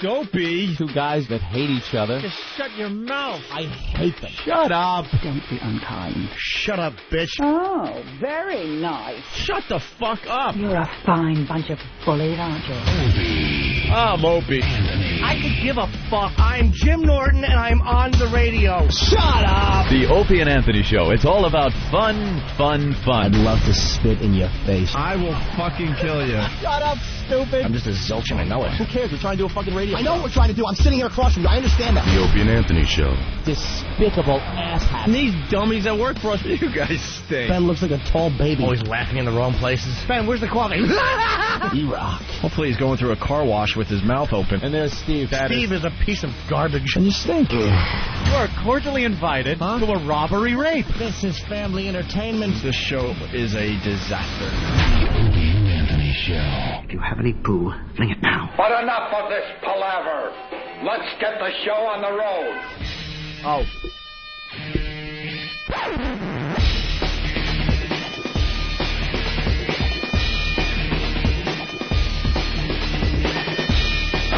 Dopey. Two guys that hate each other. Just shut your mouth. I hate them. Shut up. Don't be unkind. Shut up, bitch. Oh, very nice. Shut the fuck up. You're a fine bunch of bullies, aren't you? Opie. I'm Opie. I could give a fuck. I'm Jim Norton, and I'm on the radio. Shut up. The Opie and Anthony Show. It's all about fun, fun, fun. I'd love to spit in your face. I will fucking kill you. Shut up, stupid. I'm just a zilch and I know it. Who cares? We're trying to do a fucking radio. I know what we're trying to do. I'm sitting here across from you. I understand that. The Opie and Anthony Show. Despicable asshats. And these dummies that work for us, you guys stink. Ben looks like a tall baby. Always laughing in the wrong places. Ben, where's the coffee? You rock. Hopefully he's going through a car wash with his mouth open. And there's Steve. Steve is a piece of garbage. And you stink. You are cordially invited to a robbery rape. This is family entertainment. This show is a disaster. The Opie and Anthony Show. If you have any poo, fling it now. But enough of this palaver. Let's get the show on the road. Oh.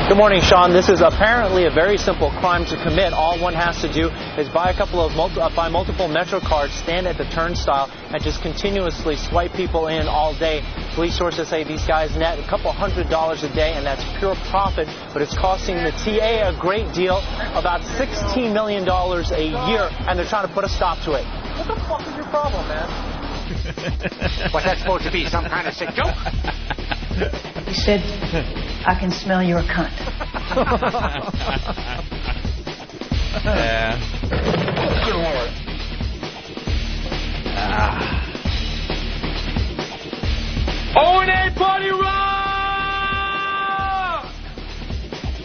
Good morning, Sean. This is apparently a very simple crime to commit. All one has to do is buy multiple Metro cards, stand at the turnstile, and just continuously swipe people in all day. Police sources say these guys net a couple $100s a day, and that's pure profit, but it's costing the TA a great deal, about $16 million a year, and they're trying to put a stop to it. What the fuck is your problem, man? What's that supposed to be? Some kind of sick joke? He said, I can smell your cunt. Yeah. O&A Party Rock!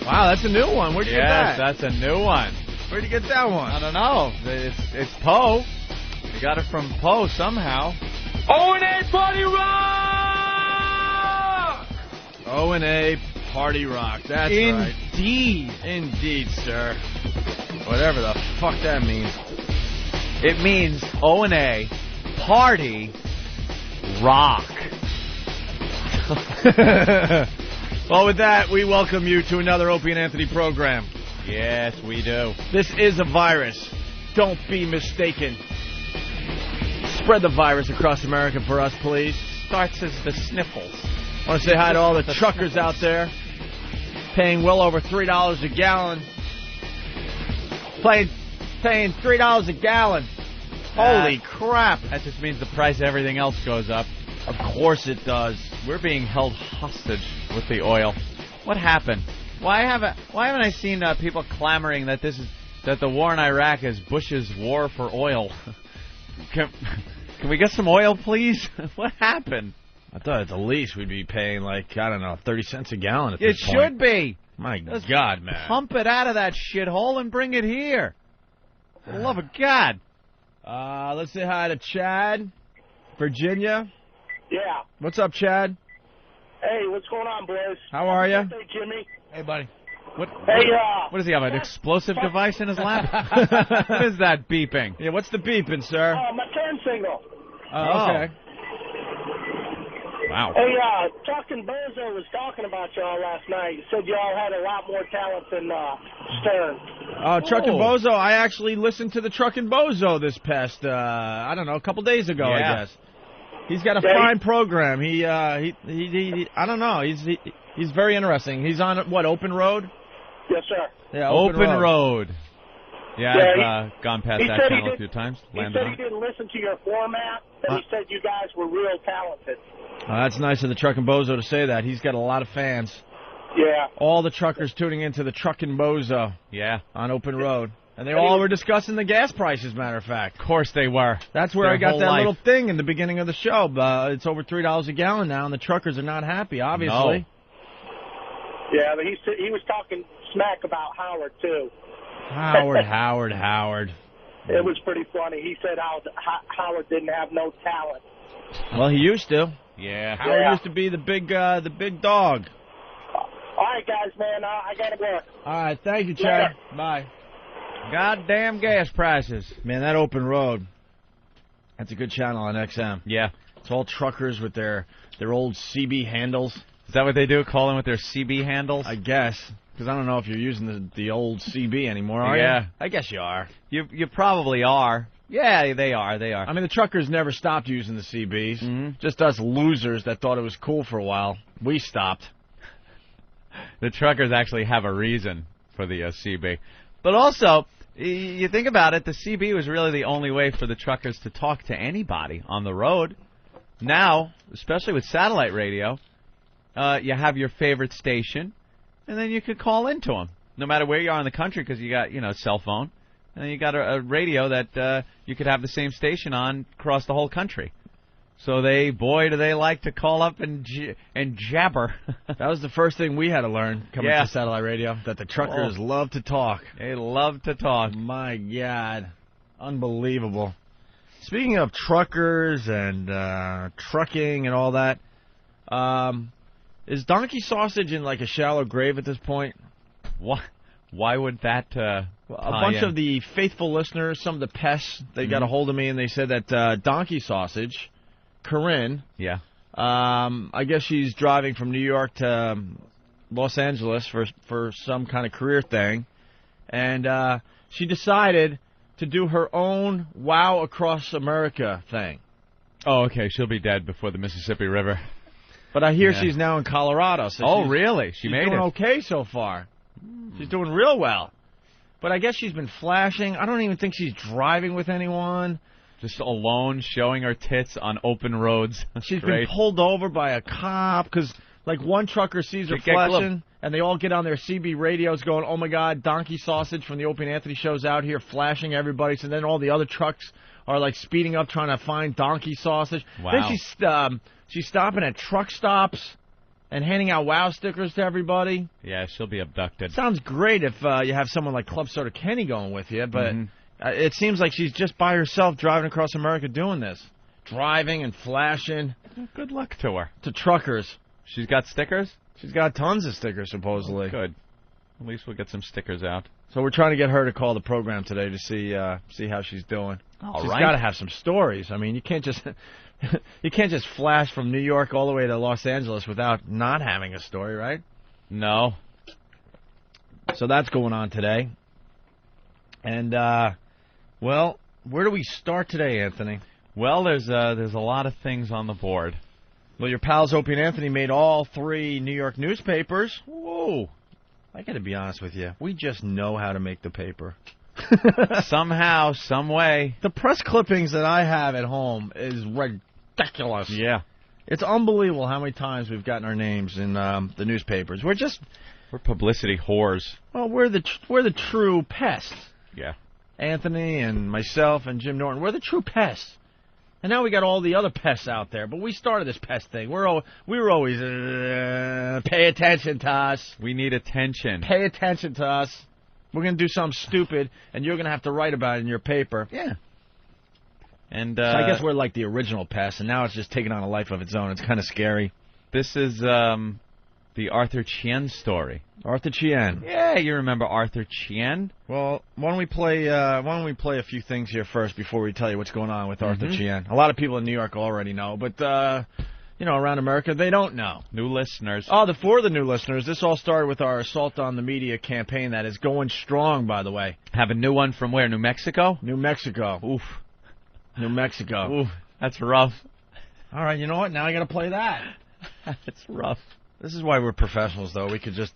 Wow, that's a new one. Where'd you get that? Yes, that's a new one. Where'd you get that one? I don't know. It's Poe. We got it from Poe somehow. O&A Party Rock! O&A Party Rock. That's right. Indeed, sir. Whatever the fuck that means. It means O&A Party Rock. Well, with that, we welcome you to another Opie and Anthony program. Yes, we do. This is a virus. Don't be mistaken. Spread the virus across America for us, please. Starts as the sniffles. I want to say hi to all the truckers out there paying well over $3 a gallon. Paying $3 a gallon. Holy crap. That just means the price of everything else goes up. Of course it does. We're being held hostage with the oil. What happened? Why haven't I seen people clamoring that the war in Iraq is Bush's war for oil? Can we get some oil, please? What happened? I thought at the least we'd be paying 30 cents a gallon at It this point. should be. My God, man. Pump it out of that shithole and bring it here. For the love of God. Let's say hi to Chad, Virginia. Yeah. What's up, Chad? Hey, what's going on, boys? How are you? Hey, Jimmy. Hey, buddy. What does he have, an explosive device in his lap? What is that beeping? Yeah, what's the beeping, sir? My turn signal. Oh, okay. Wow. Hey, Talking Bozo was talking about y'all last night. He said y'all had a lot more talent than Stern. Truckin' Bozo, I actually listened to the Truckin' Bozo this past, a couple days ago, I guess. He's got a fine program. He I don't know. He's very interesting. He's on, Open Road? Yes, sir. Yeah, Open Road. Yeah, I've gone past that channel a few times. He said he didn't listen to your format, but he said you guys were real talented. That's nice of the Truckin' Bozo to say that. He's got a lot of fans. Yeah. All the truckers tuning into the Truckin' Bozo. Yeah. On Open Road. And they all were discussing the gas prices, matter of fact. Of course they were. That's where I got that little thing in the beginning of the show. It's over $3 a gallon now, and the truckers are not happy, obviously. No. Yeah, but he was talking smack about Howard, too. Howard. It was pretty funny. He said Howard didn't have no talent. Well, he used to. Yeah. Howard used to be the big dog. All right, guys, man. I got to work. All right, thank you, Chad. Yeah. Bye. Goddamn gas prices. Man, that Open Road, that's a good channel on XM. Yeah. It's all truckers with their old CB handles. Is that what they do? Call them with their CB handles? I guess. Because I don't know if you're using the old CB anymore, are you? Yeah. I guess you are. You probably are. Yeah, they are. I mean, the truckers never stopped using the CBs. Just us losers that thought it was cool for a while. We stopped. The truckers actually have a reason for the CB. But also, you think about it, the CB was really the only way for the truckers to talk to anybody on the road. Now, especially with satellite radio, you have your favorite station, and then you could call into them, no matter where you are in the country, because you got, a cell phone, and then you got a radio that you could have the same station on across the whole country. So do they like to call up and jabber. That was the first thing we had to learn coming to satellite radio, that the truckers love to talk. They love to talk. My God. Unbelievable. Speaking of truckers and trucking and all that, is donkey sausage in like a shallow grave at this point? Why would that a bunch of the faithful listeners, some of the pests, they got a hold of me and they said that donkey sausage, Corinne, I guess she's driving from New York to Los Angeles for some kind of career thing, and she decided to do her own Wow Across America thing. Oh, okay. She'll be dead before the Mississippi River. But I hear she's now in Colorado. So really? She's made doing it. Okay so far. She's doing real well. But I guess she's been flashing. I don't even think she's driving with anyone. Just alone, showing her tits on open roads. She's been pulled over by a cop because, like, one trucker sees her flashing, and they all get on their CB radios going, oh, my God, donkey sausage from the Opie and Anthony show's out here flashing everybody. So then all the other trucks are, like, speeding up trying to find donkey sausage. Wow. Then she's stopping at truck stops and handing out Wow stickers to everybody. Yeah, she'll be abducted. Sounds great if you have someone like Club Soda Kenny going with you, but it seems like she's just by herself driving across America doing this. Driving and flashing. Good luck to her. To truckers. She's got stickers? She's got tons of stickers, supposedly. Good. At least we'll get some stickers out. So we're trying to get her to call the program today to see how she's doing. She's got to have some stories. I mean, you can't just flash from New York all the way to Los Angeles without not having a story, right? No. So that's going on today. And well, where do we start today, Anthony? Well, there's a lot of things on the board. Well, your pals Opie and Anthony made all 3 New York newspapers. Whoa. I got to be honest with you. We just know how to make the paper. Somehow, some way. The press clippings that I have at home is ridiculous. Yeah. It's unbelievable how many times we've gotten our names in the newspapers. We're publicity whores. Well, we're the true pests. Yeah. Anthony and myself and Jim Norton, we're the true pests. And now we got all the other pests out there. But we started this pest thing. We were always, pay attention to us. We need attention. Pay attention to us. We're going to do something stupid, and you're going to have to write about it in your paper. Yeah. And so I guess we're like the original pest, and now it's just taking on a life of its own. It's kind of scary. This is the Arthur Chien story. Arthur Chien. Yeah, you remember Arthur Chien? Well, why don't we play a few things here first before we tell you what's going on with Arthur Chien? A lot of people in New York already know, but around America they don't know. New listeners. Oh, for the new listeners, this all started with our Assault on the Media campaign that is going strong, by the way. Have a new one from where? New Mexico? New Mexico. Oof. New Mexico. Oof. That's rough. All right, you know what? Now I got to play that. That's rough. This is why we're professionals, though. We could just,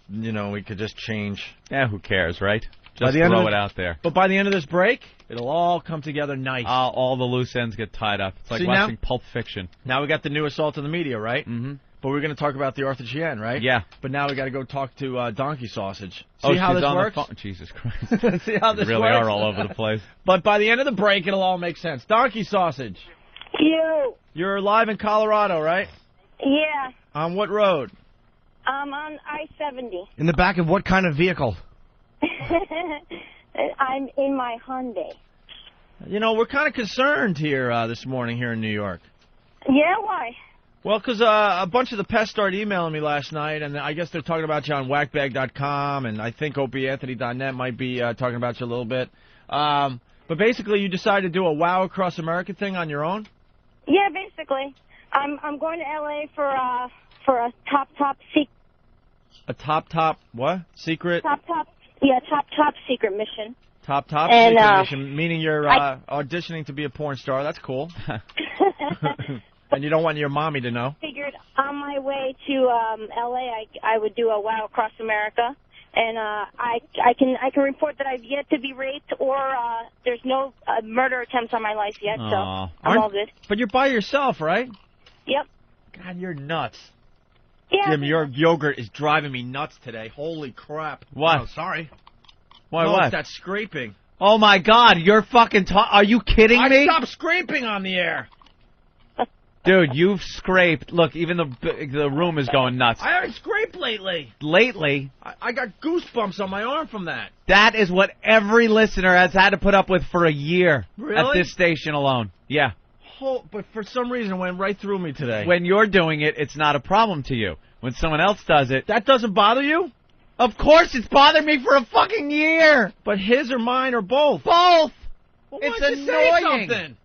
change. Yeah, who cares, right? Just throw it out there. But by the end of this break, it'll all come together nice. All the loose ends get tied up. It's like watching Pulp Fiction. Now we got the new Assault on the Media, right? Mm-hmm. But we're going to talk about the Arthur Chien, right? Yeah. But now we got to go talk to Donkey Sausage. See how this works? Jesus Christ. See how this really works? are all over the place. But by the end of the break, it'll all make sense. Donkey Sausage. You're live in Colorado, right? Yeah. On what road? On I-70. In the back of what kind of vehicle? I'm in my Hyundai. We're kind of concerned here this morning here in New York. Yeah, why? Well, because a bunch of the pests started emailing me last night, and I guess they're talking about you on whackbag.com, and I think opieanthony.net might be talking about you a little bit. But basically, you decided to do a Wow Across America thing on your own? Yeah, basically. I'm going to L.A. for a top secret. A top what? Secret? Top secret mission. Top secret mission, meaning you're auditioning to be a porn star. That's cool. And you don't want your mommy to know. Figured on my way to L.A. I would do a Wow Across America. And I can report that I've yet to be raped or there's no murder attempts on my life yet, so I'm all good. But you're by yourself, right? Yep. God, you're nuts. Yeah. Jim, your yogurt is driving me nuts today. Holy crap. What? Oh, sorry. Why, no, what? That's scraping. Oh, my God. You're fucking Are you kidding me? Stop scraping on the air. Dude, you've scraped. Look, even the room is going nuts. I haven't scraped lately. Lately? I got goosebumps on my arm from that. That is what every listener has had to put up with for a year. Really? At this station alone. Yeah. But for some reason it went right through me today. When you're doing it, it's not a problem to you. When someone else does it... That doesn't bother you? Of course it's bothered me for a fucking year! But his or mine or both? Both! Well, it's why don't you say annoying! something?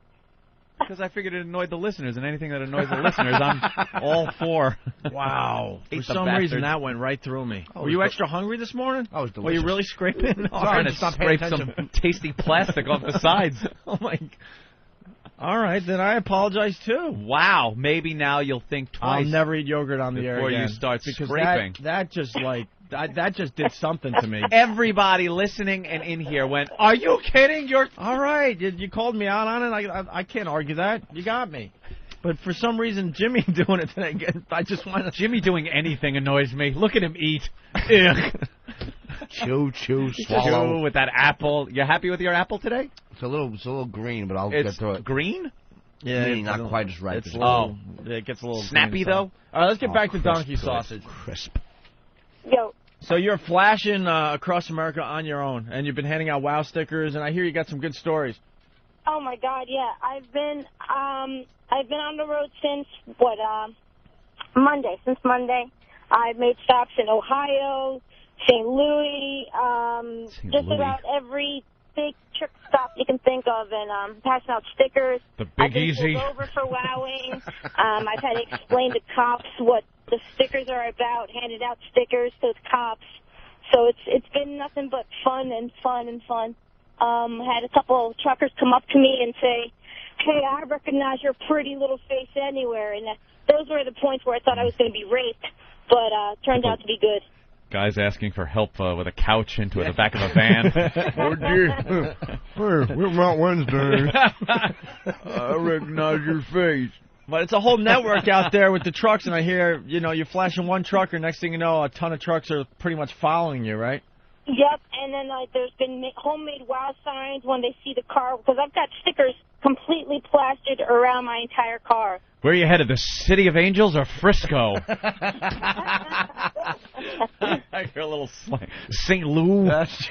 Because I figured it annoyed the listeners, and anything that annoys the listeners, I'm all for. Wow. For some reason, that went right through me. Were you extra hungry this morning? I was delicious. Were you really scraping? I'm trying to scrape some tasty plastic off the sides. Oh, my God. All right, then I apologize, too. Wow. Maybe now you'll think twice. I'll never eat yogurt on the air again. Before you start because scraping. That just, that just did something to me. Everybody listening and in here went, are you kidding? You're... All right. You called me out on it. I can't argue that. You got me. But for some reason, Jimmy doing it today, I just want to... Jimmy doing anything annoys me. Look at him eat. Chew, swallow. Chew with that apple. You happy with your apple today? It's a little green, but I'll get through it. Green? Yeah, not quite as ripe. It gets a little snappy though. All right, let's get back to donkey sausage. Crisp. Yo. So you're flashing across America on your own, and you've been handing out Wow stickers, and I hear you got some good stories. Oh my God, yeah. I've been on the road since Monday. Since Monday, I've made stops in Ohio, St. Louis, about every big trick stop you can think of, and passing out stickers. The Big Easy. I've been pulled over for wowing. I've had to explain to cops what the stickers are about, handed out stickers to the cops. So it's been nothing but fun and fun and fun. Had a couple of truckers come up to me and say, hey, I recognize your pretty little face anywhere. And those were the points where I thought I was going to be raped, but turned out to be good. Guys asking for help with a couch into the back of a van. Oh, dear. We're Mount Wednesday. I recognize your face. But it's a whole network out there with the trucks, and I hear, you're flashing one trucker, next thing you know, a ton of trucks are pretty much following you, right? Yep, and then there's been homemade wow signs when they see the car, because I've got stickers completely plastered around my entire car. Where are you headed, the City of Angels or Frisco? I hear a little slang. St. Louis.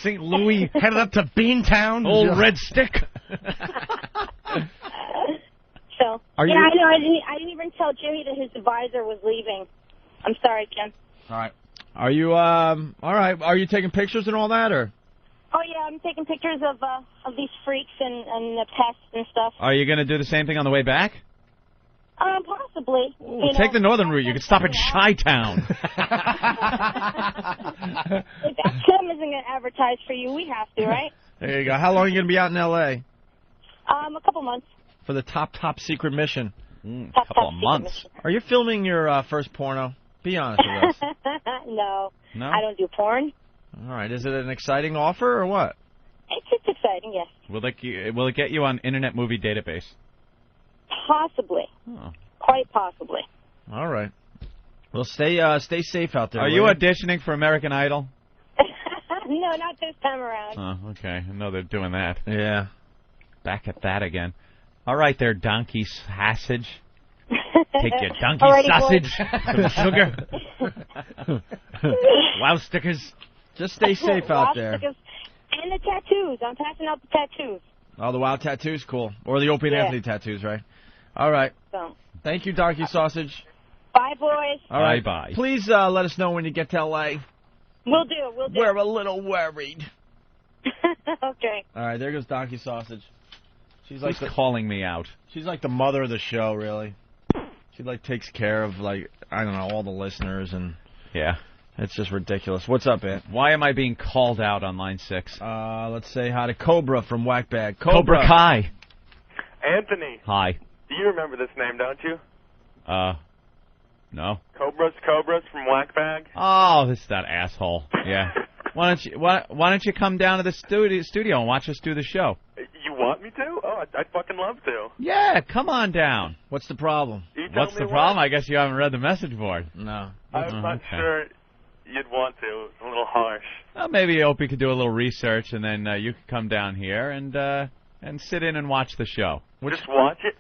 St. Louis. Headed up to Beantown. Old Red Stick. So, I know. I didn't even tell Jimmy that his advisor was leaving. I'm sorry, Ken. All right. Are you, all right, are you taking pictures and all that, or? Oh, yeah, I'm taking pictures of these freaks and the pests and stuff. Are you going to do the same thing on the way back? Possibly. Take the northern route. You could stop in Chi-Town. If XM isn't going to advertise for you, we have to, right? There you go. How long are you going to be out in L.A.? A couple months. For the top secret mission. A couple of months. Are you filming your first porno? Be honest with us. No. I don't do porn. All right. Is it an exciting offer or what? It's exciting, yes. Will it get you on Internet Movie Database? Possibly. Oh. Quite possibly. All right. Well, stay safe out there. Are you auditioning for American Idol? No, not this time around. Oh, okay. I know they're doing that. Yeah. Back at that again. All right there, donkey sausage. Take your donkey sausage, some sugar. Wow stickers. Just stay safe out there. Stickers. And the tattoos. I'm passing out the tattoos. Oh, the wow tattoos? Cool. Or the Opie and Anthony tattoos, right? All right. So. Thank you, donkey sausage. Bye, boys. All right. Bye. Please let us know when you get to L.A. We'll do. We're a little worried. Okay. All right, there goes donkey sausage. She's like calling me out. She's like the mother of the show, really. She takes care of I don't know, all the listeners and yeah. It's just ridiculous. What's up, Ant? Why am I being called out on line 6? Let's say hi to Cobra from Whackbag. Cobra Kai. Anthony. Hi. Do you remember this name, don't you? No. Cobras from Whackbag. Oh, this is that asshole. Yeah. Why don't you come down to the studio and watch us do the show? You want me to? Oh, I'd fucking love to. Yeah, come on down. What's the problem? What's the problem? I guess you haven't read the message board. No. I'm not sure you'd want to. It's a little harsh. Well, maybe Opie could do a little research, and then you could come down here and sit in and watch the show. Just watch it?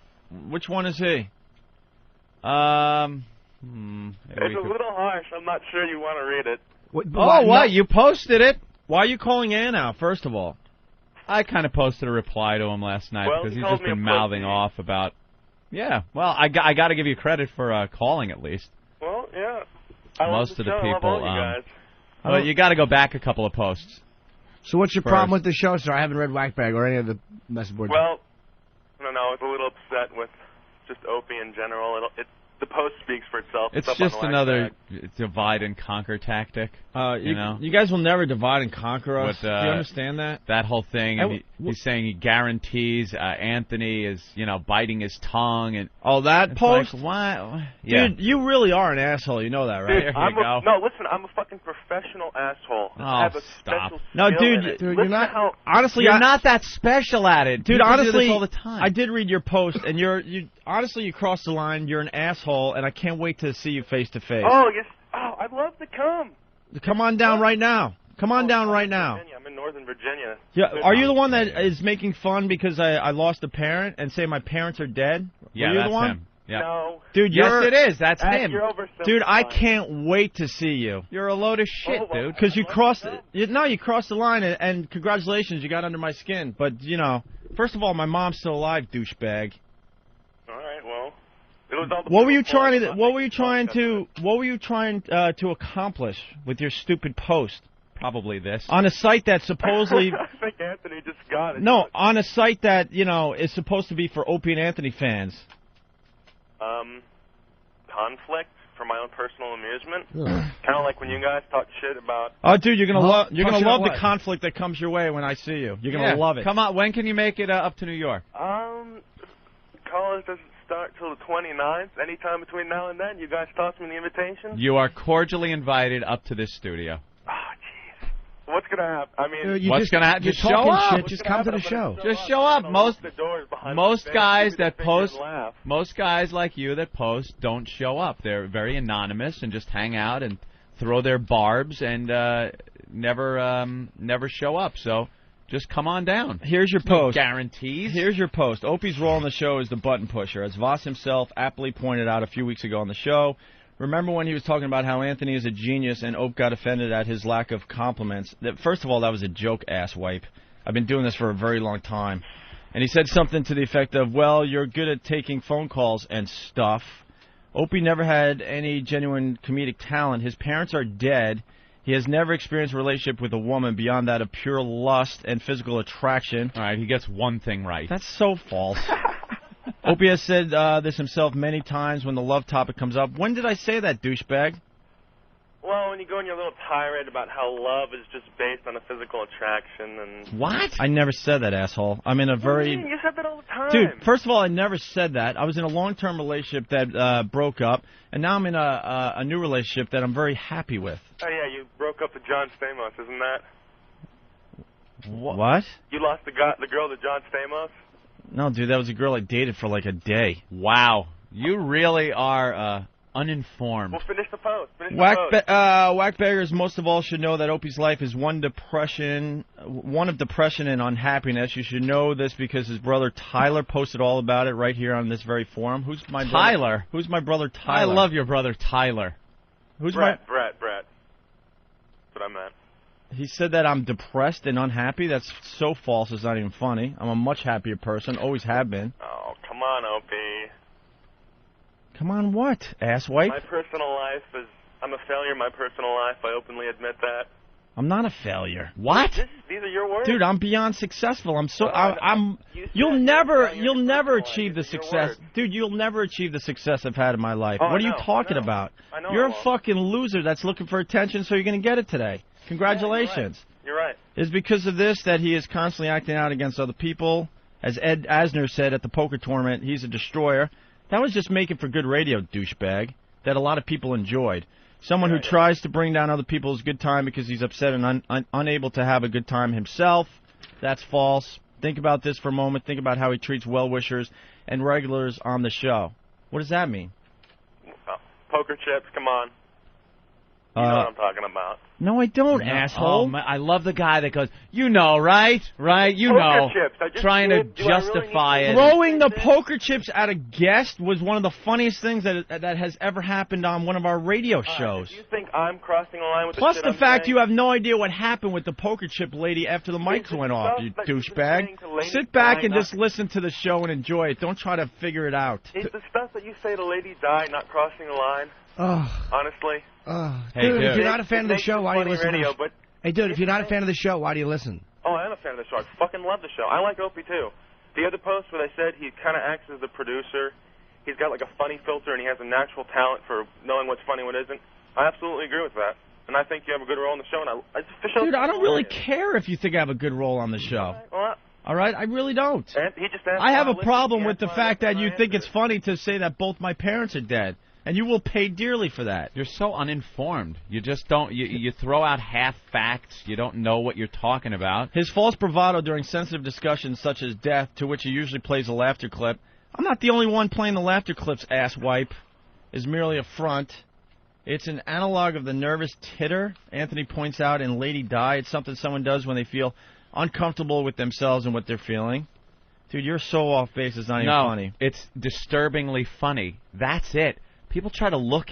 Which one is he? It's a little harsh. I'm not sure you want to read it. What? You posted it. Why are you calling Ann out, first of all? I kind of posted a reply to him last night because he's just been mouthing off about... Yeah, well, I got to give you credit for calling at least. Well, yeah. Most of the people... I love all you guys. Well, you got to go back a couple of posts. So what's your problem with the show, sir? I haven't read Whackbag or any of the message boards. Well, I don't know. I was a little upset with just Opie in general. The post speaks for itself. It's just another divide and conquer tactic. You guys will never divide and conquer us. Do you understand that? That whole thing. And he's saying he guarantees Anthony is, biting his tongue. And that post? Like, why? Dude, you really are an asshole. You know that, right? Dude, no, listen, I'm a fucking professional asshole. I have a special No, dude, you're not. Honestly, you're not that special at it. Dude, honestly, do this all the time. I did read your post, and honestly, you crossed the line. You're an asshole, and I can't wait to see you face to face. Oh, yes. Oh, I'd love to come. Come on down right now. Come on down right now. Virginia. I'm in Northern Virginia. Yeah, are you the one that is making fun because I lost a parent and say my parents are dead? Yeah, that's the one? him. Yeah. No. Dude, yes, it is. That's him. Dude, I can't wait to see you. You're a load of shit, dude. Because you crossed the line, and congratulations, you got under my skin. But, first of all, my mom's still alive, douchebag. All right, well. It was all the What were you trying to accomplish with your stupid post? Probably this. On a site that supposedly... I think Anthony just got it. No, on a site that, is supposed to be for Opie and Anthony fans. Conflict for my own personal amusement. Kind of like when you guys talk shit about... Oh, dude, you're gonna love the conflict that comes your way when I see you. You're gonna love it. Come on, when can you make it up to New York? College doesn't start till the 29th. Anytime between now and then, you guys toss me the invitation. You are cordially invited up to this studio. Oh, jeez. What's gonna happen? I mean, what's gonna happen? Just show up. Shit. Just come to the show. Just show up. Most guys that post, most guys like you that post don't show up. They're very anonymous and just hang out and throw their barbs and never show up. So just come on down. Here's your post. No guarantees. Here's your post. Opie's role on the show is the button pusher, as Voss himself aptly pointed out a few weeks ago on the show. Remember when he was talking about how Anthony is a genius and Ope got offended at his lack of compliments? First of all, that was a joke, asswipe. I've been doing this for a very long time. And he said something to the effect of, well, you're good at taking phone calls and stuff. Opie never had any genuine comedic talent. His parents are dead. He has never experienced a relationship with a woman beyond that of pure lust and physical attraction. All right, he gets one thing right. That's so false. Opie has said this himself many times when the love topic comes up. When did I say that, douchebag? Well, when you go on your little tirade about how love is just based on a physical attraction and... What? I never said that, asshole. I'm in a very... You said that all the time. Dude, first of all, I never said that. I was in a long-term relationship that broke up, and now I'm in a new relationship that I'm very happy with. Oh, yeah, you broke up with John Stamos, isn't that? What? You lost the girl to John Stamos? No, dude, that was a girl I dated for like a day. Wow. You really are uninformed. We'll finish the post. Whackbaggers most of all should know that Opie's life is one of depression and unhappiness. You should know this because his brother Tyler posted all about it right here on this very forum. Who's my brother? Tyler? Who's my brother Tyler? I love your brother Tyler. Who's Brett. That's what I meant. He said that I'm depressed and unhappy. That's so false, it's not even funny. I'm a much happier person, always have been. Oh, come on, Opie. Come on what, asswipe? My personal life is... I'm a failure in my personal life. I openly admit that. I'm not a failure. What? These are your words. Dude, I'm beyond successful. You'll never achieve the success. Dude, you'll never achieve the success I've had in my life. What are you talking about? You're a fucking loser that's looking for attention, so you're going to get it today. Congratulations. Yeah, you're right. It's because of this that he is constantly acting out against other people. As Ed Asner said at the poker tournament, he's a destroyer. That was just making for good radio, douchebag, that a lot of people enjoyed. Someone who tries to bring down other people's good time because he's upset and unable to have a good time himself. That's false. Think about this for a moment. Think about how he treats well-wishers and regulars on the show. What does that mean? Poker chips, come on. You know what I'm talking about. No, I don't, asshole. Oh, I love the guy that goes, you know, right? Right? You know. Chips. Trying to justify it. Throwing the poker chips at a guest was one of the funniest things that has ever happened on one of our radio shows. Do you think I'm crossing the line with Plus the the fact you have no idea what happened with the poker chip lady after the mics went off, you douchebag. Sit back and just listen to the show and enjoy it. Don't try to figure it out. Is the stuff that you say to Lady Di not crossing the line? Honestly? Hey, dude, if you're not a fan of the show, why do you listen? Hey, dude, if you're not a fan of the show, why do you listen? Oh, I am a fan of the show. I fucking love the show. I like Opie, too. The other post where they said he kind of acts as the producer, he's got like a funny filter and he has a natural talent for knowing what's funny and what isn't. I absolutely agree with that. And I think you have a good role on the show. And Dude, I don't really care if you think I have a good role on the show. All right? I really don't. I have a problem with the fact that you think it's funny to say that both my parents are dead. And you will pay dearly for that. You're so uninformed. You just don't. You throw out half facts. You don't know what you're talking about. His false bravado during sensitive discussions such as death, to which he usually plays a laughter clip. I'm not the only one playing the laughter clips, asswipe. Is merely a front. It's an analog of the nervous titter Anthony points out in Lady Di. It's something someone does when they feel uncomfortable with themselves and what they're feeling. Dude, you're so off base. It's not even funny. It's disturbingly funny. That's it. People try to look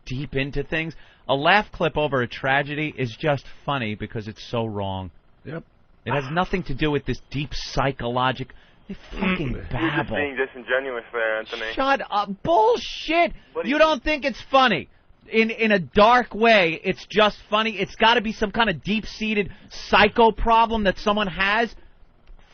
deep into things. A laugh clip over a tragedy is just funny because it's so wrong. Yep. It has nothing to do with this deep psychological... They fucking babble. You're just being disingenuous there, Anthony. Shut up. Bullshit. You don't think it's funny. In a dark way, it's just funny. It's got to be some kind of deep-seated psycho problem that someone has.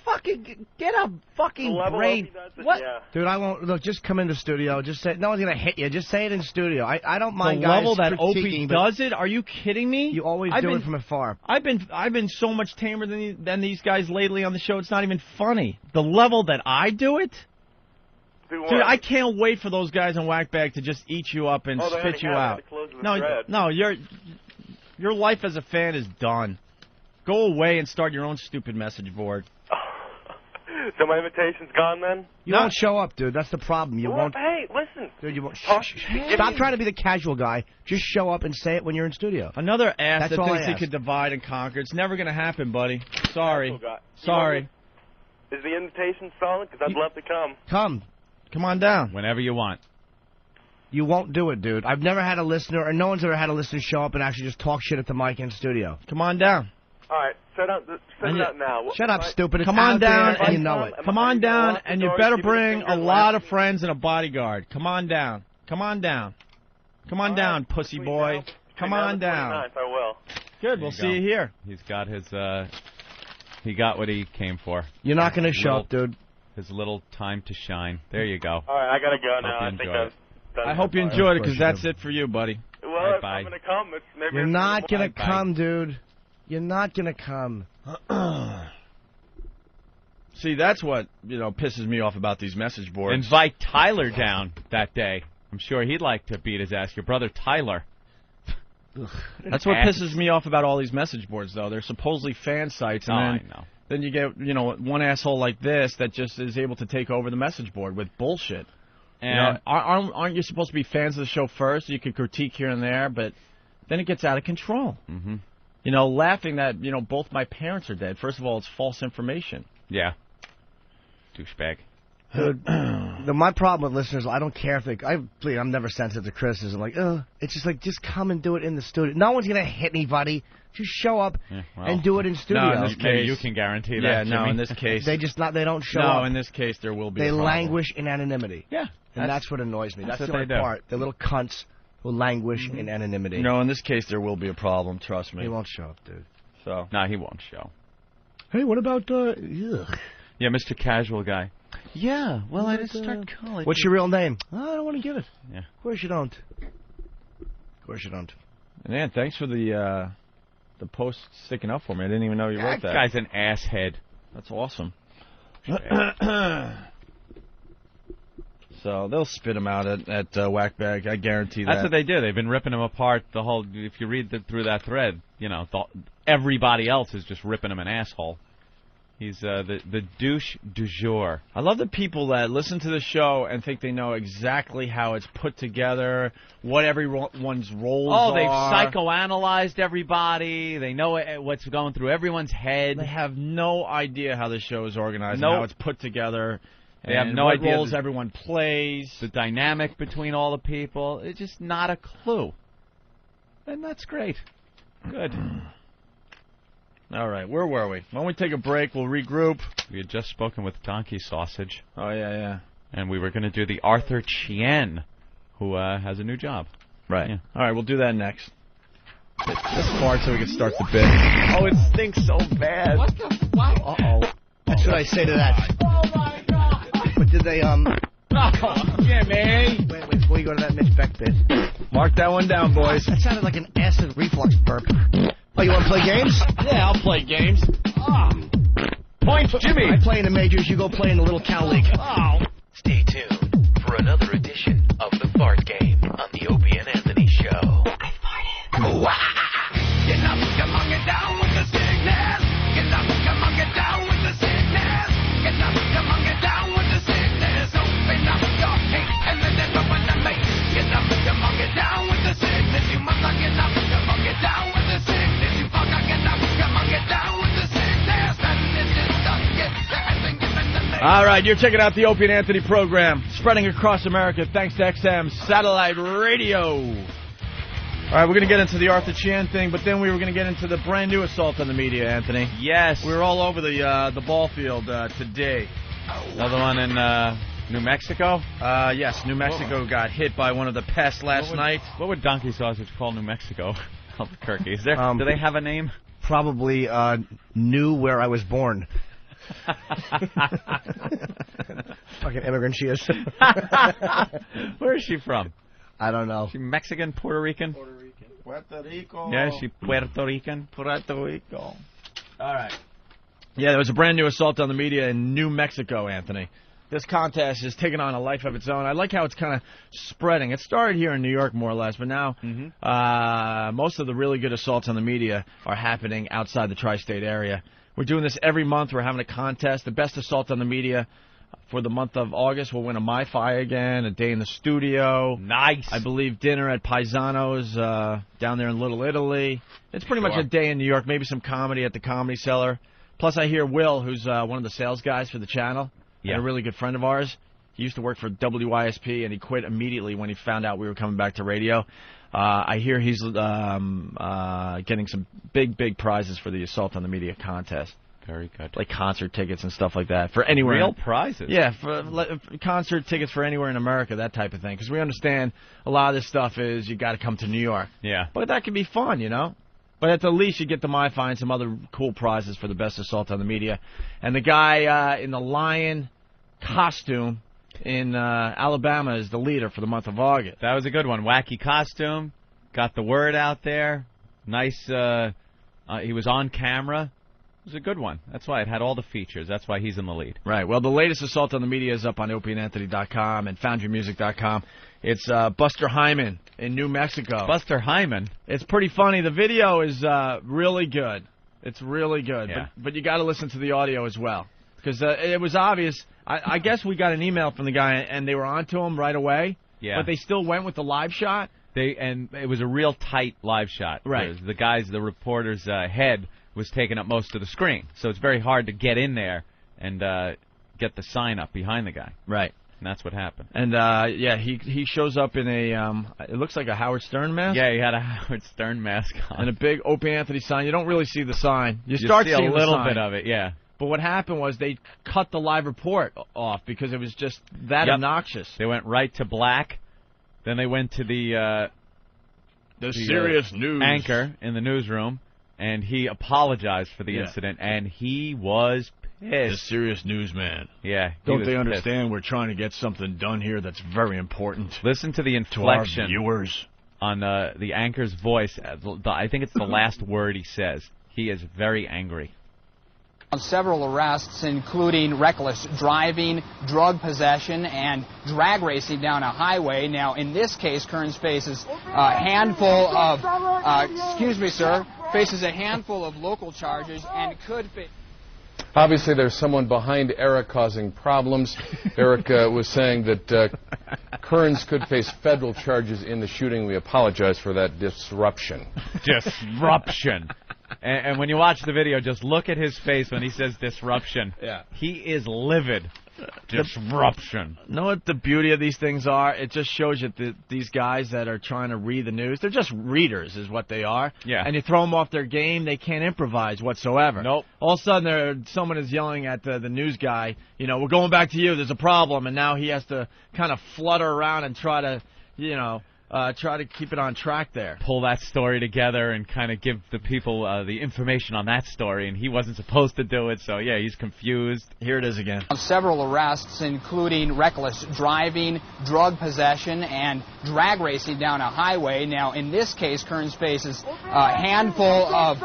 Fucking get a fucking brain. What? Yeah. Dude, I won't. Look, just come in the studio. Just say, no one's going to hit you. Just say it in studio. I don't mind the guys level that Opie critiquing, does it? Are you kidding me? You always do it from afar. I've been so much tamer than these guys lately on the show. It's not even funny. The level that I do it? Dude, I can't wait for those guys on Whackbag to just eat you up and spit you out. No, your life as a fan is done. Go away and start your own stupid message board. So my invitation's gone then? You won't show up, dude. That's the problem. You won't. Hey, listen. Dude, you won't. Stop trying to be the casual guy. Just show up and say it when you're in studio. Another ass that thinks he could divide and conquer. It's never going to happen, buddy. Sorry. Sorry. Is the invitation solid? Because I'd love to come. Come on down. Whenever you want. You won't do it, dude. I've never had a listener, or no one's ever had a listener show up and actually just talk shit at the mic in studio. Come on down. All right, set it up now. Shut up, stupid. It's come on down, and you know it. Come on down, and you better bring a lot of friends and a bodyguard. Come on down. Come on down. Come on down, pussy boy. Come on down. I will. Good, we'll see you here. He's got his, he got what he came for. You're not going to show up, dude. His little time to shine. There you go. All right, I got to go now. I hope you enjoyed it, because that's it for you, buddy. Well, if I'm going to come, maybe you're not going to come, dude. You're not going to come. See, that's what, pisses me off about these message boards. Invite Tyler down that day. I'm sure he'd like to beat his ass. Your brother Tyler. That's what pisses me off about all these message boards, though. They're supposedly fan sites, and then you get, one asshole like this that just is able to take over the message board with bullshit. And aren't you supposed to be fans of the show first? You can critique here and there, but then it gets out of control. Mm-hmm. Laughing that, both my parents are dead. First of all, it's false information. Yeah. Douchebag. My problem with listeners, I don't care if I'm never sensitive to criticism. It's just just come and do it in the studio. No one's going to hit anybody. Just show up and do it in studio. No, in this case, you can guarantee that. Yeah, no, in this case. They don't show up. No, in this case, there will be They a problem. languish in anonymity. Yeah. And that's what annoys me. That's the only do. part. The little cunts will languish in anonymity. No, in this case, there will be a problem. Trust me. He won't show up, dude. So. No, he won't show. Hey, what about, Yeah, Mr. Casual Guy. Yeah, well, I didn't start college. What's your real name? Oh, I don't want to give it. Yeah. Of course you don't. Of course you don't. Man, thanks for the post sticking up for me. I didn't even know you wrote that. That guy's an asshead. That's awesome. So they'll spit him out at Whackbag. I guarantee that. That's what they do. They've been ripping him apart the whole. If you read through that thread, you know, everybody else is just ripping him an asshole. He's the douche du jour. I love the people that listen to the show and think they know exactly how it's put together, what everyone's roles are. Oh, they've psychoanalyzed everybody. They know what's going through everyone's head. They have no idea how the show is organized and how it's put together. They have no idea roles everyone plays. The dynamic between all the people. It's just not a clue. And that's great. Good. All right, where were we? Why don't we take a break? We'll regroup. We had just spoken with Donkey Sausage. Oh, yeah. And we were going to do the Arthur Chien, who has a new job. Right. Yeah. All right, we'll do that next. Let's fart so we can start the bit. Oh, it stinks so bad. What the fuck? Uh-oh. That's what I say to that. Oh, my God. But did they, Oh, Jimmy. Wait, before you go to that Mitch Beck bit. Mark that one down, boys. That sounded like an acid reflux burp. Oh, you want to play games? Yeah, I'll play games. Points, Jimmy. I play in the majors, you go play in the little cow league. Oh. Stay tuned for another edition of the Fart Game on the Opie and Anthony Show. I farted. Get up, come on, get down with the sickness. Get up, come on, get down with the sickness. Get up, come on, get down with the sickness. Open up your hate and let it open the mate. Get up, come on, get down with the sickness. You must not get up, come on, get down with the sickness. You fucker, get up, come on, get down with the sickness. And this is the gift that has been given to me. All right, you're checking out the Opie and Anthony program, spreading across America thanks to XM Satellite Radio. All right, we're going to get into the Arthur Chien thing, but then we were going to get into the brand new assault on the media, Anthony. Yes. We were all over the ball field today. Another one in New Mexico? Yes, New Mexico got hit by one of the pests last night. What would Donkey Sausage call New Mexico? Albuquerque. Is there? Do they have a name? Probably New Where I Was Born. Fucking immigrant she is. Where is she from? I don't know. Is she Mexican, Puerto Rican? Puerto Rico. Yeah, is she Puerto Rican? Puerto Rico. All right. Yeah, there was a brand new assault on the media in New Mexico, Anthony. This contest is taking on a life of its own. I like how it's kind of spreading. It started here in New York, more or less, but now most of the really good assaults on the media are happening outside the tri-state area. We're doing this every month. We're having a contest. The best assault on the media for the month of August will win a MiFi again, a day in the studio. Nice. I believe dinner at Paisano's down there in Little Italy. It's pretty much a day in New York, maybe some comedy at the Comedy Cellar. Plus, I hear Will, who's one of the sales guys for the channel, and a really good friend of ours. He used to work for WYSP, and he quit immediately when he found out we were coming back to radio. I hear he's getting some big prizes for the Assault on the Media contest. Very good. Like concert tickets and stuff like that. For anywhere. Real prizes? Yeah, for concert tickets for anywhere in America, that type of thing. Because we understand a lot of this stuff is you got to come to New York. Yeah. But that can be fun, you know? But at the least, you get the MiFi and some other cool prizes for the best assault on the media. And the guy in the lion costume in Alabama is the leader for the month of August. That was a good one. Wacky costume. Got the word out there. Nice. He was on camera. It was a good one. That's why it had all the features. That's why he's in the lead. Right. Well, the latest assault on the media is up on opieandanthony.com and foundrymusic.com. It's Buster Hyman in New Mexico. Buster Hyman? It's pretty funny. The video is really good. It's really good. Yeah. But you got to listen to the audio as well. Because it was obvious. I guess we got an email from the guy, and they were onto him right away. Yeah. But they still went with the live shot. And it was a real tight live shot. Right. The reporter's head was taking up most of the screen. So it's very hard to get in there and get the sign up behind the guy. Right. And that's what happened. And, he shows up in a, it looks like a Howard Stern mask. Yeah, he had a Howard Stern mask on. And a big Opie Anthony sign. You don't really see the sign. You start seeing a little the sign. bit of it, yeah. But what happened was they cut the live report off because it was just that obnoxious. They went right to black. Then they went to the the serious news anchor in the newsroom, and he apologized for the incident, and he was pissed. The serious newsman. Yeah. Don't they understand we're trying to get something done here that's very important? Listen to the inflection to our viewers on the anchor's voice. I think it's the last word he says. He is very angry. On several arrests, including reckless driving, drug possession, and drag racing down a highway. Now, in this case, Kearns faces a handful of, faces a handful of local charges and could face... Obviously, there's someone behind Eric causing problems. Eric was saying that Kearns could face federal charges in the shooting. We apologize for that disruption. Disruption. And when you watch the video, just look at his face when he says disruption. Yeah. He is livid. Disruption. You know what the beauty of these things are? It just shows you that these guys that are trying to read the news, they're just readers is what they are. Yeah. And you throw them off their game, they can't improvise whatsoever. Nope. All of a sudden, someone is yelling at the news guy, you know, we're going back to you, there's a problem, and now he has to kind of flutter around and try to, you know, try to keep it on track there. Pull that story together and kind of give the people the information on that story, and he wasn't supposed to do it, so yeah, he's confused. Here it is again. On several arrests, including reckless driving, drug possession, and drag racing down a highway. Now, in this case, Kearns faces a handful of,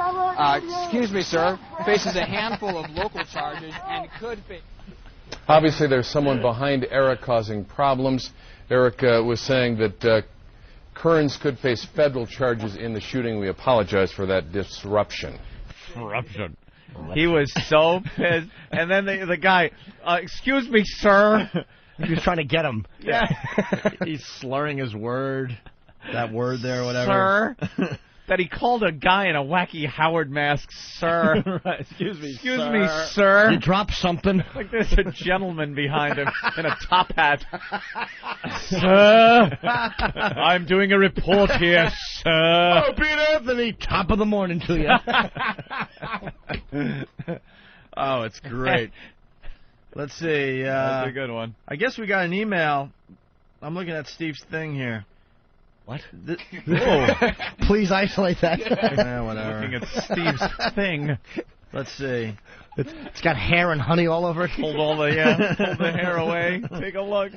faces a handful of local charges and could face... Obviously, there's someone behind Eric causing problems. Eric was saying that Kearns could face federal charges in the shooting. We apologize for that disruption. Disruption. He was so pissed. And then the guy, excuse me, sir. He was trying to get him. Yeah. He's slurring his word. That word there, whatever. Sir. That he called a guy in a wacky Howard mask, sir. Right. Excuse me, sir. You dropped something. Like there's a gentleman behind him in a top hat. Sir, I'm doing a report here, sir. Oh, Pete Anthony, top of the morning to you. Oh, it's great. Let's see. That's a good one. I guess we got an email. I'm looking at Steve's thing here. What? Please isolate that. Yeah, whatever. Looking at Steve's thing. Let's see. It's got hair and honey all over it. Hold the hair away. Take a look.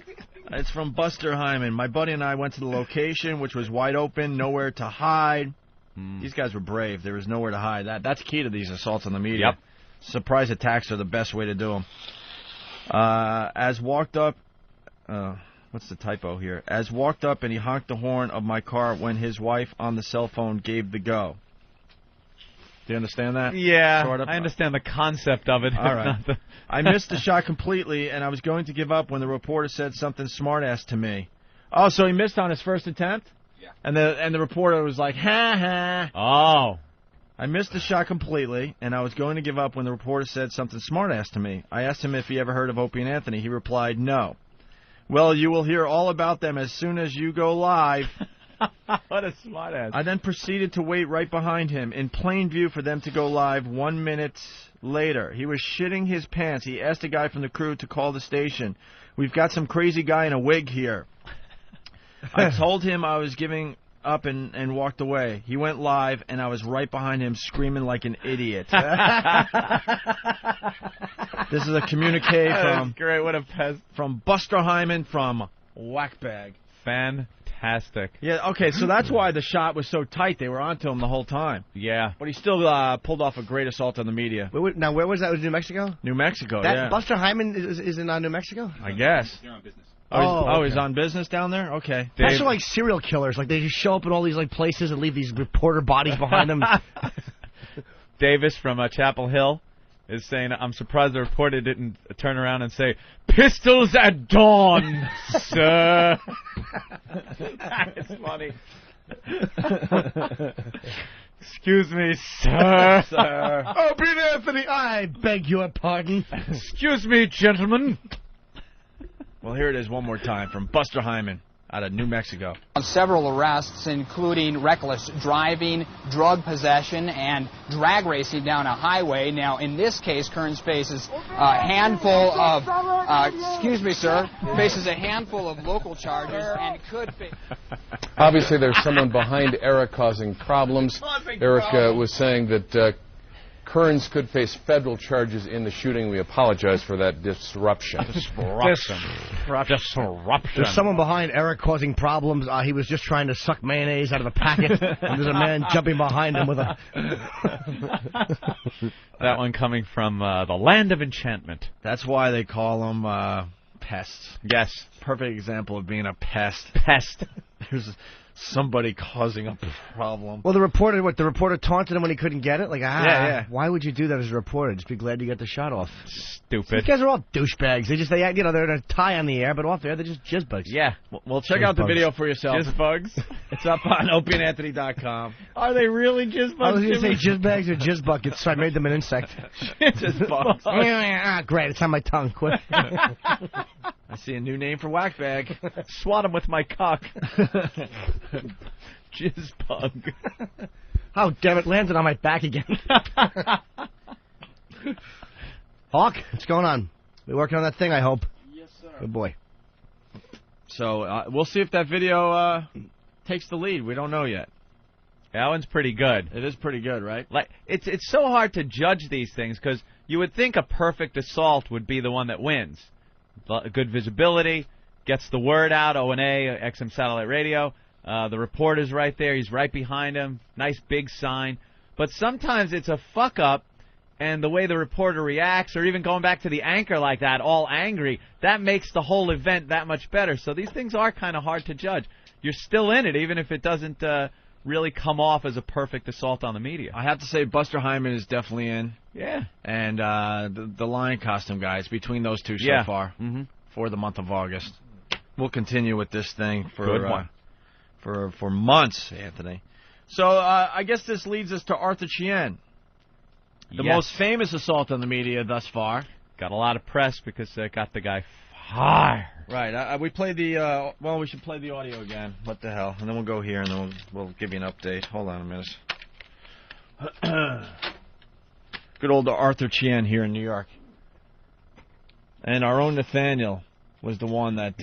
It's from Buster Hyman. My buddy and I went to the location, which was wide open, nowhere to hide. These guys were brave. There was nowhere to hide. That's key to these assaults on the media. Yep. Surprise attacks are the best way to do them. As walked up... what's the typo here? As walked up and he honked the horn of my car when his wife on the cell phone gave the go. Do you understand that? Yeah, sort of? I understand the concept of it. All right. I missed the shot completely, and I was going to give up when the reporter said something smart-ass to me. Oh, so he missed on his first attempt? Yeah. And the reporter was like, ha, ha. Oh. I missed the shot completely, and I was going to give up when the reporter said something smart-ass to me. I asked him if he ever heard of Opie and Anthony. He replied, no. Well, you will hear all about them as soon as you go live. What a smartass. I then proceeded to wait right behind him, in plain view for them to go live 1 minute later. He was shitting his pants. He asked a guy from the crew to call the station. We've got some crazy guy in a wig here. I told him I was giving up and walked away. He went live, and I was right behind him screaming like an idiot. This is a communique from... Great, what a pest. From Buster Hyman from Whackbag. Fantastic. Yeah, okay, so that's why the shot was so tight. They were onto him the whole time. Yeah. But he still pulled off a great assault on the media. Now, where was that? Was it New Mexico? New Mexico, that yeah. Buster Hyman is in New Mexico? I guess. They're on business. Oh, he's on business down there? Okay. That's like serial killers. Like, they just show up in all these like places and leave these reporter bodies behind them. Davis from Chapel Hill is saying, I'm surprised the reporter didn't turn around and say, pistols at dawn, sir. It's funny. Excuse me, sir. Sir. Oh, Pete Anthony, I beg your pardon. Excuse me, gentlemen. Well, here it is one more time from Buster Hyman. out of New Mexico. Several arrests, including reckless driving, drug possession, and drag racing down a highway. Now, in this case, Kearns faces a handful of, excuse me, sir, faces a handful of local charges and could face... Obviously, there's someone behind Eric causing problems. Eric was saying that Kearns could face federal charges in the shooting. We apologize for that disruption. Disruption. There's someone behind Eric causing problems. He was just trying to suck mayonnaise out of a packet, and there's a man jumping behind him with a... That one coming from the land of enchantment. That's why they call them pests. Yes. Perfect example of being a pest. Pest. There's somebody causing a problem. Well, the reporter taunted him when he couldn't get it? Like, yeah. Why would you do that as a reporter? Just be glad you got the shot off. Stupid. These guys are all douchebags. They're in a tie on the air, but off air, they're just jizzbugs. Yeah. Well, check out the video for yourself. Jizzbugs. It's up on opieandanthony.com. Are they really jizzbugs? I was going to say jizzbags or jizzbuckets, so I made them an insect. Jizzbugs. Great, it's on my tongue. Quick. I see a new name for whackbag. Swat him with my cock. Jizzbug. Oh, damn it, landed on my back again. Hawk, what's going on? We working on that thing, I hope. Yes, sir. Good boy. So we'll see if that video takes the lead. We don't know yet. That one's pretty good. It is pretty good, right? Like it's so hard to judge these things because you would think a perfect assault would be the one that wins. Good visibility, gets the word out, O&A, XM Satellite Radio. The reporter's right there. He's right behind him. Nice big sign. But sometimes it's a fuck-up, and the way the reporter reacts, or even going back to the anchor like that, all angry, that makes the whole event that much better. So these things are kind of hard to judge. You're still in it, even if it doesn't really come off as a perfect assault on the media. I have to say Buster Hyman is definitely in. Yeah. And the lion costume guys, between those two so far, for the month of August. We'll continue with this thing for months, Anthony. So I guess this leads us to Arthur Chien, the most famous assault on the media thus far. Got a lot of press because it got the guy fired. Right. We played the, we should play the audio again. What the hell? And then we'll go here and then we'll give you an update. Hold on a minute. Good old Arthur Chien here in New York. And our own Nathaniel was the one that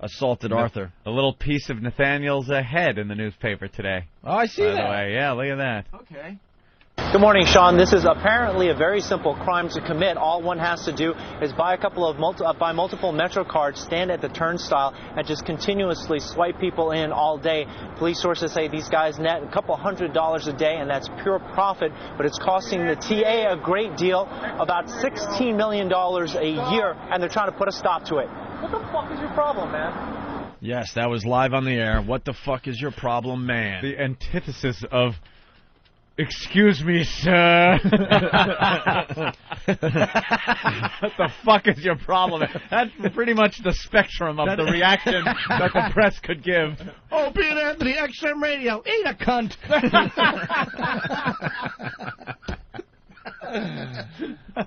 assaulted Arthur. A little piece of Nathaniel's head in the newspaper today. Oh, I see that. By the way, yeah, look at that. Okay. Good morning, Sean. This is apparently a very simple crime to commit. All one has to do is buy multiple Metro cards, stand at the turnstile, and just continuously swipe people in all day. Police sources say these guys net a couple $100 a day, and that's pure profit, but it's costing the TA a great deal, about $16 million a year, and they're trying to put a stop to it. What the fuck is your problem, man? Yes, that was live on the air. What the fuck is your problem, man? The antithesis of... Excuse me, sir. What the fuck is your problem? That's pretty much the spectrum of the reaction that the press could give. Opie and Anthony, XM Radio, eat a cunt.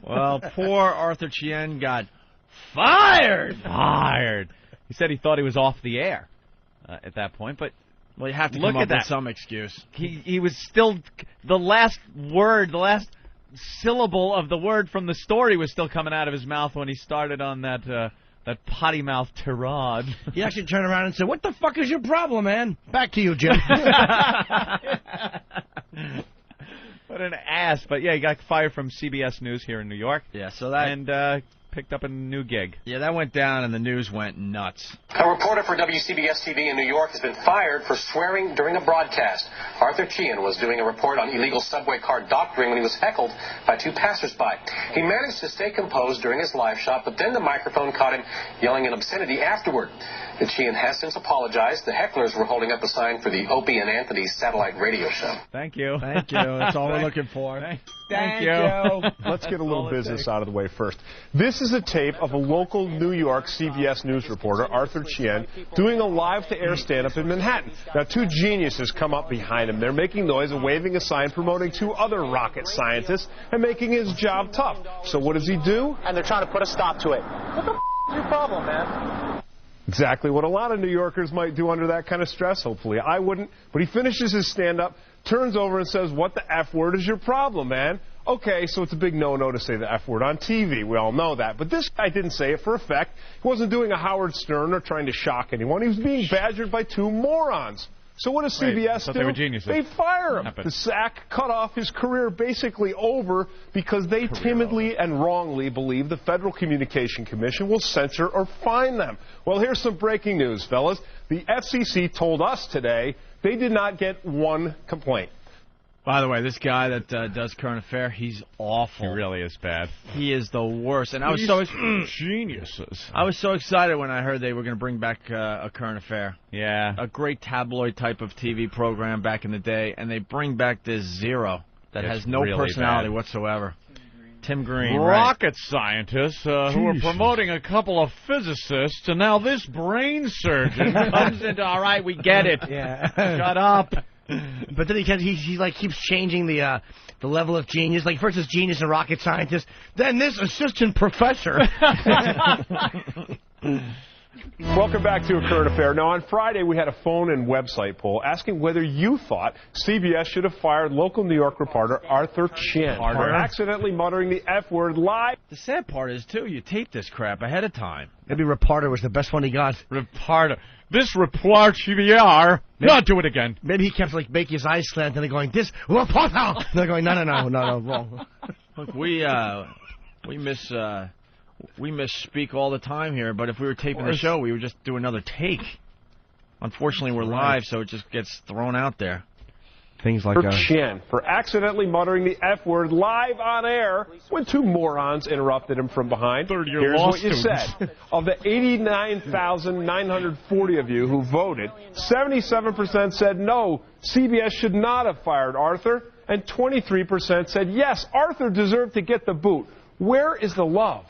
Well, poor Arthur Chien got fired. He said he thought he was off the air at that point, but... Well, you have to come up with some excuse. He was still the last word, the last syllable of the word from the story was still coming out of his mouth when he started on that potty mouth tirade. He actually turned around and said, "What the fuck is your problem, man?" Back to you, Jim. What an ass! But yeah, he got fired from CBS News here in New York. Yeah, so that and picked up a new gig. Yeah, that went down and the news went nuts. A reporter for WCBS-TV in New York has been fired for swearing during a broadcast. Arthur Chien was doing a report on illegal subway car doctoring when he was heckled by two passersby. He managed to stay composed during his live shot, but then the microphone caught him yelling an obscenity afterward. The Chien has since apologized. The hecklers were holding up a sign for the Opie and Anthony satellite radio show. Thank you. Thank you. That's all we're looking for. Thank you. Let's get a little business out of the way first. This is a tape of a local New York CBS News reporter, Arthur Chien, doing a live-to-air stand-up in Manhattan. Now, two geniuses come up behind him. They're making noise and waving a sign promoting two other rocket scientists and making his job tough. So what does he do? And they're trying to put a stop to it. What the f*** is your problem, man? exactly what a lot of New Yorkers might do under that kind of stress, hopefully. I wouldn't. But he finishes his stand-up, turns over and says, "What the F word is your problem, man?" Okay, so it's a big no-no to say the F word on TV. We all know that. But this guy didn't say it for effect. He wasn't doing a Howard Stern or trying to shock anyone. He was being badgered by two morons. So what does CBS do? They were geniuses. They fire him. The sack cut off his career basically over because they timidly and wrongly believe the Federal Communication Commission will censor or fine them. Well, here's some breaking news, fellas. The FCC told us today they did not get one complaint. By the way, this guy that does Current Affair, he's awful. He really is bad. He is the worst. And I was geniuses. I was so excited when I heard they were going to bring back a Current Affair. Yeah. A great tabloid type of TV program back in the day, and they bring back this zero that has no really personality bad. whatsoever. Tim Green, rocket scientists who are promoting a couple of physicists, and now this brain surgeon comes into. All right, we get it. Yeah. Shut up. But then he like keeps changing the level of genius. Like first it's genius and rocket scientist, then this assistant professor. Welcome back to A Current Affair. Now, on Friday, we had a phone and website poll asking whether you thought CBS should have fired local New York reporter Arthur Chien for accidentally muttering the F word live. The sad part is, too, you tape this crap ahead of time. Maybe reporter was the best one he got. Reporter. This report, CBR. Not do it again. Maybe he kept like making his eyes slant and they're going, this reporter. And they're going, no, wrong. Look, we misspeak all the time here, but if we were taping the show, we would just do another take. Unfortunately, we're live, so it just gets thrown out there. Things like Chien for accidentally muttering the F word live on air when two morons interrupted him from behind. Here's what you said. Of the 89,940 of you who voted, 77% said no, CBS should not have fired Arthur, and 23% said yes, Arthur deserved to get the boot. Where is the love?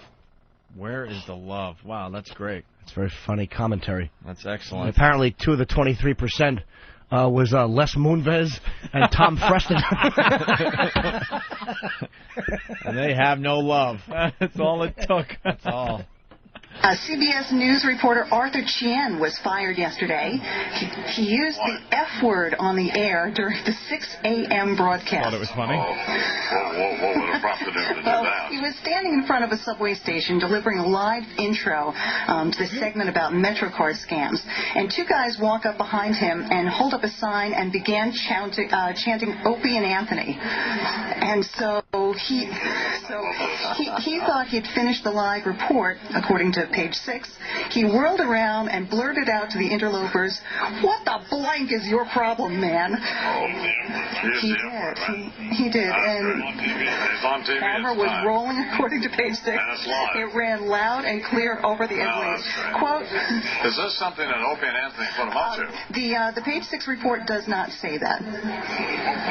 Where is the love? Wow, that's great. It's very funny commentary. That's excellent. And apparently, two of the 23% was Les Moonves and Tom Freston. And they have no love. That's all it took. That's all. CBS News reporter Arthur Chien was fired yesterday. He used the F word on the air during the 6 a.m. broadcast. Thought it was funny. What would have prompted him to do that? He was standing in front of a subway station delivering a live intro to the segment about MetroCard scams. And two guys walk up behind him and hold up a sign and began chanting Opie and Anthony. And so he thought he'd finished the live report, according to page 6. He whirled around and blurted out to the interlopers, "What the blank is your problem, man?" He did. And the camera was rolling, according to page 6. It ran loud and clear over the airwaves. Quote, "Is this something that Opie and Anthony put him up to?" The page 6 report does not say that.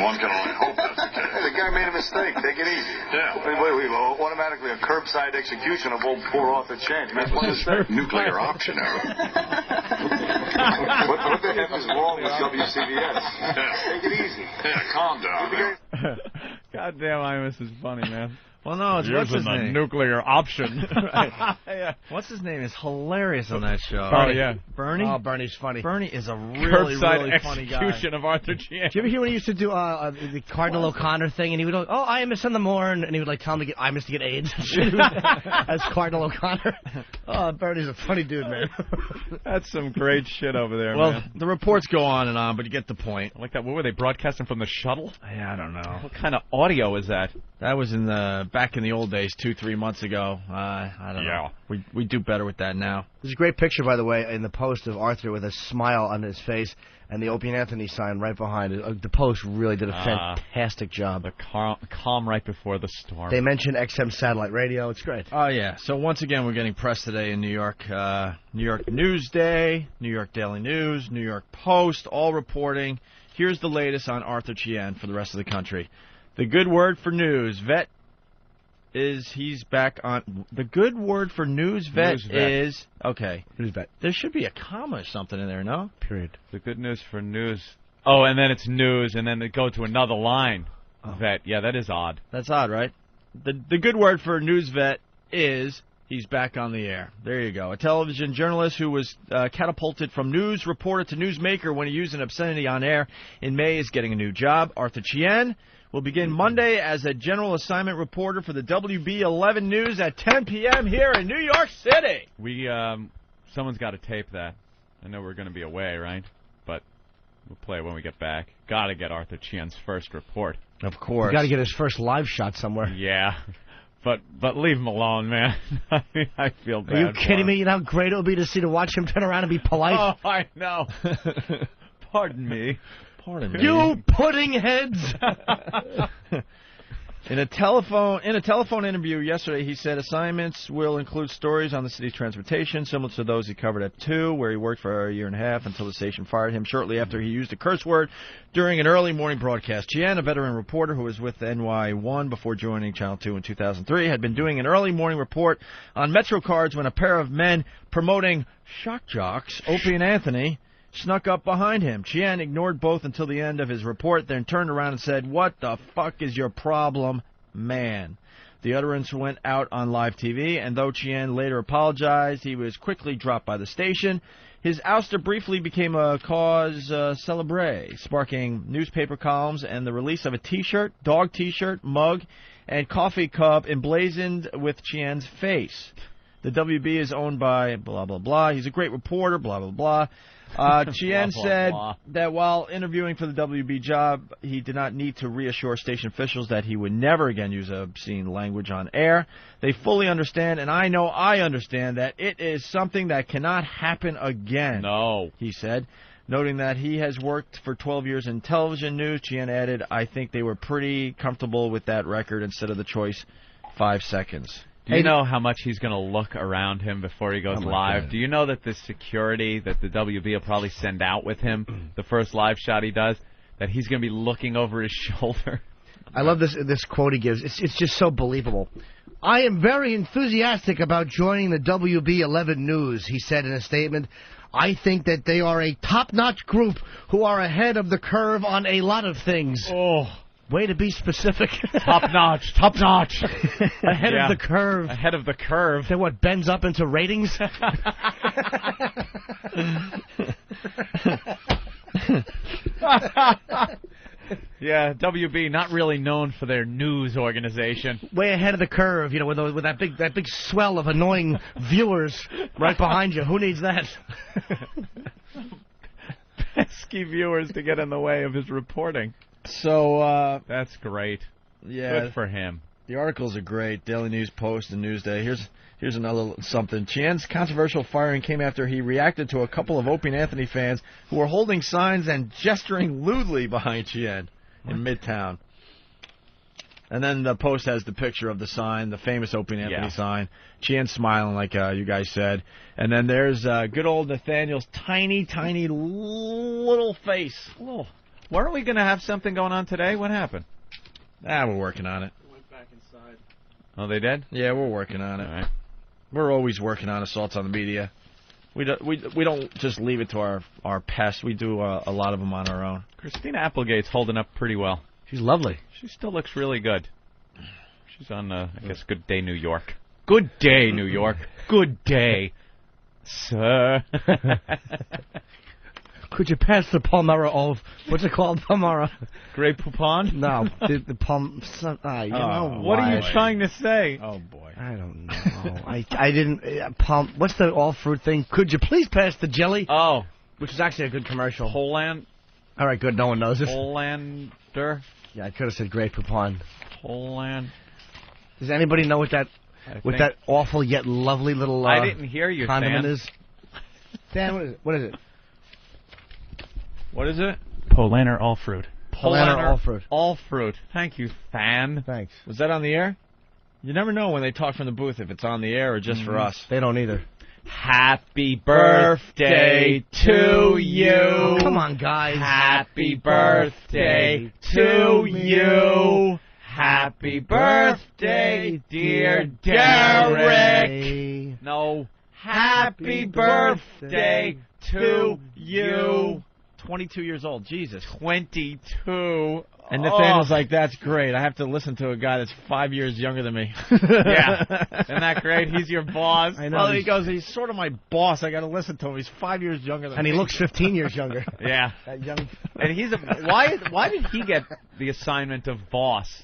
One can only hope that's the case. The guy made a mistake. Take it easy. Yeah. Wait, automatically a curbside execution of old poor Arthur Chien. That's one mistake. Nuclear option error. What the heck is wrong with WCBS? Take it easy. Yeah, calm down. God damn, Imus is funny, man. Well, no, it's what's his name? Nuclear option. Yeah. What's his name is hilarious on that show. Oh, yeah. Bernie? Oh, Bernie's funny. Bernie is a really funny guy. Execution of Arthur Chien. Did you ever hear when he used to do the Cardinal O'Connor thing, and he would go, "Oh, Imus in the morn," and he would like tell him to get Imus to get AIDS as Cardinal O'Connor. Oh, Bernie's a funny dude, man. That's some great shit over there, well, man. The reports go on and on, but you get the point. I like that. What were they broadcasting from the shuttle? Yeah, I don't know. What kind of audio is that? That was back in the old days, 2-3 months ago. I don't know. We do better with that now. There's a great picture, by the way, in the post of Arthur with a smile on his face and the Opie and Anthony sign right behind it. The Post really did a fantastic job. The calm right before the storm. They mentioned XM satellite radio. It's great. Oh, yeah. So once again, we're getting press today in New York. New York Newsday, New York Daily News, New York Post, all reporting. Here's the latest on Arthur Chien for the rest of the country. The good word for news vet is he's back on. The good word for news vet is okay. News vet. There should be a comma or something in there, no? Period. The good news for news. Oh, and then it's news, and then they go to another line. Vet. Yeah, that is odd. That's odd, right? The good word for news vet is He's back on the air. There you go. A television journalist who was catapulted from news reporter to newsmaker when he used an obscenity on air in May is getting a new job. Arthur Chien will begin Monday as a general assignment reporter for the WB11 News at 10 p.m. here in New York City. Someone's got to tape that. I know we're going to be away, right? But we'll play it when we get back. Got to get Arthur Chien's first report. Of course. Got to get his first live shot somewhere. Yeah. But leave him alone, man. I feel bad. Are you kidding me? You know how great it would be to watch him turn around and be polite? Oh, I know. Pardon me. Pardon me. You pudding heads! In a telephone interview yesterday, he said assignments will include stories on the city's transportation, similar to those he covered at 2, where he worked for a year and a half until the station fired him shortly after he used a curse word during an early morning broadcast. Chien, a veteran reporter who was with NY1 before joining Channel 2 in 2003, had been doing an early morning report on Metro cards when a pair of men promoting shock jocks, Opie and Anthony, snuck up behind him. Chien ignored both until the end of his report, then turned around and said, "What the fuck is your problem, man?" The utterance went out on live TV, and though Chien later apologized, he was quickly dropped by the station. His ouster briefly became a cause célèbre, sparking newspaper columns and the release of a T-shirt, dog T-shirt, mug, and coffee cup emblazoned with Chien's face. The WB is owned by blah, blah, blah. He's a great reporter, blah, blah, blah. Chien said that while interviewing for the WB job, he did not need to reassure station officials that he would never again use obscene language on air. They fully understand, and I know I understand, that it is something that cannot happen again. No, he said. Noting that he has worked for 12 years in television news, Chien added, "I think they were pretty comfortable with that record instead of the choice 5 seconds." Do you know how much he's going to look around him before he goes live? God. Do you know that the security that the WB will probably send out with him, the first live shot he does, that he's going to be looking over his shoulder? I love this quote he gives. It's just so believable. "I am very enthusiastic about joining the WB11 News," he said in a statement. "I think that they are a top-notch group who are ahead of the curve on a lot of things." Oh. Way to be specific. Top notch, top notch. Ahead of the curve. Ahead of the curve. Then what, bends up into ratings? Yeah, WB not really known for their news organization. Way ahead of the curve, you know, with that big swell of annoying viewers right behind you. Who needs that? Pesky viewers to get in the way of his reporting. So, that's great. Yeah. Good for him. The articles are great. Daily News, Post, and Newsday. Here's another something. Chien's controversial firing came after he reacted to a couple of Opie and Anthony fans who were holding signs and gesturing lewdly behind Chien in Midtown. And then the Post has the picture of the sign, the famous Opie and Anthony sign. Chien smiling like you guys said. And then there's good old Nathaniel's tiny, tiny little face. Oh. Weren't we going to have something going on today? What happened? We're working on it. Went back inside. Oh, they did? Yeah, we're working on it. All right. We're always working on assaults on the media. We don't just leave it to our pests. We do a lot of them on our own. Christina Applegate's holding up pretty well. She's lovely. She still looks really good. She's on, I guess, Good Day New York. Good day, New York. Good day, sir. Could you pass the Palmyra of, what's it called, Palmyra? Grey Poupon? No, the Palm, you know what are you trying to say? Oh, boy. I don't know. I didn't, what's the all-fruit thing? Could you please pass the jelly? Oh. Which is actually a good commercial. Holland? All right, good, no one knows this. Hollander? Yeah, I could have said Grey Poupon. Holland. Does anybody know what that awful yet lovely little I didn't hear you, condiment Dan. is? Dan, what is it? What is it? Polaner all fruit. Polaner all fruit. All fruit. Thank you, Fan. Thanks. Was that on the air? You never know when they talk from the booth if it's on the air or just for us. They don't either. Happy birthday to you. Come on, guys. Happy birthday to you. Happy birthday, dear Derek. No. Happy birthday to you. 22 years old. Jesus. 22. And Nathaniel's like, that's great. I have to listen to a guy that's 5 years younger than me. Yeah. Isn't that great? He's your boss. I know. Well, he goes, he's sort of my boss. I got to listen to him. He's 5 years younger than me. And he looks 15 years younger. Yeah. That young. And he's why did he get the assignment of boss?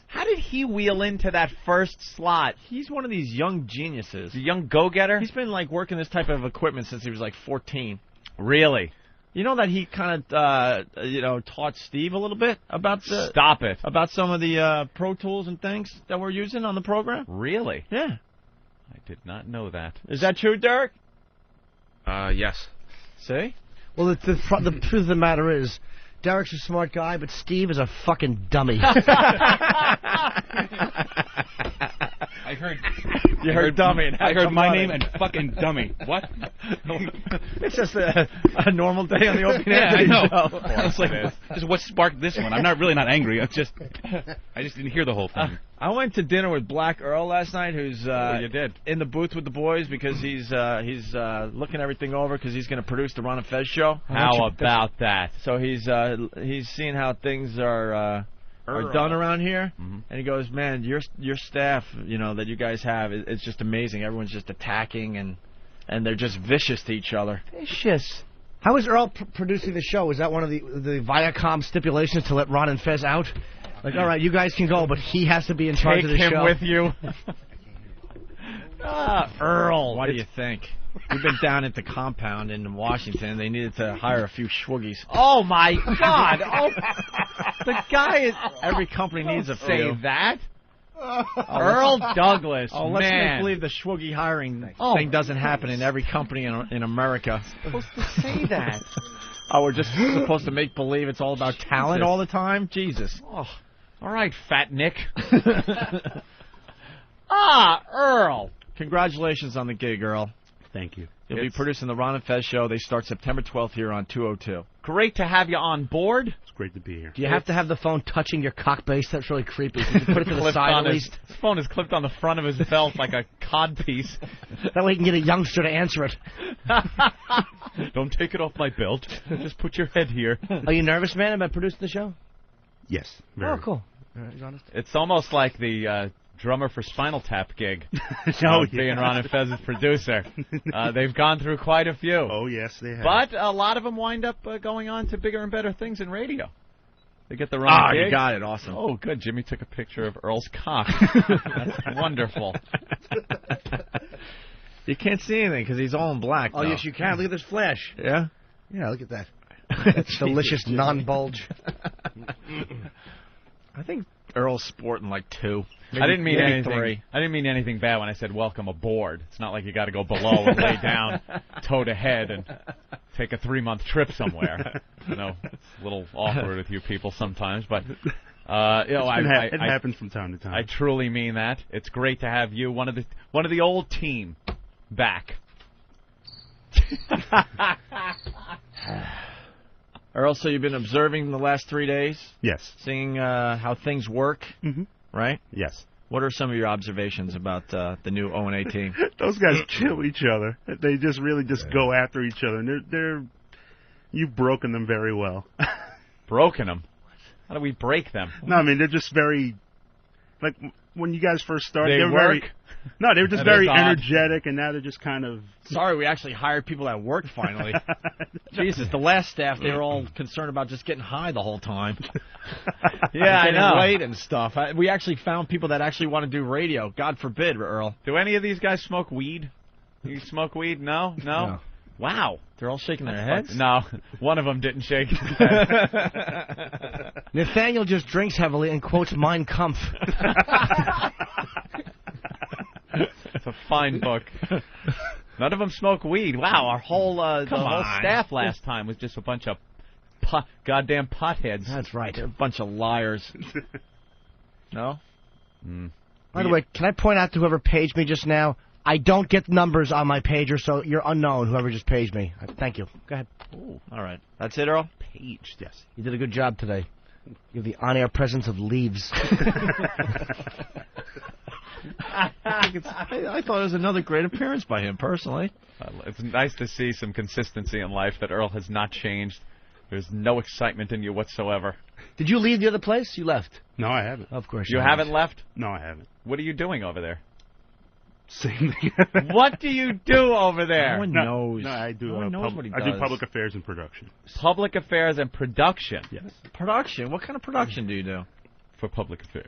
How did he wheel into that first slot? He's one of these young geniuses. The young go-getter? He's been like working this type of equipment since he was like 14. Really? You know that he kind of, taught Steve a little bit about Stop it. About some of the Pro Tools and things that we're using on the program? Really? Yeah. I did not know that. Is that true, Derek? Yes. See? Well, the truth of the matter is, Derek's a smart guy, but Steve is a fucking dummy. I heard. You heard dummy. I heard my name and fucking dummy. What? It's just a normal day on the Opie and I Anthony know. show. It's like, just what sparked this one? I'm not angry. I just didn't hear the whole thing. I went to dinner with Black Earl last night, who's you did. in the booth with the boys because he's looking everything over because he's going to produce the Ron and Fez show. How about that? So he's seeing how things are done around here, and he goes, "Man, your staff, that you guys have, it's just amazing. Everyone's just attacking and they're just vicious to each other." Vicious. How is Earl producing the show? Is that one of the Viacom stipulations to let Ron and Fez out? Like, all right, you guys can go, but he has to be in charge of the show. Take him with you. Earl, what do you think? We've been down at the compound in Washington. They needed to hire a few schwoogies. Oh, my God. Oh, the guy is... Every company needs a few. Say that. Earl Douglas, let's man. make believe the schwoogie hiring thing doesn't happen in every company in America. Supposed to say that. Oh, we're just supposed to make believe it's all about talent all the time? Jesus. Oh, all right, Fat Nick. Earl. Congratulations on the gig, Earl. Thank you. You'll be producing the Ron and Fez show. They start September 12th here on 202. Great to have you on board. It's great to be here. Do you have to have the phone touching your cock base? That's really creepy. Can you put it to the side at least? His phone is clipped on the front of his belt like a codpiece. That way he can get a youngster to answer it. Don't take it off my belt. Just put your head here. Are you nervous, man, about producing the show? Yes. Very. Oh, cool. He's honest. It's almost like the drummer for Spinal Tap gig. Being Ron and Fez's producer. They've gone through quite a few. Oh, yes, they have. But a lot of them wind up going on to bigger and better things in radio. They get the wrong gig. You got it. Awesome. Oh, good. Jimmy took a picture of Earl's cock. That's wonderful. You can't see anything because he's all in black. Oh, yes, you can. Look at this flash. Yeah? Yeah, look at that. Delicious non-bulge. I think Earl's sporting like 2. I didn't mean anything. 3. I didn't mean anything bad when I said welcome aboard. It's not like you got to go below and lay down, toe to head, and take a 3-month trip somewhere. It's a little awkward with you people sometimes, but it happens from time to time. I truly mean that. It's great to have you, one of the old team, back. Earl, so you've been observing the last 3 days? Yes. Seeing how things work, right? Yes. What are some of your observations about the new O&A team? Those guys kill each other. They just really go after each other. And you've broken them very well. Broken them? How do we break them? No, I mean, they're just very... Like, when you guys first started, they were work? No, they were just very energetic, and now they're just kind of... Sorry, we actually hired people that worked finally. Jesus, the last staff, they were all concerned about just getting high the whole time. Yeah, I know. Late and stuff. We actually found people that actually want to do radio. God forbid, Earl. Do any of these guys smoke weed? You smoke weed? No? Wow. They're all shaking their heads? No, one of them didn't shake his head. Nathaniel just drinks heavily and quotes Mein Kampf. It's a fine book. None of them smoke weed. Wow, our whole whole staff last time was just a bunch of goddamn potheads. That's right. They're a bunch of liars. No? By the way, can I point out to whoever paged me just now, I don't get numbers on my pager, so you're unknown, whoever just paged me. Thank you. Go ahead. Ooh, all right. That's it, Earl? Paged, yes. You did a good job today. You have the on-air presence of leaves. I thought it was another great appearance by him, personally. It's nice to see some consistency in life, that Earl has not changed. There's no excitement in you whatsoever. Did you leave the other place? You left. No, I haven't. Of course You haven't left? No, I haven't. What are you doing over there? Same thing. What do you do over there? No one knows. No, I do. No one knows what he I do does. public affairs and production. Public affairs and production. Yes. Production? What kind of production do you do? For public affairs.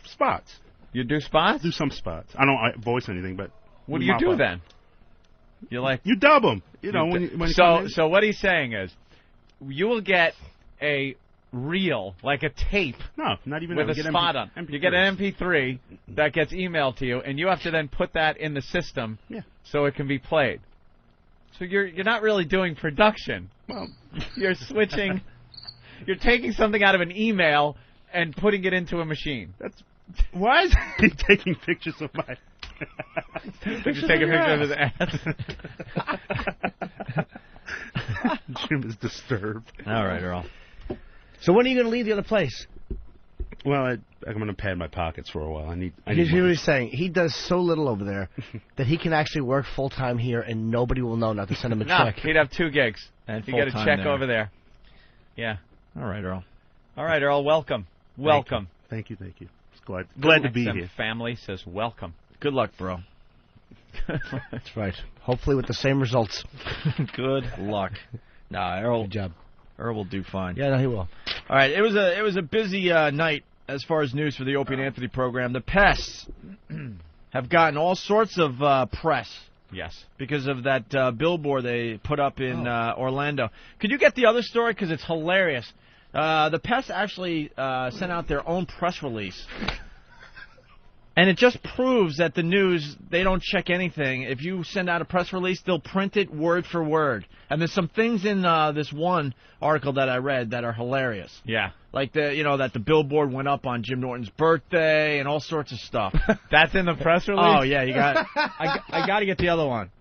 Spots. You do spots? Do some spots. I don't voice anything, but what do you do then? You dub them. You know when you come in. So what he's saying is, you will get a reel, like a tape. No, not even with a spot on. MP3s. You get an MP3 that gets emailed to you, and you have to then put that in the system so it can be played. So you're not really doing production. Well, you're switching. You're taking something out of an email and putting it into a machine. Why is he taking pictures of my? Just take a picture of his ass. Jim is disturbed. All right, Earl. So when are you going to leave the other place? Well, I'm going to pad my pockets for a while. I need Here's money. what he's saying. He does so little over there that he can actually work full-time here, and nobody will know not to send him a check. He'd have 2 gigs. And he'd get a check over there. Yeah. All right, Earl. All right, Earl, welcome. Welcome. Thank you. Glad to be XM here. Family says welcome. Good luck, bro. That's right. Hopefully with the same results. Good luck. Nah, Earl. Good job. Earl will do fine. Yeah, no, he will. All right, it was a busy night as far as news for the Opie and Anthony program. The pests have gotten all sorts of press. Yes. Because of that billboard they put up in Orlando. Could you get the other story? Because it's hilarious. The pests actually sent out their own press release. And it just proves that the news, they don't check anything. If you send out a press release, they'll print it word for word. And there's some things in this one article that I read that are hilarious. Yeah. Like that the billboard went up on Jim Norton's birthday and all sorts of stuff. That's in the press release? Oh, yeah, you got I got to get the other one.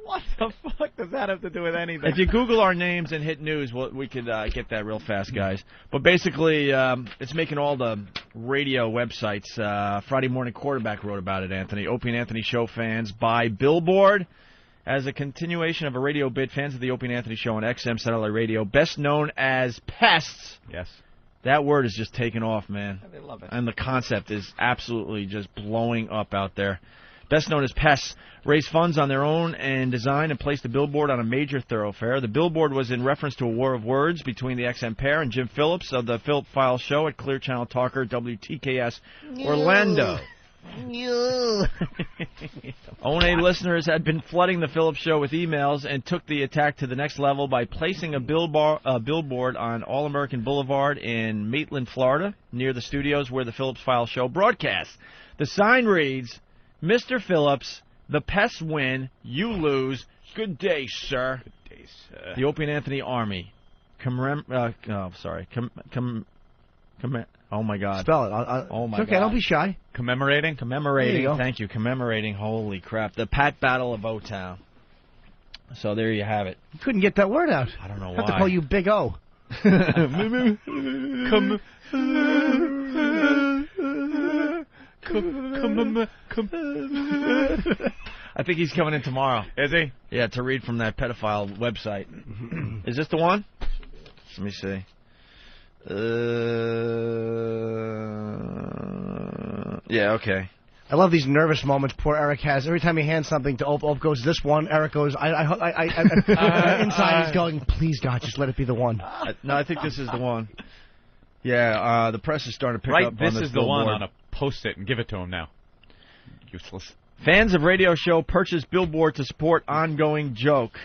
What the fuck does that have to do with anything? If you Google our names and hit news, we could get that real fast, guys. But basically, it's making all the radio websites. Friday Morning Quarterback wrote about it, Anthony. Opie and Anthony Show fans buy Billboard as a continuation of a radio bid. Fans of the Opie and Anthony Show on XM Satellite Radio, best known as pests. Yes. That word is just taking off, man. They love it. And the concept is absolutely just blowing up out there. Best known as pests, raise funds on their own and design and place the billboard on a major thoroughfare. The billboard was in reference to a war of words between the XM pair and Jim Phillips of the Philip File Show at Clear Channel Talker WTKS Orlando. ONA listeners had been flooding the Phillips Show with emails and took the attack to the next level by placing a billboard on All-American Boulevard in Maitland, Florida, near the studios where the Phillips File Show broadcasts. The sign reads, Mr. Phillips, the pests win, you lose. Good day, sir. Good day, sir. The Opie and Anthony Army. Oh, my God. Spell it. Oh, my it's okay, God. don't be shy. Commemorating? Commemorating. There you go. Thank you. Commemorating. Holy crap. The Pat Battle of O-Town. So there you have it. You couldn't get that word out. I don't know I have why. to call you Big O. I think he's coming in tomorrow. Is he? Yeah, to read from that pedophile website. Is this the one? Let me see. Yeah, okay. I love these nervous moments poor Eric has. Every time he hands something to Ope goes, this one. Eric goes, inside he's going, please, God, just let it be the one. No, I think this is the one. Yeah, the press is starting to pick up on this this is the billboard. one on a post-it and give it to him now. Useless. Fans of radio show purchase billboard to support ongoing joke.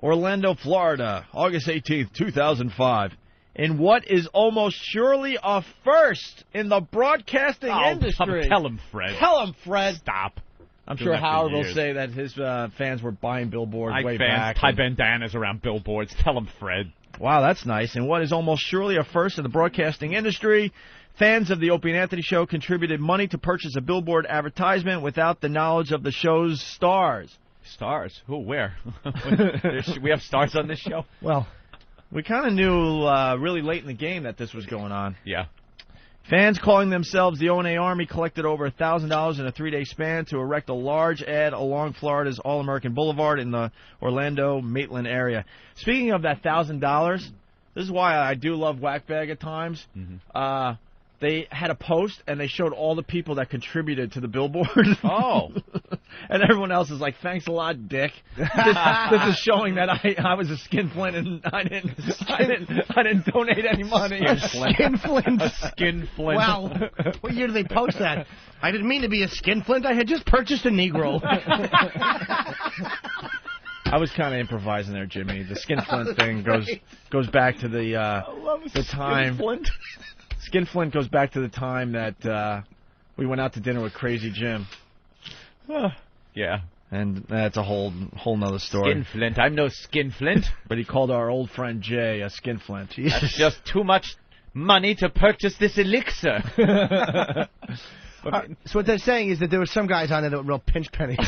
Orlando, Florida, August 18th, 2005. In what is almost surely a first in the broadcasting industry. Tell him, Fred. Tell him, Fred. Stop. I'm Doing sure that for Howard will years. say that his fans were buying billboards way fans back. tie bandanas around billboards. Tell him, Fred. Wow, that's nice. And what is almost surely a first in the broadcasting industry, fans of the Opie and Anthony Show contributed money to purchase a billboard advertisement without the knowledge of the show's stars. Stars? Who? Where? We have stars on this show? Well, we kind of knew really late in the game that this was going on. Yeah. Fans calling themselves the O&A Army collected over $1,000 in a 3-day span to erect a large ad along Florida's All-American Boulevard in the Orlando-Maitland area. Speaking of that $1,000, this is why I do love Whackbag at times. They had a post, and they showed all the people that contributed to the billboard. Oh. And everyone else is like, thanks a lot, Dick. This is showing that I was a skinflint, and I didn't donate any money. A skinflint. A skinflint. Wow. What year did they post that? I didn't mean to be a skinflint. I had just purchased a Negro. I was kind of improvising there, Jimmy. The skinflint thing goes back to the time. Skinflint goes back to the time that we went out to dinner with Crazy Jim. Yeah. And that's a whole nother story. Skinflint. I'm no skinflint. But he called our old friend Jay a skinflint. That's just too much money to purchase this elixir. So what they're saying is that there were some guys on there that were real pinch pennies.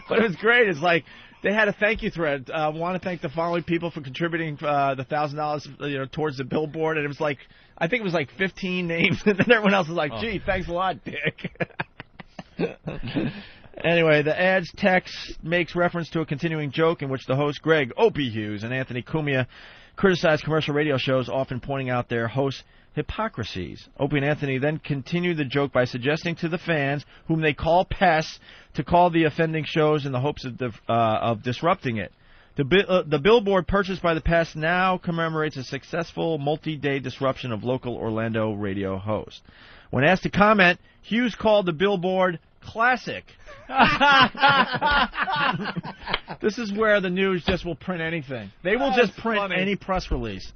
But it was great. It's like they had a thank you thread. Want to thank the following people for contributing the $1,000 towards the billboard. And it was like, I think it was like 15 names. And then everyone else was like, gee, thanks a lot, Dick. Anyway, the ad's text makes reference to a continuing joke in which the hosts Greg Opie Hughes and Anthony Cumia criticize commercial radio shows, often pointing out their hosts' hypocrisies. Opie and Anthony then continue the joke by suggesting to the fans, whom they call pests, to call the offending shows in the hopes of disrupting it. The billboard purchased by the pests now commemorates a successful multi-day disruption of local Orlando radio hosts. When asked to comment, Hughes called the billboard classic. This is where the news just will print anything. They will just print any press release.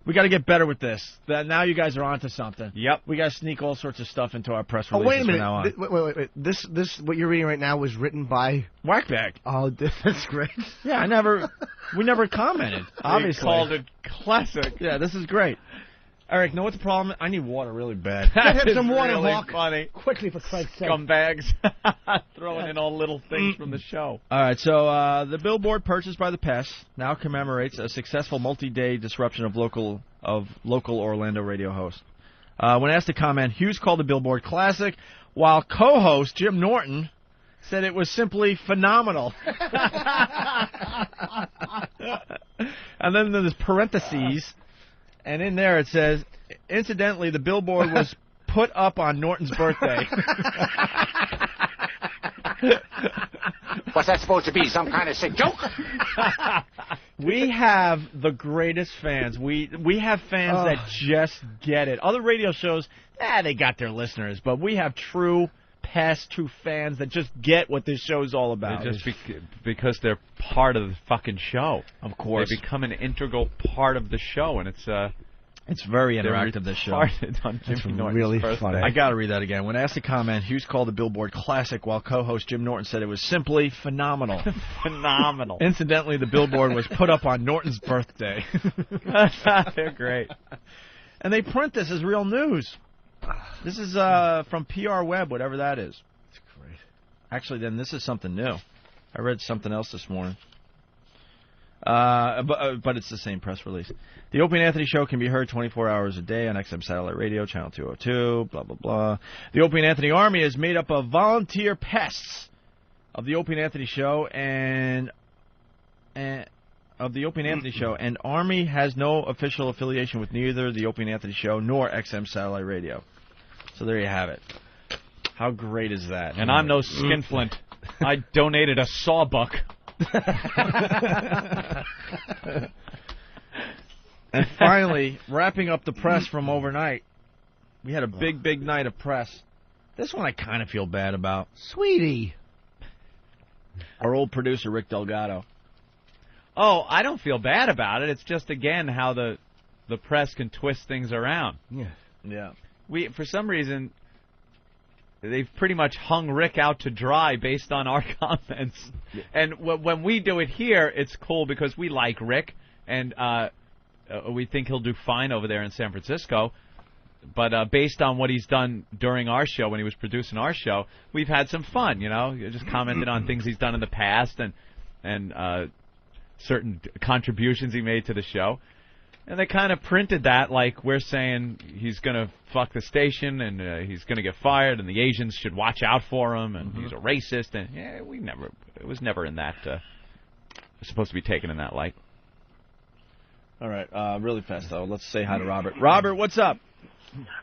We got to get better with this. Now you guys are onto something. Yep. We got to sneak all sorts of stuff into our press releases wait a minute. from now on. Wait. This what you're reading right now was written by Whackbag. Oh, that's great. Yeah, we never commented. Obviously. We called it classic. Yeah, this is great. Eric, know what the problem is? I need water really bad. Let's have some water, really Hawk. Funny. Quickly, for Christ's sake. Scumbags. Throwing in all little things from the show. All right, so the billboard purchased by the pests now commemorates a successful multi-day disruption of local Orlando radio hosts. When asked to comment, Hughes called the billboard classic, while co-host Jim Norton said it was simply phenomenal. And then there's parentheses. And in there it says, incidentally, the billboard was put up on Norton's birthday. What's that supposed to be? Some kind of sick joke? We have the greatest fans. We have fans that just get it. Other radio shows, they got their listeners. But we have true fans that just get what this show's all about. Because they're part of the fucking show. Of course. They become an integral part of the show, and it's very interactive, this show. On it's Jimmy Norton's really birthday. funny. I got to read that again. When asked to comment, Hughes called the billboard classic, while co-host Jim Norton said it was simply phenomenal. Phenomenal. Incidentally, the billboard was put up on Norton's birthday. They're great. And they print this as real news. This is from PR Web, whatever that is. That's great. Actually, then this is something new. I read something else this morning. But it's the same press release. The Opie and Anthony Show can be heard 24 hours a day on XM Satellite Radio, Channel 202, blah, blah, blah. The Opie and Anthony Army is made up of volunteer pests of the Opie and Anthony Show and Army has no official affiliation with neither the Opie and Anthony Show nor XM Satellite Radio. So there you have it. How great is that? And I'm no skinflint. I donated a sawbuck. And finally, wrapping up the press from overnight, we had a big night of press. This one I kind of feel bad about. Sweetie. Our old producer, Rick Delgado. Oh, I don't feel bad about it. It's just, again, how the press can twist things around. Yeah. For some reason, they've pretty much hung Rick out to dry based on our comments. Yeah. And when we do it here, it's cool because we like Rick, and we think he'll do fine over there in San Francisco. But based on what he's done during our show, when he was producing our show, we've had some fun, just commented on things he's done in the past and certain contributions he made to the show. And they kind of printed that like we're saying he's going to fuck the station and he's going to get fired and the Asians should watch out for him and he's a racist. And yeah, it was never in that, supposed to be taken in that light. All right, really fast, though. Let's say hi to Robert. Robert, what's up?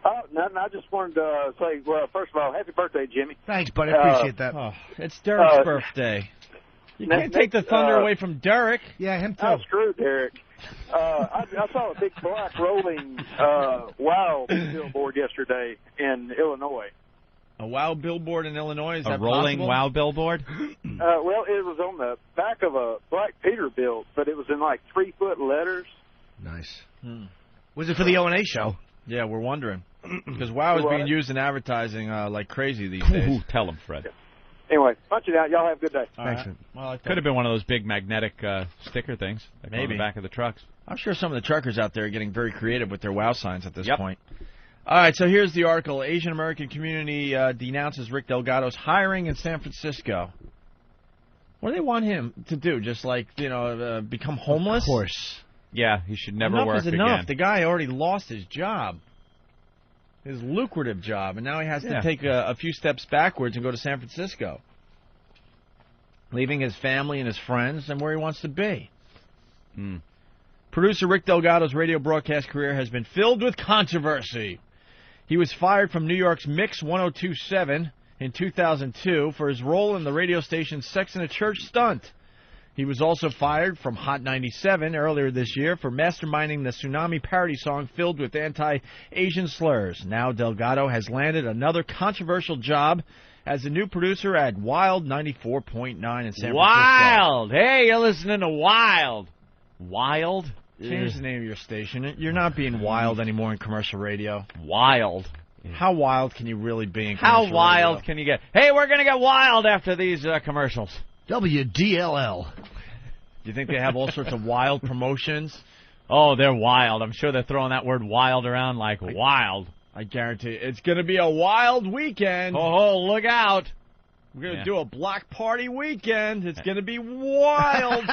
Oh, nothing. I just wanted to say, well, first of all, happy birthday, Jimmy. Thanks, buddy. I appreciate that. Oh, it's Derek's birthday. You can't take the thunder away from Derek. Yeah, him too. Oh, screw Derek. I saw a big black rolling wow billboard yesterday in Illinois. A wow billboard in Illinois? Is that rolling possible? wow billboard? Well, it was on the back of a black Peterbilt, but it was in like 3-foot letters. Nice. Was it for the O&A show? Yeah, we're wondering. Because wow is being used in advertising like crazy these days. Tell them, Fred. Anyway, punch it out. Y'all have a good day. Thanks. Well, could have been one of those big magnetic sticker things. Maybe. On the back of the trucks. I'm sure some of the truckers out there are getting very creative with their wow signs at this point. All right, so here's the article. Asian American community denounces Rick Delgado's hiring in San Francisco. What do they want him to do? Just like, become homeless? Of course. Yeah, he should never enough work is enough. again. The guy already lost his job. His lucrative job, and now he has to take a few steps backwards and go to San Francisco, leaving his family and his friends and where he wants to be. Producer Rick Delgado's radio broadcast career has been filled with controversy. He was fired from New York's Mix 102.7 in 2002 for his role in the radio station's Sex and a Church stunt. He was also fired from Hot 97 earlier this year for masterminding the Tsunami parody song filled with anti-Asian slurs. Now Delgado has landed another controversial job as the new producer at Wild 94.9 in San Francisco. Wild! Hey, you're listening to Wild. Wild? Change the name of your station. You're not being wild anymore in commercial radio. Wild. How wild can you really be in commercial radio? How wild can you get? Hey, we're going to get wild after these commercials. WDLL. Do you think they have all sorts of wild promotions? Oh, they're wild. I'm sure they're throwing that word wild around like wild. I guarantee it's going to be a wild weekend. Oh, look out. We're going to do a block party weekend. It's going to be wild.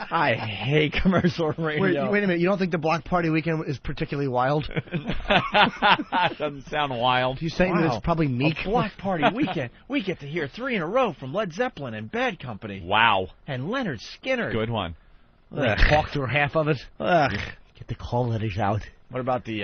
I hate commercial radio. Wait a minute. You don't think the block party weekend is particularly wild? Doesn't sound wild. You saying that it's probably meek? A block party weekend. We get to hear 3 in a row from Led Zeppelin and Bad Company. Wow. And Leonard Skinner. Good one. They talk through half of it. Get the call letters out. What about the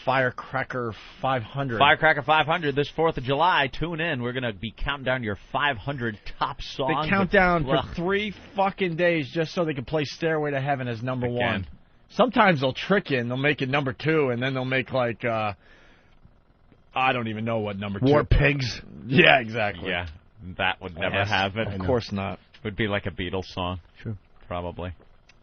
Firecracker 500? Firecracker 500 this 4th of July. Tune in. We're going to be counting down your 500 top songs. They count down for 3 fucking days just so they can play Stairway to Heaven as number 1. Sometimes they'll trick you and they'll make it number 2, and then they'll make like, I don't even know what number 2. War Pigs. Yeah, exactly. Yeah, that would never happen. Of course not. It would be like a Beatles song. Sure. Probably.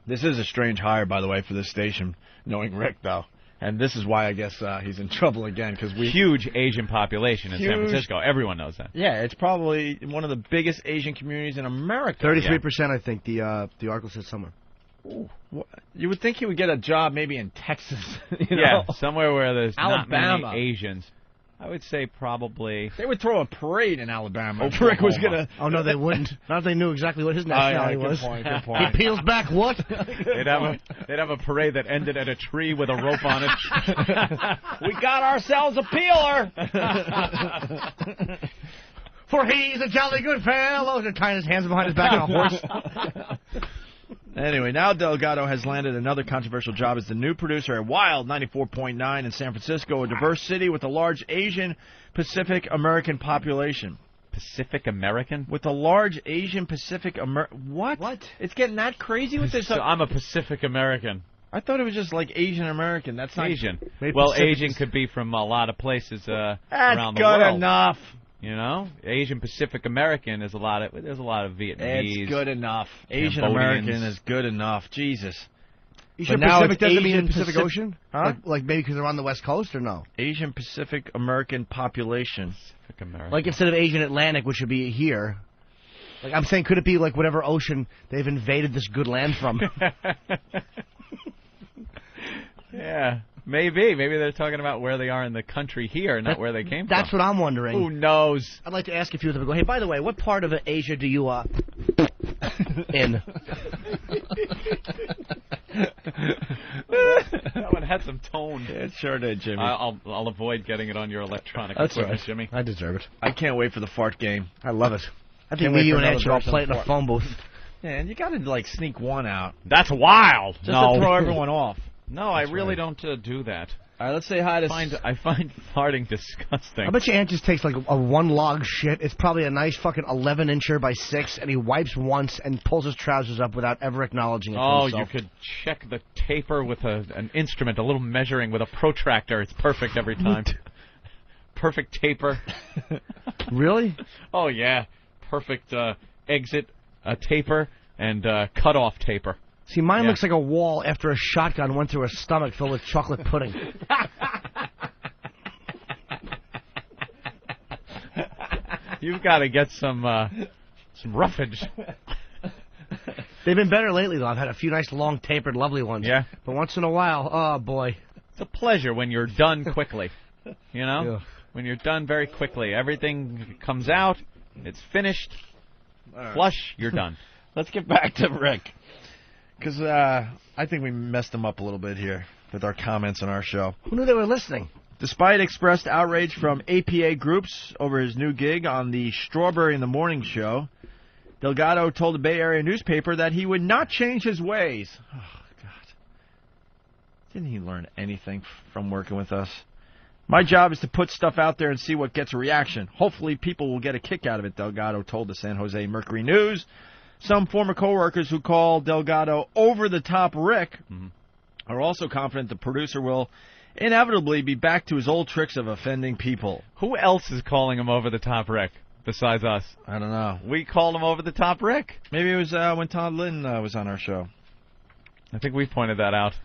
This is a strange hire, by the way, for this station, knowing Rick, though. And this is why I guess he's in trouble again, because huge Asian population in San Francisco. Everyone knows that. Yeah, it's probably one of the biggest Asian communities in America. 33%, I think. The article says somewhere. Ooh, you would think he would get a job maybe in Texas. Yeah, somewhere where there's Alabama. not many Asians. I would say probably... They would throw a parade in Alabama. If Rick was going to... Oh, no, they wouldn't. Not if they knew exactly what his nationality was. Good point. He peels back what? They'd have a parade that ended at a tree with a rope on it. We got ourselves a peeler! For he's a jolly good fellow. They're tying his hands behind his back on a horse. Anyway, now Delgado has landed another controversial job as the new producer at Wild 94.9 in San Francisco, a diverse city with a large Asian Pacific American population. Pacific American? With a large Asian Pacific American... What? It's getting that crazy with this? So I'm a Pacific American. I thought it was just like Asian American. That's not... Asian. Well, Asian could be from a lot of places around the world. That's good enough. You know, Asian Pacific American is there's a lot of Vietnamese. It's good enough. Asian American is good enough. Jesus. You sure Pacific doesn't mean Pacific Ocean? Huh? Like maybe because they're on the West Coast or no? Asian Pacific American population. Pacific American. Like instead of Asian Atlantic, which would be here. Like I'm saying, could it be like whatever ocean they've invaded this good land from? Yeah. Maybe they're talking about where they are in the country here, not where they came from. That's what I'm wondering. Who knows? I'd like to ask a few of them. Go, hey, by the way, what part of Asia do you in? That one had some tone. Yeah, it sure did, Jimmy. I'll avoid getting it on your electronic That's equipment, right. Jimmy. I deserve it. I can't wait for the fart game. I love it. I Can't think wait you for and another Ed should all version play of it in a fart. phone booth. Yeah, and you got to like sneak one out. That's wild. Just to throw everyone off. No, I really don't do that. All right, let's say hi to... I find farting disgusting. I bet you Ant just takes like a one log shit. It's probably a nice fucking 11-incher by 6, and he wipes once and pulls his trousers up without ever acknowledging it to Oh, himself. you could check the taper with an instrument, a little measuring with a protractor. It's perfect every time. Perfect taper. Really? Oh, yeah. Perfect exit taper and cut-off taper. See, mine looks like a wall after a shotgun went through a stomach filled with chocolate pudding. You've got to get some roughage. They've been better lately, though. I've had a few nice, long, tapered, lovely ones. Yeah. But once in a while, oh, boy. It's a pleasure when you're done quickly. You know? Yeah. When you're done very quickly. Everything comes out. It's finished. Right. Flush. You're done. Let's get back to Rick. Because I think we messed him up a little bit here with our comments on our show. Who knew they were listening? Despite expressed outrage from APA groups over his new gig on the Strawberry in the Morning show, Delgado told the Bay Area newspaper that he would not change his ways. Oh, God. Didn't he learn anything from working with us? My job is to put stuff out there and see what gets a reaction. Hopefully people will get a kick out of it, Delgado told the San Jose Mercury News. Some former co-workers who call Delgado over-the-top Rick are also confident the producer will inevitably be back to his old tricks of offending people. Who else is calling him over-the-top Rick besides us? I don't know. We called him over-the-top Rick. Maybe it was when Todd Lynn was on our show. I think we pointed that out.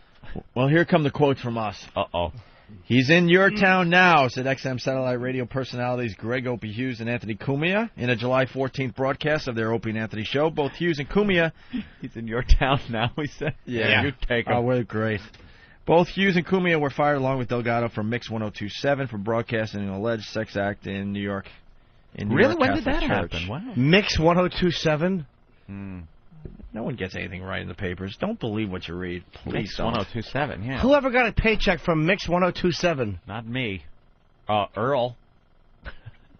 Well, here come the quotes from us. Uh-oh. He's in your town now, said XM satellite radio personalities Greg Opie Hughes and Anthony Cumia in a July 14th broadcast of their Opie and Anthony show. Both Hughes and Cumia... He's in your town now, he said. Yeah. You take him. Oh, we're great. Both Hughes and Cumia were fired along with Delgado from Mix 102.7 for broadcasting an alleged sex act in New York. Really? When did that happen? Wow. Mix 102.7? No one gets anything right in the papers. Don't believe what you read. Please Mix don't. 102.7, yeah. Whoever got a paycheck from Mix 102.7? Not me. Earl.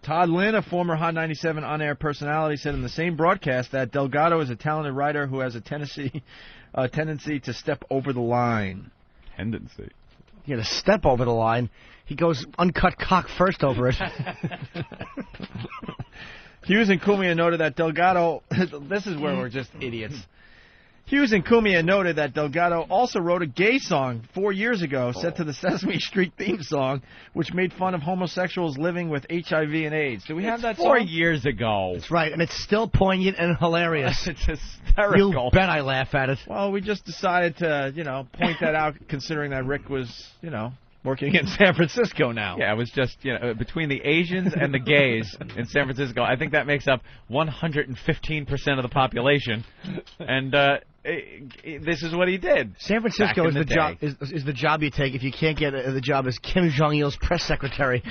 Todd Lynn, a former Hot 97 on-air personality, said in the same broadcast that Delgado is a talented writer who has a tendency to step over the line. Tendency. You got to step over the line. He goes uncut cock first over it. Hughes and Cumia noted that Delgado... This is where we're just idiots. Hughes and Cumia noted that Delgado also wrote a gay song 4 years ago set to the Sesame Street theme song, which made fun of homosexuals living with HIV and AIDS. Do we have that song? 4 years ago. That's right, and it's still poignant and hilarious. It's hysterical. You bet I laugh at it. Well, we just decided to, point that out, considering that Rick was, working in San Francisco now. Yeah, it was just, between the Asians and the gays in San Francisco, I think that makes up 115% of the population. And this is what he did. San Francisco is the job is the job you take if you can't get the job as Kim Jong-il's press secretary.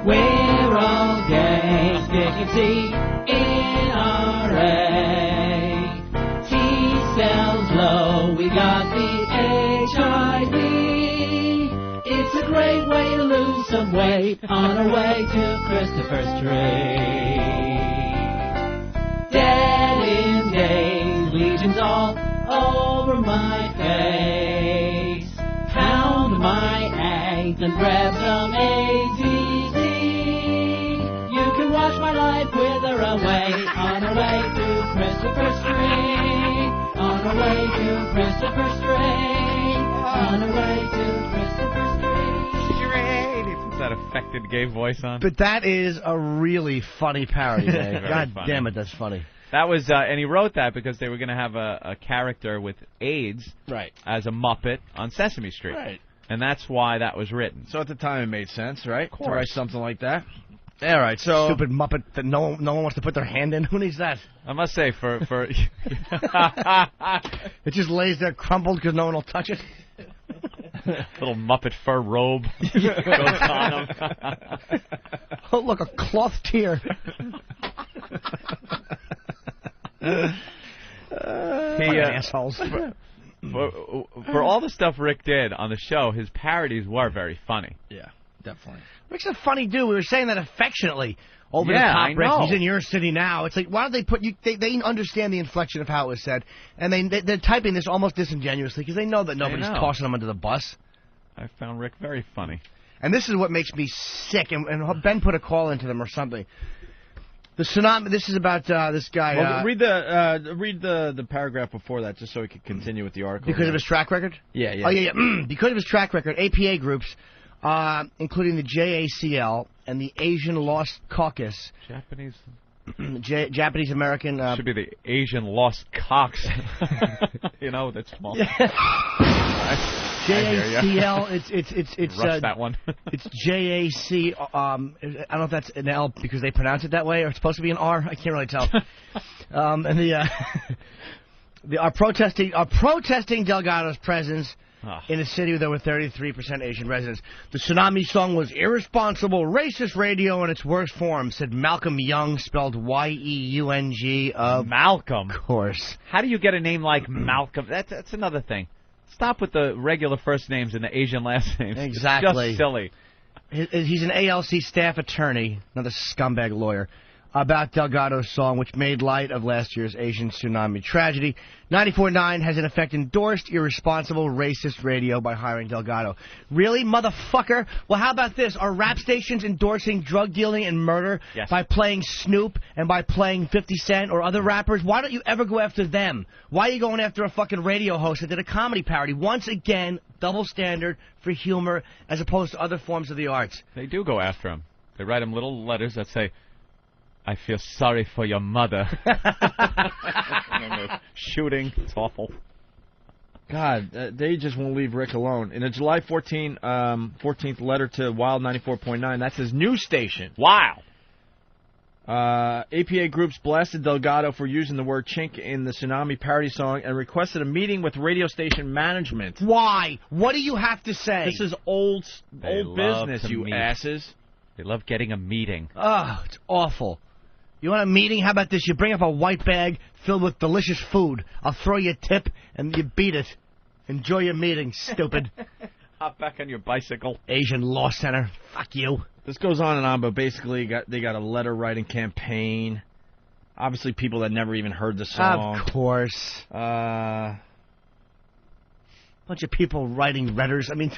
We're all gays, picking tea in RA. T-cells low, we got the HIV. It's a great way to lose some weight on our way to Christopher Street. Dead in days, legions all over my face. Pound my eggs and grab some AZZ. You can watch my life wither away on our way to Christopher Street. On our way to Christopher Street. On our way to Christopher Street. He puts that affected gay voice on. But that is a really funny parody, Dave. God funny. damn it, that's funny. That was, and he wrote that because they were going to have a character with AIDS as a Muppet on Sesame Street. Right. And that's why that was written. So at the time it made sense, right? Of course. To write something like that. All right, so... Stupid Muppet that no one wants to put their hand in. Who needs that? I must say, for it just lays there crumpled because no one will touch it. Little Muppet fur robe goes on him. Oh, look, a cloth tear. Assholes. For all the stuff Rick did on the show, his parodies were very funny. Yeah, definitely. Rick's a funny dude. We were saying that affectionately. Over Yeah, the top, I Rick. know. He's in your city now. It's like, why don't they put you? They understand the inflection of how it was said, and they're typing this almost disingenuously because they know that nobody's tossing them under the bus. I found Rick very funny. And this is what makes me sick. And Ben put a call into them or something. The tsunami. This is about this guy. Well, read the paragraph before that, just so we can continue with the article. Because of his track record? Yeah. Oh, yeah. Because of his track record, APA groups, including the JACL and the Asian Lost Caucus. Japanese American. Should be the Asian Lost Cocks. That's small. JACL. It's Rush that one. It's JAC. I don't know if that's an L because they pronounce it that way, or it's supposed to be an R. I can't really tell. And they are protesting Delgado's presence in a city with over 33% Asian residents. The tsunami song was irresponsible, racist radio in its worst form, said Malcolm Young, spelled Y-E-U-N-G. Malcolm? Of course. How do you get a name like Malcolm? That's another thing. Stop with the regular first names and the Asian last names. Exactly. It's just silly. He's an ALC staff attorney, another scumbag lawyer, about Delgado's song, which made light of last year's Asian tsunami tragedy. 94.9 has in effect endorsed irresponsible racist radio by hiring Delgado. Really, motherfucker? Well, how about this? Are rap stations endorsing drug dealing and murder by playing Snoop and by playing 50 Cent or other rappers? Why don't you ever go after them? Why are you going after a fucking radio host that did a comedy parody? Once again, double standard for humor as opposed to other forms of the arts. They do go after him. They write him little letters that say, I feel sorry for your mother. Shooting. It's awful. God, they just won't leave Rick alone. In a July 14th letter to Wild 94.9, that's his news station. Wow. APA groups blasted Delgado for using the word chink in the tsunami parody song and requested a meeting with radio station management. Why? What do you have to say? This is old business, you asses. They love getting a meeting. Oh, it's awful. You want a meeting? How about this? You bring up a white bag filled with delicious food. I'll throw you a tip, and you beat it. Enjoy your meeting, stupid. Hop back on your bicycle. Asian Law Center. Fuck you. This goes on and on, but basically they got a letter-writing campaign. Obviously, people that never even heard the song. Of course. Bunch of people writing letters. I mean...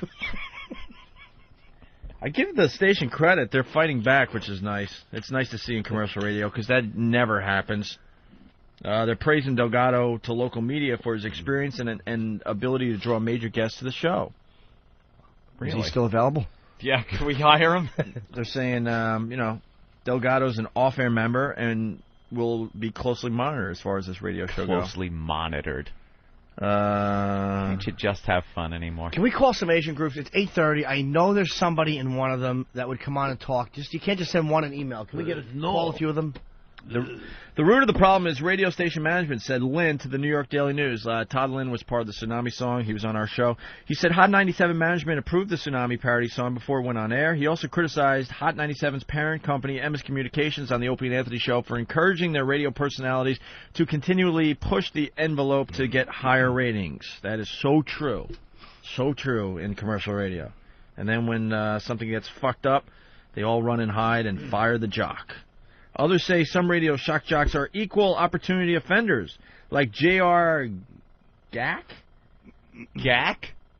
I give the station credit. They're fighting back, which is nice. It's nice to see in commercial radio because that never happens. They're praising Delgado to local media for his experience and ability to draw major guests to the show. Really? Is he still available? Yeah, can we hire him? They're saying, Delgado's an off-air member and will be closely monitored as far as this radio show goes. Closely monitored. Can't you just have fun anymore? Can we call some Asian groups? It's 8:30. I know there's somebody in one of them that would come on and talk. You can't just send one an email. Can we get call a few of them? The root of the problem is radio station management, said Lynn to the New York Daily News. Todd Lynn was part of the Tsunami song. He was on our show. He said Hot 97 management approved the Tsunami parody song before it went on air. He also criticized Hot 97's parent company, Emmis Communications, on the Opie and Anthony show for encouraging their radio personalities to continually push the envelope to get higher ratings. That is so true. So true in commercial radio. And then when something gets fucked up, they all run and hide and fire the jock. Others say some radio shock jocks are equal opportunity offenders, like J.R. Gack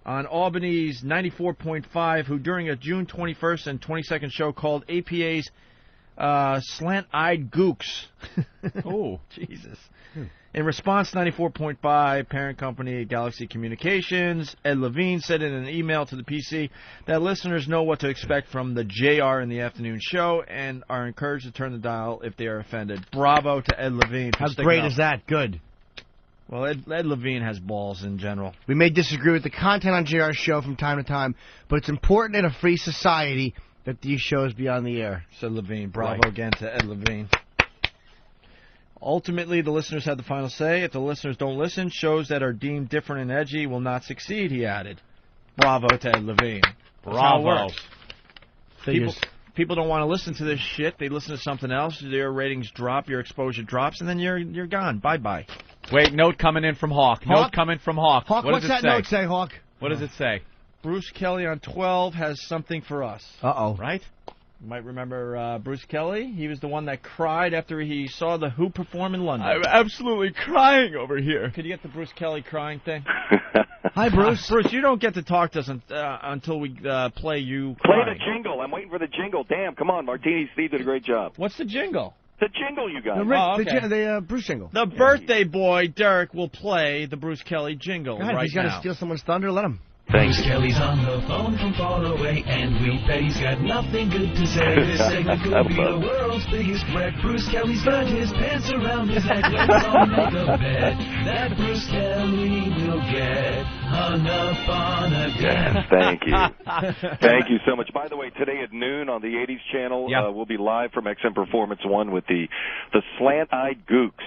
on Albany's 94.5, who during a June 21st and 22nd show called APA's Slant-Eyed Gooks. Oh, Jesus. In response, 94.5, parent company Galaxy Communications, Ed Levine said in an email to the PC that listeners know what to expect from the JR in the afternoon show and are encouraged to turn the dial if they are offended. Bravo to Ed Levine. How great is that? Good. Well, Ed Levine has balls in general. We may disagree with the content on JR's show from time to time, but it's important in a free society that these shows be on the air, said Levine. Bravo again to Ed Levine. Ultimately, the listeners have the final say. If the listeners don't listen, shows that are deemed different and edgy will not succeed, he added. Bravo to Ed Levine. That's how it works. People don't want to listen to this shit. They listen to something else. Their ratings drop, your exposure drops, and then you're gone. Bye-bye. Wait, note coming in from Hawk. Note coming from Hawk. Hawk, what's that note say, Hawk? What does it say? Bruce Kelly on 12 has something for us. Uh-oh. Right? You might remember Bruce Kelly. He was the one that cried after he saw The Who perform in London. I'm absolutely crying over here. Could you get the Bruce Kelly crying thing? Hi, Bruce. Bruce, you don't get to talk to us until we play you Play crying. the jingle. I'm waiting for the jingle. Damn, come on. Martini Steve did a great job. What's the jingle? The jingle, you guys. The Bruce jingle. The birthday boy, Derek, will play the Bruce Kelly jingle God, right he's got now. to steal someone's thunder. Let him. Bruce Kelly's on the phone from far away, and we bet he's got nothing good to say. This segment could be the world's biggest wreck. Bruce Kelly's got his pants around his neck. Let's all make a bet that Bruce Kelly will get hung up on a Yes, thank you. Thank you so much. By the way, today at noon on the 80s channel, we'll be live from XM Performance 1 with the Slant-Eyed Gooks,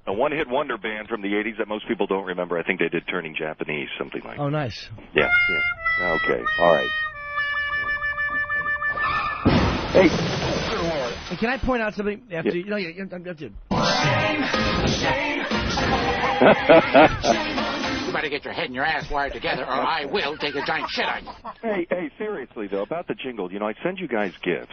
a one-hit wonder band from the 80s that most people don't remember. I think they did Turning Japanese, something like that. Oh, nice. Yeah. Okay, all right. Hey. Hey, can I point out something? After you better get your head and your ass wired together, or I will take a giant shit on you. Hey, seriously, though, about the jingle, I send you guys gifts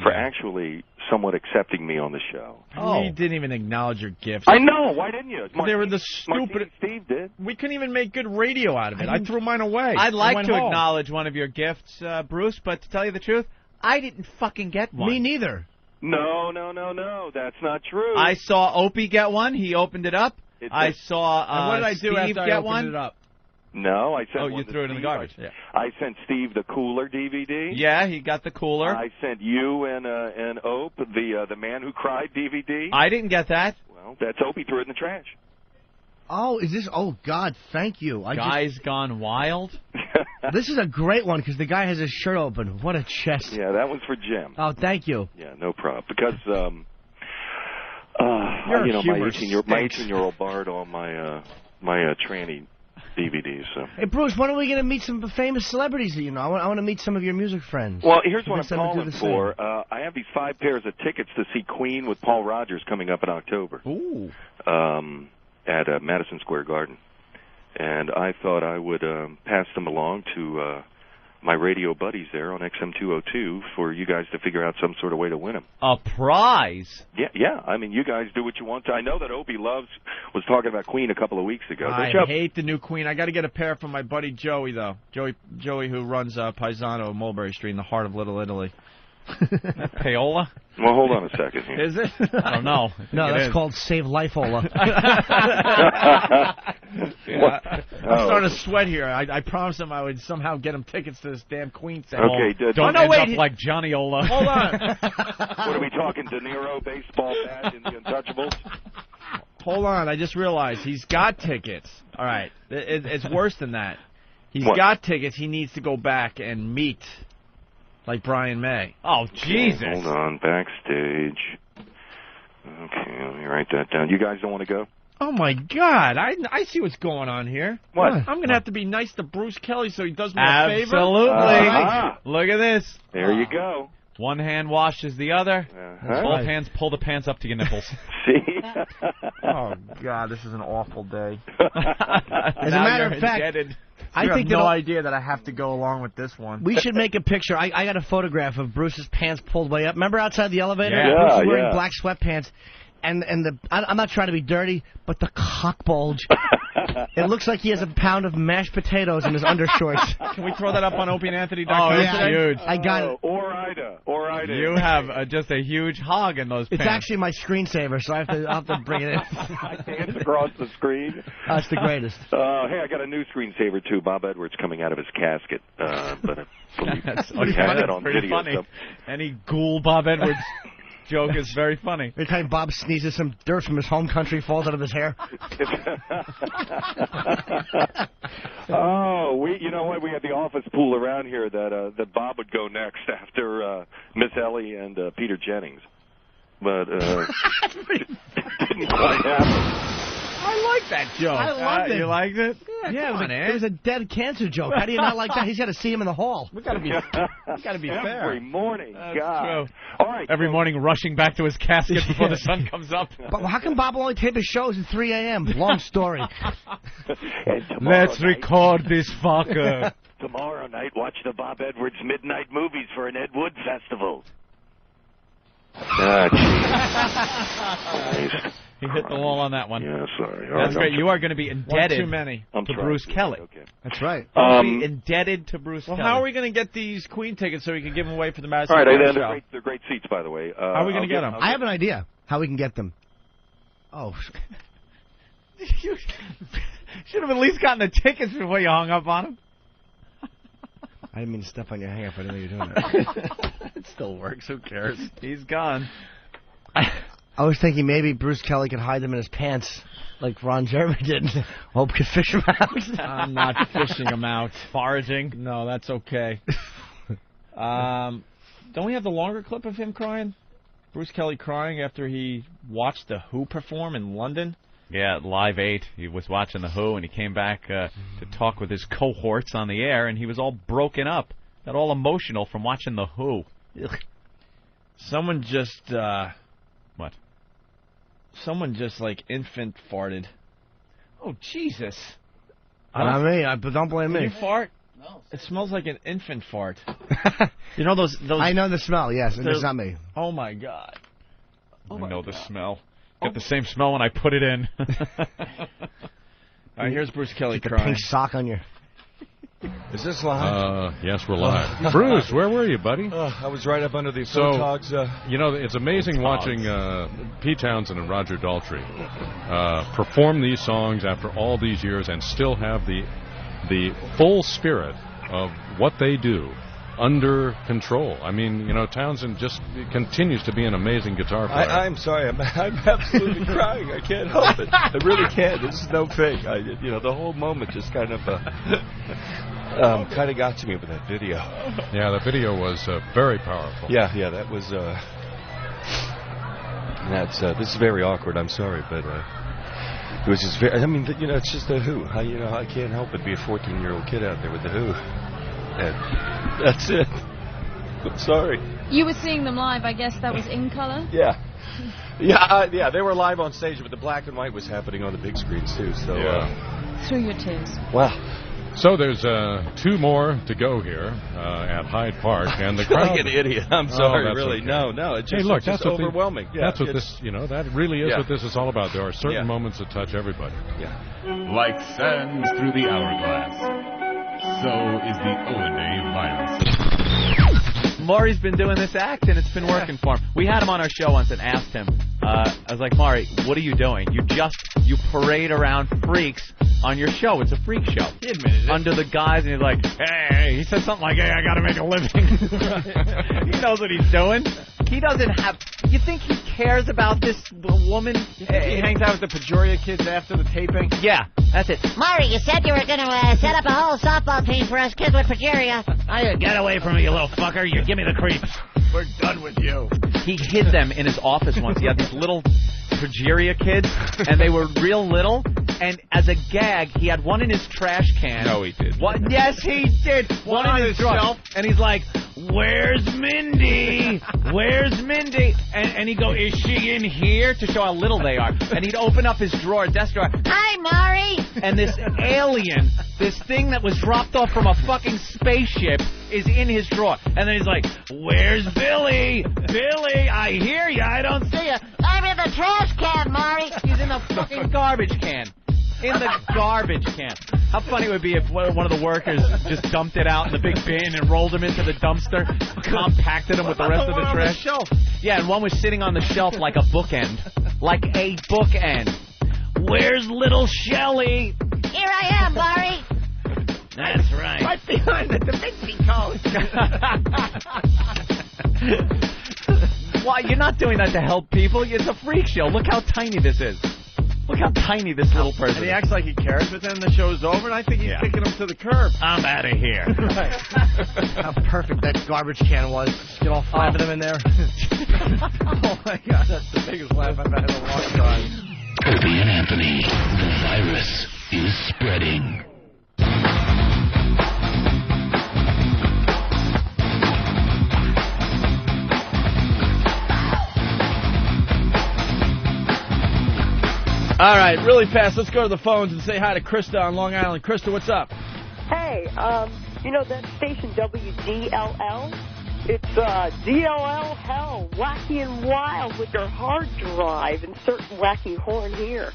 for actually somewhat accepting me on the show. Oh. He didn't even acknowledge your gifts. I know. Why didn't you? They were the stupid. Steve did. We couldn't even make good radio out of it. I threw mine away. I'd like to acknowledge one of your gifts, Bruce, but to tell you the truth, I didn't fucking get one. Me neither. No. That's not true. I saw Opie get one. He opened it up. I saw and what did I do Steve after I get opened one. It up? No, I sent you one threw it in the Steve. garbage. Yeah. I sent Steve the Cooler DVD. Yeah, he got the cooler. I sent you and Ope the Man Who Cried DVD. I didn't get that. Well, that's Opie threw it in the trash. Oh, is this? Oh, God, thank you. Guys Gone Wild. This is a great one because the guy has his shirt open. What a chest. Yeah, that one's for Jim. Oh, thank you. Yeah, no problem. Because my 18-year-old borrowed all my tranny DVDs. So. Hey, Bruce, when are we going to meet some famous celebrities that you know? I want to meet some of your music friends. Well, here's what I'm calling for. I have these 5 pairs of tickets to see Queen with Paul Rogers coming up in October. Ooh. At Madison Square Garden. And I thought I would pass them along to my radio buddies there on XM 202 for you guys to figure out some sort of way to win them. A prize? Yeah. I mean, you guys do what you want to. I know that Opie was talking about Queen a couple of weeks ago. I hate the new Queen. I got to get a pair from my buddy Joey, though. Joey who runs Paisano on Mulberry Street in the heart of Little Italy. Paola? Well, hold on a second here. Is it? I don't know. No, that's called Save Life-ola. I'm starting to sweat here. I promised him I would somehow get him tickets to this damn Queen thing. Okay, don't end up like Johnny Ola. Hold on. What are we talking, De Niro, baseball bat, in the Untouchables? Hold on, I just realized he's got tickets. All right, it's worse than that. He's got tickets. He needs to go back and meet, like Brian May. Oh, Jesus. Hold on, backstage. Okay, let me write that down. You guys don't want to go? Oh, my God. I see what's going on here. What? I'm going to have to be nice to Bruce Kelly so he does me a favor. Absolutely. Look at this. There you go. One hand washes the other. Both hands pull the pants up to your nipples. See? Oh, God, this is an awful day. As a matter of fact, I think no idea that I have to go along with this one. We should make a picture. I got a photograph of Bruce's pants pulled way up. Remember outside the elevator? Yeah, Bruce is wearing black sweatpants. And I'm not trying to be dirty, but the cock bulge. It looks like he has a pound of mashed potatoes in his undershorts. Can we throw that up on OpieandAnthony.com? Oh, it's huge. I got it. Or Ida. You have just a huge hog in those pants. It's actually my screensaver, so I'll have to bring it in. It's across the screen. That's the greatest. Hey, I got a new screensaver, too. Bob Edwards coming out of his casket. But that's he had that on pretty video. funny. So. Any ghoul Bob Edwards joke is very funny. Every time Bob sneezes, some dirt from his home country falls out of his hair. You know what? We had the office pool around here that Bob would go next after Miss Ellie and Peter Jennings, but didn't quite happen. I like that joke. I loved it. You liked it? Yeah, it was a dead cancer joke. How do you not like that? He's got to see him in the hall. We got to be fair. Every morning. That's God. true. All right. Every morning rushing back to his casket before the sun comes up. But how come Bob only tape his shows at 3 a.m.? Long story. Let's record this fucker. Tomorrow night, watch the Bob Edwards Midnight Movies for an Ed Wood Festival. He hit the wall on that one. Yeah, sorry. All That's right, great. You are going to be indebted too many. to Bruce Kelly. Okay. That's right. You'll be indebted to Bruce Kelly. How are we going to get these Queen tickets so we can give them away for the Madison All right, Square Show? they're great seats, by the way. How are we going to get them? I have an idea how we can get them. Oh. You should have at least gotten the tickets before you hung up on him. I didn't mean to step on your hang up. I didn't know you were doing that. It still works. Who cares? He's gone. I was thinking maybe Bruce Kelly could hide them in his pants like Ron Jeremy did. Hope could fish them out. I'm not fishing them out. Foraging? No, that's okay. Don't we have the longer clip of him crying? Bruce Kelly crying after he watched The Who perform in London? Yeah, Live 8. He was watching The Who, and he came back to talk with his cohorts on the air, and he was all broken up, got all emotional from watching The Who. Ugh. Someone just... What? Someone just, like, infant farted. Oh, Jesus. Not me. But don't blame me. Did you fart? No. It smells like an infant fart. You know those... I know the smell, yes, and it's not me. Oh, my God. I know the smell. Get the same smell when I put it in. All right, here's Bruce Kelly Get the crying. pink sock on you. Is this live? Yes, we're live. Bruce, where were you, buddy? I was right up under the photogs. You know, it's amazing watching Pete Townsend and Roger Daltrey perform these songs after all these years and still have the full spirit of what they do under control. I mean, you know, Townsend just continues to be an amazing guitar player. I'm sorry. I'm absolutely crying. I can't help it. I really can't. This is no fake. The whole moment just kind of got to me with that video. Yeah, the video was very powerful. Yeah, that was. This is very awkward. I'm sorry, but it was just very. I mean, it's just The Who. I can't help but be a 14-year-old kid out there with The Who. And that's it. I'm sorry. You were seeing them live. I guess that was in color. Yeah. Yeah, they were live on stage, but the black and white was happening on the big screens too. So Through your tears. Wow. So there's 2 more to go here at Hyde Park, and the crowd. Like an idiot. I'm sorry, really. Okay. No. It's just, hey, look, it's just overwhelming. That's what this. That really is what this is all about. There are certain moments that touch everybody. Yeah. Like sands through the hourglass, so is the Owenay virus. Maury's been doing this act, and it's been working for him. We had him on our show once and asked him, I was like, Maury, what are you doing? You parade around freaks on your show. It's a freak show. He admitted it. Under the guise, and he's like, hey, he said something like, hey, I got to make a living. He knows what he's doing. He doesn't have... You think he cares about this woman? You think he hangs out with the Pejoria kids after the taping? Yeah, that's it. Maury, you said you were going to set up a whole softball team for us kids with progeria. Get away from me, you little fucker. You give me the creeps. We're done with you. He hid them in his office once. He had these little progeria kids, and they were real little. And as a gag, he had one in his trash can. No, he did. What? Yes, he did. One on his shelf. And he's like, where's Mindy? Where's Mindy? And he'd go, is she in here? To show how little they are. And he'd open up his drawer, desk drawer. Hi, Maury. And this alien, this thing that was dropped off from a fucking spaceship, is in his drawer. And then he's like, where's Billy? Billy, I hear you. I don't see you. I'm in the trash can, Maury. He's in the fucking garbage can. In the garbage can. How funny it would be if one of the workers just dumped it out in the big bin and rolled him into the dumpster, compacted him with the rest of the trash. Shelf? Yeah, and one was sitting on the shelf like a bookend. Like a bookend. Where's little Shelly? Here I am, Maury. That's right. Right behind the Da Vinci Code. Why? You're not doing that to help people. It's a freak show. Look how tiny this is. Look how tiny this little person is. And he acts like he cares, but then the show's over, and I think he's kicking him to the curb. I'm out of here. Right. How perfect that garbage can was. Get all 5 of them in there. Oh, my God. That's the biggest laugh I've had in a long time. Opie and Anthony, the virus is spreading. All right, really fast. Let's go to the phones and say hi to Krista on Long Island. Krista, what's up? Hey, you know that station WDLL? It's DLL hell, wacky and wild with your hard drive. Insert wacky horn here.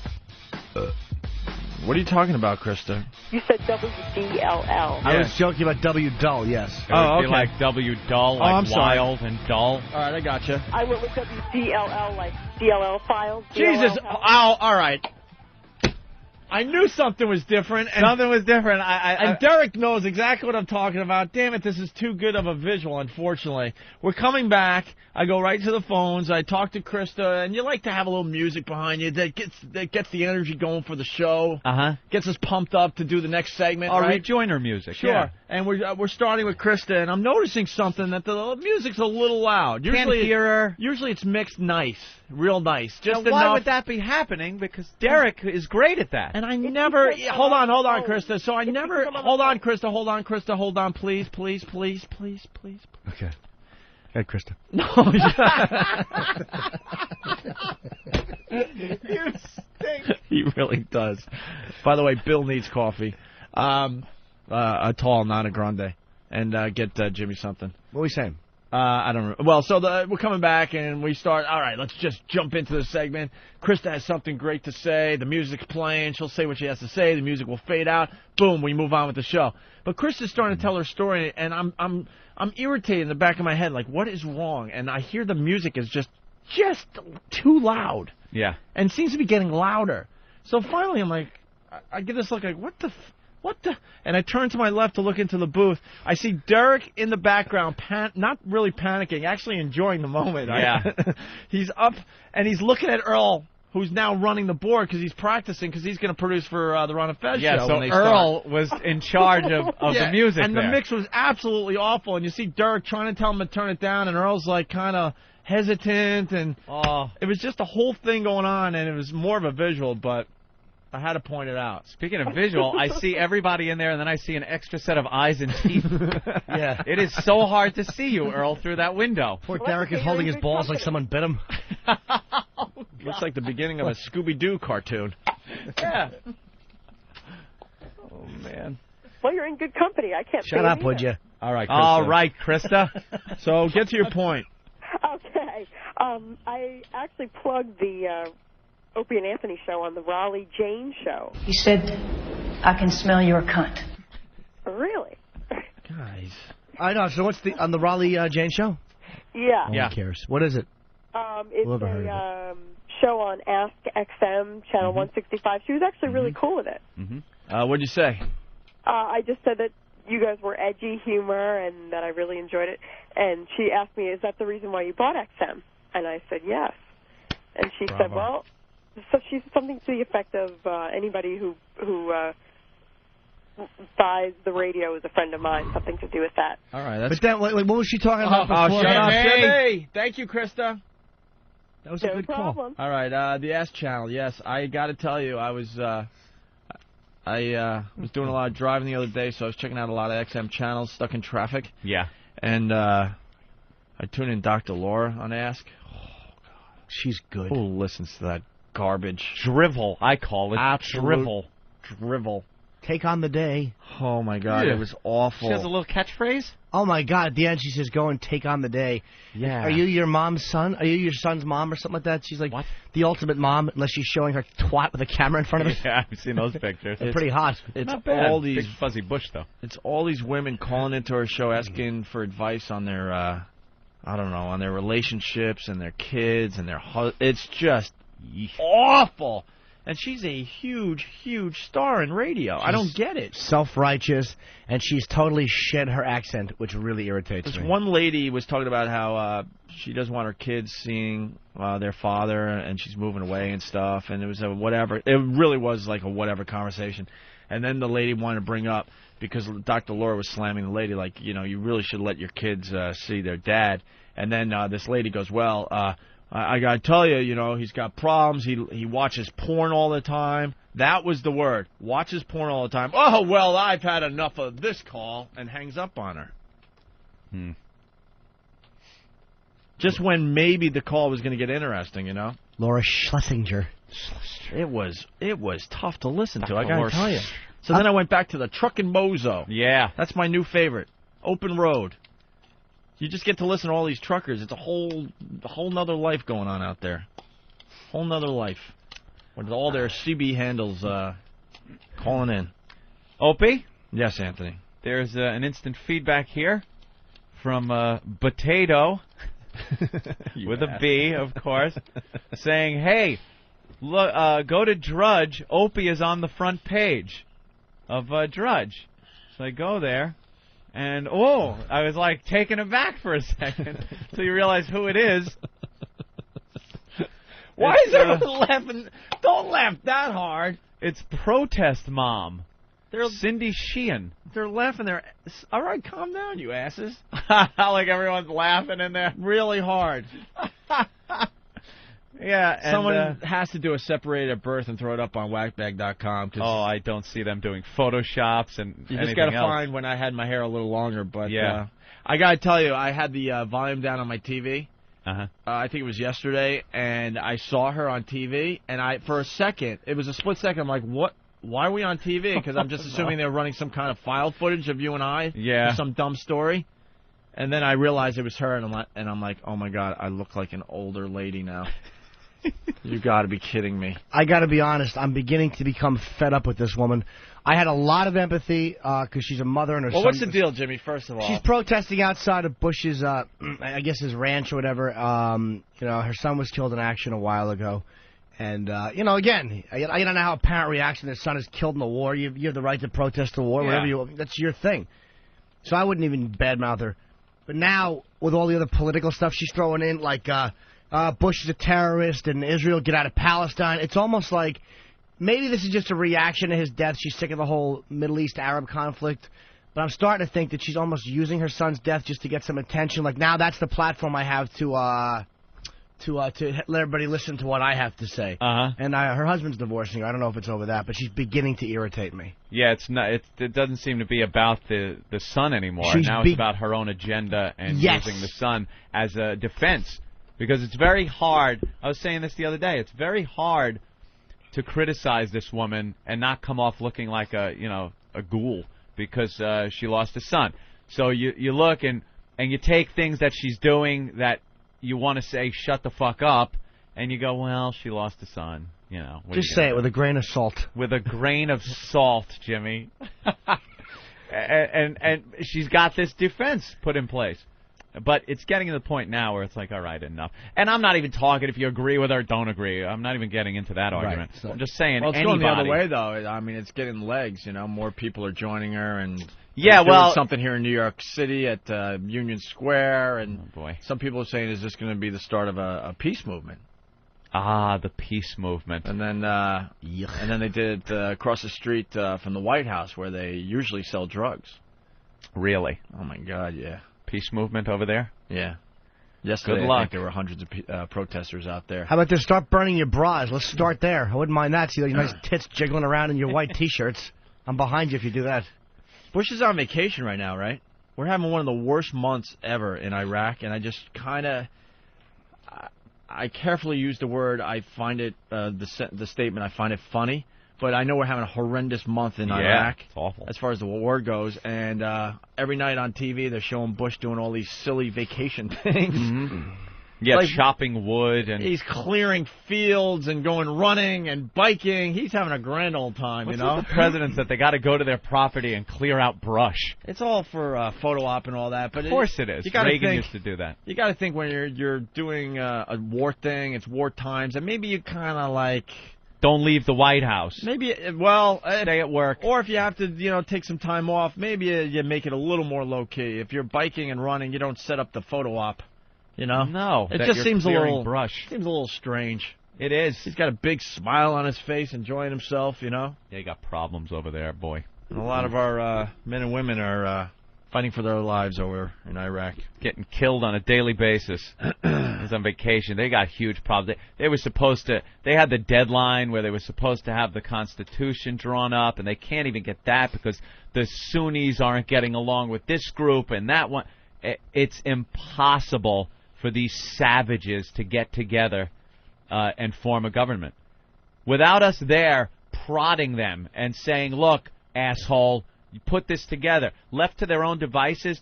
What are you talking about, Krista? You said WDLL. I was joking about W dull, yes. It would be like W dull, like I'm sorry. wild and dull. All right, I gotcha. I went with WDLL, like DLL files. Jesus, DLL hell. ow, all right. I knew something was different. And Something was different. And Derek knows exactly what I'm talking about. Damn it, this is too good of a visual, unfortunately. We're coming back. I go right to the phones. I talk to Krista, and you like to have a little music behind you that gets the energy going for the show. Gets us pumped up to do the next segment. Or right? rejoiner music. Sure. Yeah. And we're starting with Krista, and I'm noticing something that the music's a little loud. Can't hear her. Usually it's mixed nice, real nice. Just Now, why enough. would that be happening? Because Derek is great at that. And I never... Hold on, Krista. So I never... Hold on, Krista, hold on, please. Okay. Hey, Krista. No. You stink. He really does. By the way, Bill needs coffee. A tall, not a grande. And get Jimmy something. What are we saying? I don't know. Well, so we're coming back, and we start, all right, let's just jump into the segment. Krista has something great to say. The music's playing. She'll say what she has to say. The music will fade out. Boom, we move on with the show. But Krista's starting to tell her story, and I'm irritated in the back of my head, like, what is wrong? And I hear the music is just too loud. Yeah. And seems to be getting louder. So finally, I'm like, I get this look like, what the... And I turn to my left to look into the booth. I see Derek in the background, not really panicking, actually enjoying the moment. Yeah. He's up, and he's looking at Earl, who's now running the board because he's practicing because he's going to produce for the Ron and Fez show. Yeah, so Earl was in charge of the music and there. the mix was absolutely awful. And you see Derek trying to tell him to turn it down, and Earl's like kind of hesitant. And it was just a whole thing going on, and it was more of a visual, but... I had to point it out. Speaking of visual, I see everybody in there, and then I see an extra set of eyes and teeth. Yeah. It is so hard to see you, Earl, through that window. Poor Derek is holding his balls like someone bit him. Looks like the beginning of a Scooby-Doo cartoon. Yeah. Oh, man. Well, you're in good company. I can't Shut up, would you? All right, Krista. All right, Krista. So get to your point. Okay. I actually plugged the... Opie and Anthony show on the Raleigh Jane show. He said, I can smell your cunt. Really? Guys. I know. So what's on the Raleigh Jane show? Yeah. No one cares. What is it? It's a show on Ask XM, channel 165. She was actually really cool with it. What'd you say? I just said that you guys were edgy humor and that I really enjoyed it. And she asked me, is that the reason why you bought XM? And I said, yes. And she said, well... So she's something to the effect of anybody who buys the radio is a friend of mine, something to do with that. All right. That's... But then, what was she talking about before? Shut up, Jimmy. Thank you, Krista. That was a good call. All right, the S channel. Yes, I got to tell you, I was doing a lot of driving the other day, so I was checking out a lot of XM channels, stuck in traffic. Yeah. And I tuned in Dr. Laura on Ask. Oh, God. She's good. Who listens to that garbage? Drivel, I call it. Absolute drivel. Take on the day. Oh, my God. Yeah. It was awful. She has a little catchphrase? Oh, my God. At the end, she says, go and take on the day. Yeah. Are you your mom's son? Are you your son's mom or something like that? She's like the ultimate mom, unless she's showing her twat with a camera in front of her. Yeah, I've seen those pictures. It's pretty hot. It's not bad. all these Big fuzzy bush, though. It's all these women calling into our show asking for advice on their, I don't know, on their relationships and their kids and their it's just awful. And she's a huge, huge star in radio. I don't get it. Self-righteous, and she's totally shed her accent, which really irritates me. One lady was talking about how she doesn't want her kids seeing their father, and she's moving away and stuff, and it was a whatever. It really was like a whatever conversation. And then the lady wanted to bring up, because Dr. Laura was slamming the lady, like, you know, you really should let your kids see their dad. And then this lady goes, well, I got to tell you, you know, he's got problems. He watches porn all the time. That was the word. Watches porn all the time. Oh, well, I've had enough of this call, and hangs up on her. Just when maybe the call was going to get interesting, you know? Laura Schlesinger. It was tough to listen to, I got to tell you. So then I went back to the Truckin' Bozo. Yeah. That's my new favorite. Open road. You just get to listen to all these truckers. It's a whole nother life going on out there. Whole nother life. With all their CB handles calling in. Opie? Yes, Anthony. There's an instant feedback here from Potato, with a B, of course, saying, hey, look, go to Drudge. Opie is on the front page of Drudge. So I go there, and, I was like taken aback for a second until you realize who it is. Why is everyone laughing? Don't laugh that hard. It's Protest Mom. Cindy Sheehan. They're laughing their... All right, calm down, you asses. Like everyone's laughing in there. Really hard. Yeah, and someone has to do a separated at birth and throw it up on whackbag.com. I don't see them doing Photoshops and you just got to find when I had my hair a little longer. But I got to tell you, I had the volume down on my TV. I think it was yesterday, and I saw her on TV, and for a second, it was a split second, I'm like, what? Why are we on TV? Because I'm just assuming they're running some kind of file footage of you and I. Yeah. For some dumb story. And then I realized it was her, and I'm like, oh my God, I look like an older lady now. You got to be kidding me. I got to be honest. I'm beginning to become fed up with this woman. I had a lot of empathy because she's a mother and her son. Well, what's the deal, Jimmy, first of all? She's protesting outside of Bush's, I guess his ranch or whatever. You know, her son was killed in action a while ago. And, you know, again, I don't know how a parent reacts when their son is killed in the war. You have the right to protest the war, whatever that's your thing. So I wouldn't even badmouth her. But now, with all the other political stuff she's throwing in, like Bush is a terrorist and Israel get out of Palestine, it's almost like maybe this is just a reaction to his death. She's sick of the whole Middle East Arab conflict. But I'm starting to think that she's almost using her son's death just to get some attention. Like, now that's the platform I have to let everybody listen to what I have to say. And her husband's divorcing her. I don't know if it's over that, but she's beginning to irritate me. Yeah, it's not. It doesn't seem to be about the son anymore. Now it's about her own agenda and using the son as a defense. Because it's very hard. I was saying this the other day. It's very hard to criticize this woman and not come off looking like a ghoul because she lost a son. So you look and you take things that she's doing that you want to say shut the fuck up, and you go, well, she lost a son. You know. Just say it with a grain of salt. With a grain of salt, Jimmy. and she's got this defense put in place. But it's getting to the point now where it's like, all right, enough. And I'm not even talking if you agree with her or don't agree. I'm not even getting into that argument. Right, so. I'm just saying it's anybody. Going the other way, though. I mean, it's getting legs, you know. More people are joining her and doing something here in New York City at Union Square. And some people are saying, is this going to be the start of a peace movement? The peace movement. And then they did it across the street from the White House where they usually sell drugs. Really? Oh, my God, yeah. Peace movement over there? Yeah. Yesterday, Good luck. I think there were hundreds of protesters out there. How about this? Start burning your bras. Let's start there. I wouldn't mind that. See those nice tits jiggling around in your white T-shirts. I'm behind you if you do that. Bush is on vacation right now, right? We're having one of the worst months ever in Iraq, and I just kind of... I carefully use the word. I find it, the statement, I find it funny. But I know we're having a horrendous month in Iraq. It's awful. As far as the war goes. And every night on TV, they're showing Bush doing all these silly vacation things. Mm-hmm. Yeah, like chopping wood. And he's clearing fields and going running and biking. He's having a grand old time, What's you know? With the presidents that they got to go to their property and clear out brush. It's all for photo op and all that. But of course it is. Reagan used to do that. You got to think when you're doing a war thing, it's war times, and maybe you kind of like... Don't leave the White House. Maybe, stay at work. Or if you have to, take some time off, maybe you make it a little more low-key. If you're biking and running, you don't set up the photo op, you know? No. It just seems a little strange. It is. He's got a big smile on his face, enjoying himself, you know? Yeah, he got problems over there, boy. And a lot of our men and women are fighting for their lives over in Iraq. Getting killed on a daily basis. He's on vacation. They got huge problems. They were supposed to. They had the deadline where they were supposed to have the Constitution drawn up, and they can't even get that because the Sunnis aren't getting along with this group and that one. It's impossible for these savages to get together and form a government without us there prodding them and saying, "Look, asshole." You put this together. Left to their own devices,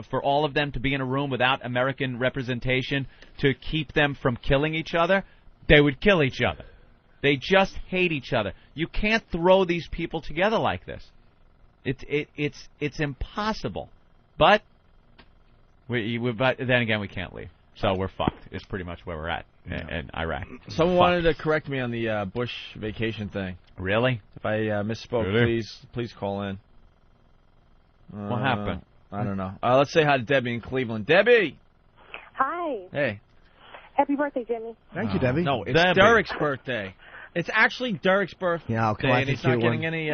for all of them to be in a room without American representation to keep them from killing each other, they would kill each other. They just hate each other. You can't throw these people together like this. It's impossible. But then again, we can't leave. So we're fucked. It's pretty much where we're at in Iraq. Someone wanted to correct me on the Bush vacation thing. Really? If I misspoke, please call in. What happened? I don't know. Let's say hi to Debbie in Cleveland. Debbie! Hi. Hey. Happy birthday, Jimmy. Thank you, Debbie. No, it's Debbie. Derek's birthday. It's actually Derek's birthday, and he's not getting any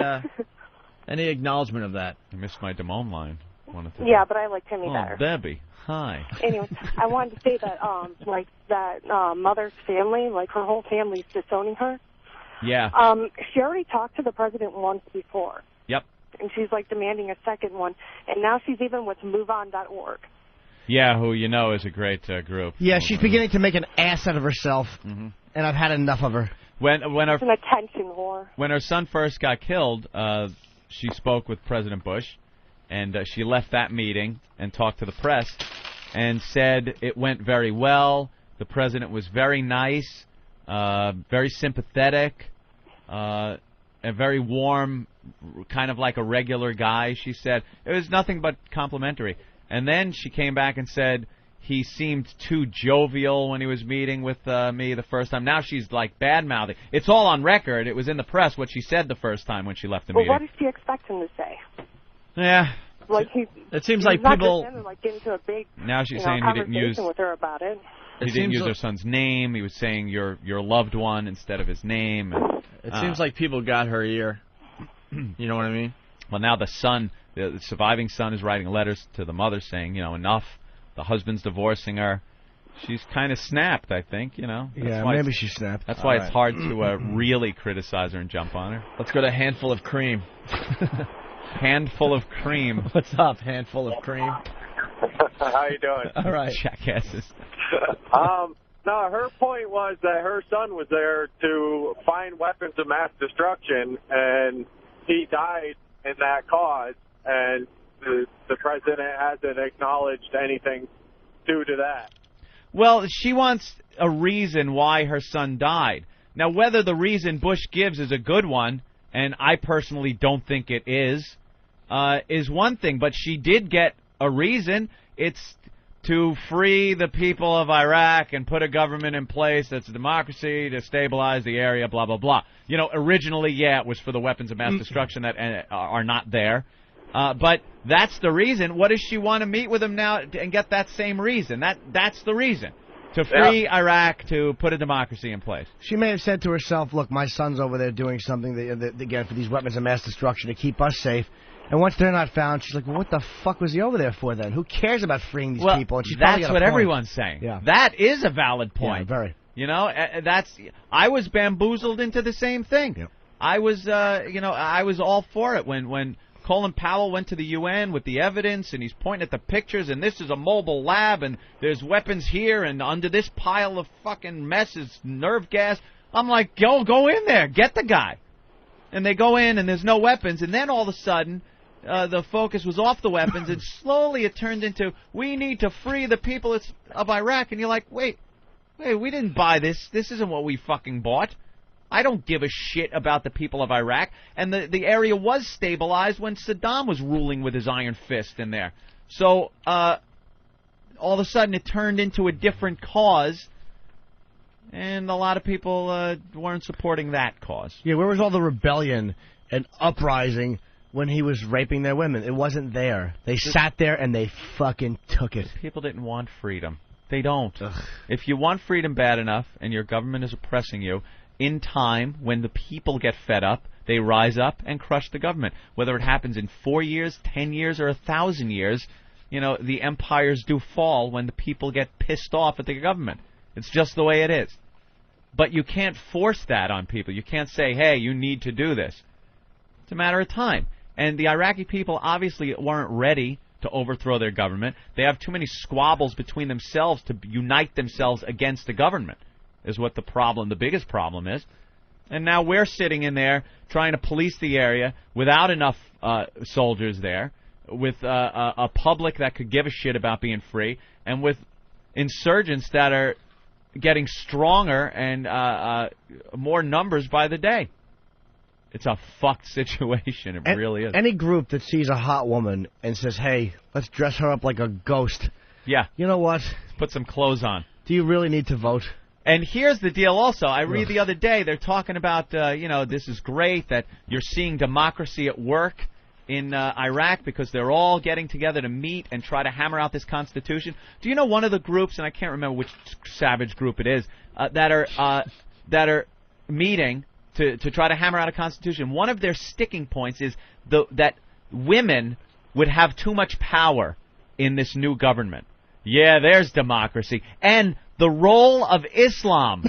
acknowledgement of that. I missed my Damone line. Yeah, but I like Timmy better. Debbie, hi. Anyway, I wanted to say that, mother's family, her whole family's disowning her. Yeah. She already talked to the president once before. Yep. And she's, demanding a second one. And now she's even with MoveOn.org. Yeah, who you know is a great group. Yeah, she's beginning to make an ass out of herself, and I've had enough of her. When her an attention whore. When her son first got killed, she spoke with President Bush, and she left that meeting and talked to the press and said it went very well. The president was very nice, very sympathetic, a very warm, kind of like a regular guy, she said. It was nothing but complimentary. And then she came back and said he seemed too jovial when he was meeting with me the first time. Now she's bad-mouthing. It's all on record. It was in the press what she said the first time when she left the meeting. Well, what did she expect him to say? Yeah. It seems like people... get into a big, now she's saying he didn't use... with her about it. He didn't use her son's name. He was saying your loved one instead of his name. It seems like people got her ear. You know what I mean? Well, now the son, the surviving son, is writing letters to the mother saying, enough. The husband's divorcing her. She's kind of snapped, I think, That's maybe she snapped. That's why it's hard to really criticize her and jump on her. Let's go to Handful of Cream. Handful of Cream. What's up, Handful of Cream? How you doing? All right. Jackasses. No, her point was that her son was there to find weapons of mass destruction, and he died in that cause, and the president hasn't acknowledged anything due to that. Well, she wants a reason why her son died. Now, whether the reason Bush gives is a good one, and I personally don't think it is one thing. But she did get a reason. It's to free the people of Iraq and put a government in place that's a democracy to stabilize the area, blah, blah, blah. Originally, it was for the weapons of mass destruction that are not there. But that's the reason. What does she want to meet with him now and get that same reason? That's the reason. To free Iraq, to put a democracy in place. She may have said to herself, look, my son's over there doing something, again, for these weapons of mass destruction to keep us safe. And once they're not found, she's like, well, what the fuck was he over there for then? Who cares about freeing these people? And she's that's what everyone's saying. Yeah. That is a valid point. Yeah, very. I was bamboozled into the same thing. Yep. I was, I was all for it when Colin Powell went to the UN with the evidence, and he's pointing at the pictures, and this is a mobile lab, and there's weapons here, and under this pile of fucking mess is nerve gas. I'm like, go in there, get the guy. And they go in, and there's no weapons, and then all of a sudden, the focus was off the weapons, and slowly it turned into, we need to free the people of Iraq, and you're like, wait, we didn't buy this. This isn't what we fucking bought. I don't give a shit about the people of Iraq. And the area was stabilized when Saddam was ruling with his iron fist in there. So all of a sudden it turned into a different cause, and a lot of people weren't supporting that cause. Yeah, where was all the rebellion and uprising when he was raping their women? It wasn't there. They sat there and they fucking took it. People didn't want freedom. They don't. Ugh. If you want freedom bad enough and your government is oppressing you, in time, when the people get fed up, they rise up and crush the government. Whether it happens in 4 years, 10 years, or 1,000 years, the empires do fall when the people get pissed off at the government. It's just the way it is. But you can't force that on people. You can't say, hey, you need to do this. It's a matter of time. And the Iraqi people obviously weren't ready to overthrow their government. They have too many squabbles between themselves to unite themselves against the government, is what the biggest problem is. And now we're sitting in there trying to police the area without enough soldiers there, with a public that could give a shit about being free, and with insurgents that are getting stronger and more numbers by the day. It's a fucked situation. It really is. Any group that sees a hot woman and says, hey, let's dress her up like a ghost. Yeah. You know what? Put some clothes on. Do you really need to vote? And here's the deal also. I read the other day, they're talking about, this is great that you're seeing democracy at work in Iraq because they're all getting together to meet and try to hammer out this constitution. Do you know one of the groups, and I can't remember which savage group it is, that are meeting to try to hammer out a constitution? One of their sticking points is that women would have too much power in this new government. Yeah, there's democracy. And the role of Islam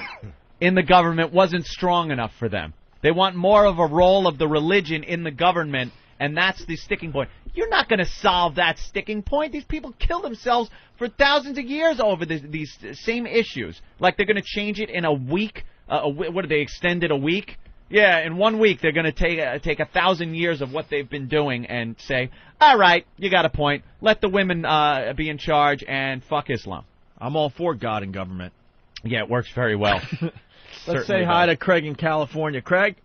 in the government wasn't strong enough for them. They want more of a role of the religion in the government, and that's the sticking point. You're not going to solve that sticking point. These people kill themselves for thousands of years over these same issues. Like they're going to change it in a week. What did they extend it a week? Yeah, in 1 week they're going to take 1,000 years of what they've been doing and say, all right, you got a point. Let the women be in charge and fuck Islam. I'm all for God and government. Yeah, it works very well. Let's say hi to Craig in California. Craig?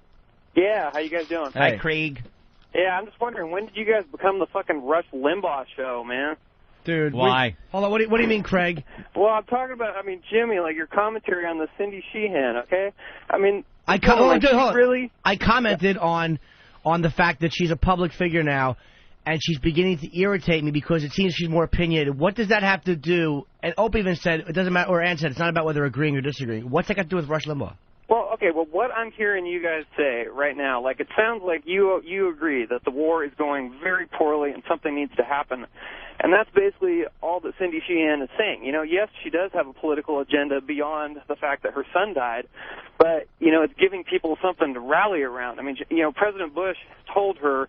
Yeah, how you guys doing? Hi, Craig. Yeah, I'm just wondering, when did you guys become the fucking Rush Limbaugh show, man? Dude, why? Hold on, what do you mean, Craig? Well, I'm talking about, Jimmy, like your commentary on the Cindy Sheehan, okay? I commented on the fact that she's a public figure now, and she's beginning to irritate me because it seems she's more opinionated. What does that have to do? And Opie even said it doesn't matter, or Ann said it's not about whether agreeing or disagreeing. What's that got to do with Rush Limbaugh? Well, what I'm hearing you guys say right now, like it sounds like you agree that the war is going very poorly and something needs to happen. And that's basically all that Cindy Sheehan is saying. Yes, she does have a political agenda beyond the fact that her son died, but, it's giving people something to rally around. President Bush told her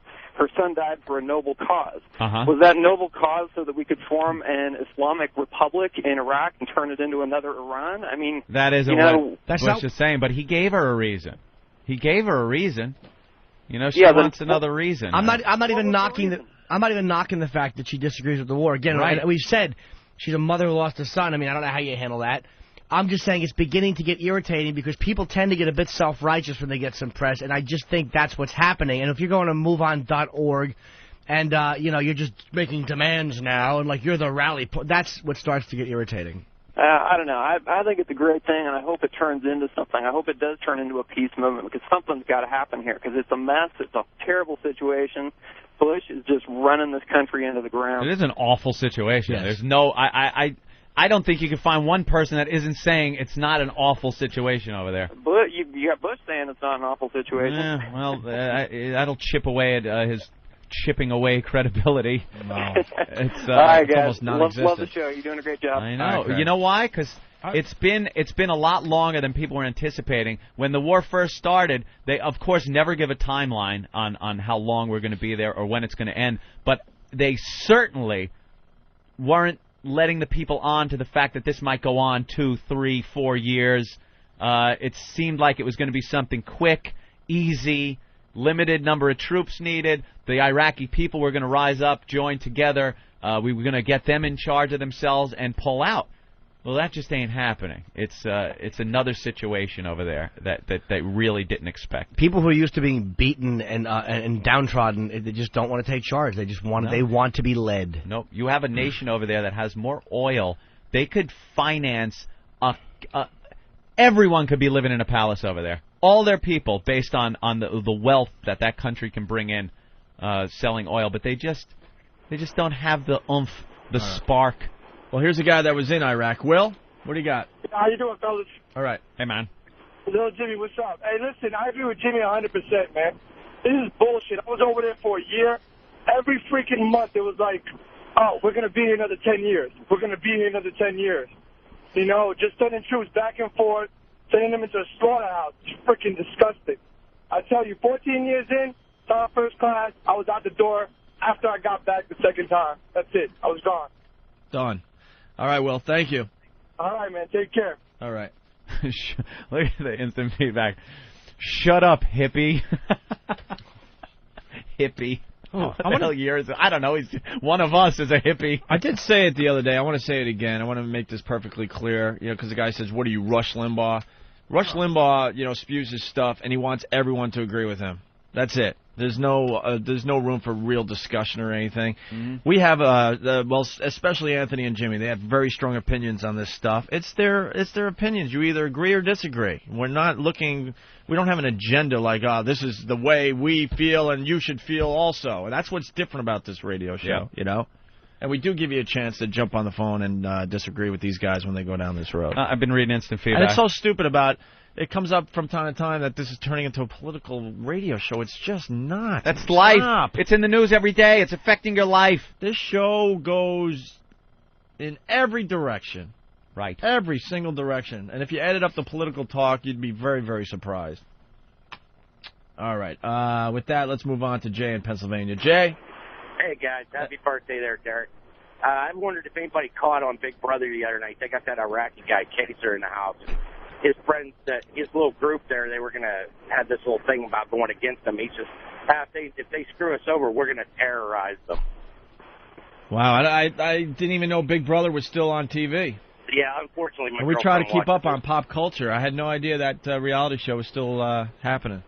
son died for a noble cause. Was that noble cause so that we could form an Islamic republic in Iraq and turn it into another Iran? That isn't what Bush is saying, but he gave her a reason. She wants another reason. I'm not even knocking the fact that she disagrees with the war. Again, right. We've said she's a mother who lost a son. I don't know how you handle that. I'm just saying it's beginning to get irritating because people tend to get a bit self-righteous when they get some press, and I just think that's what's happening. And if you're going to moveon.org and, you're just making demands now and, you're the rally, that's what starts to get irritating. I don't know. I think it's a great thing, and I hope it turns into something. I hope it does turn into a peace movement because something's got to happen here because it's a mess. It's a terrible situation. Bush is just running this country into the ground. It is an awful situation. Yes. There's no... I don't think you can find one person that isn't saying it's not an awful situation over there. But you got Bush saying it's not an awful situation. Yeah, well, that'll chip away at his chipping away credibility. Wow. All right, it's guys. almost non-existent. Love the show. You're doing a great job. I know. You know why? Because it's been a lot longer than people were anticipating. When the war first started, they, of course, never give a timeline on how long we're going to be there or when it's going to end. But they certainly weren't letting the people on to the fact that this might go on 2, 3, 4 years. It seemed like it was going to be something quick, easy, limited number of troops needed. The Iraqi people were going to rise up, join together. We were going to get them in charge of themselves and pull out. Well, that just ain't happening. It's another situation over there that they really didn't expect. People who are used to being beaten and downtrodden, they just don't want to take charge. They just want they want to be led. Nope. You have a nation over there that has more oil. They could finance everyone could be living in a palace over there. All their people, based on the wealth that country can bring in, selling oil. But they just don't have the oomph, the spark. Well, here's a guy that was in Iraq. Will, what do you got? How you doing, fellas? All right. Hey, man. Little Jimmy, what's up? Hey, listen, I agree with Jimmy 100%, man. This is bullshit. I was over there for a year. Every freaking month it was like, oh, we're going to be here another 10 years. We're going to be here another 10 years. You know, just sending troops back and forth, sending them into a slaughterhouse. It's freaking disgusting. I tell you, 14 years in, saw first class, I was out the door after I got back the second time. That's it. I was gone. Done. All right, Will, thank you. All right, man. Take care. All right. Look at the instant feedback. Shut up, hippie. Hippie. What the hell year is it? I don't know. He's one of us is a hippie. I did say it the other day. I want to say it again. I want to make this perfectly clear. You know, because the guy says, "What are you, Rush Limbaugh?" Rush Limbaugh, you know, spews his stuff, and he wants everyone to agree with him. That's it. There's no room for real discussion or anything. Mm-hmm. We have well, especially Anthony and Jimmy. They have very strong opinions on this stuff. It's their opinions. You either agree or disagree. We're not looking. We don't have an agenda like, this is the way we feel and you should feel also. And that's what's different about this radio show, you know. And we do give you a chance to jump on the phone and disagree with these guys when they go down this road. I've been reading instant feedback. And it's so stupid about. It comes up from time to time that this is turning into a political radio show. It's just not. That's life. It's in the news every day. It's affecting your life. This show goes in every direction. Right. Every single direction. And if you added up the political talk, you'd be very, very surprised. All right. With that, let's move on to Jay in Pennsylvania. Jay? Hey, guys. Happy birthday there, Derek. I wondered if anybody caught on Big Brother the other night. They got that Iraqi guy, Kaser, in the house. His friends, his little group there, they were going to have this little thing about going against them. He says, if they screw us over, we're going to terrorize them. Wow, I didn't even know Big Brother was still on TV. Yeah, unfortunately, my we try to keep up on pop culture. I had no idea that reality show was still happening.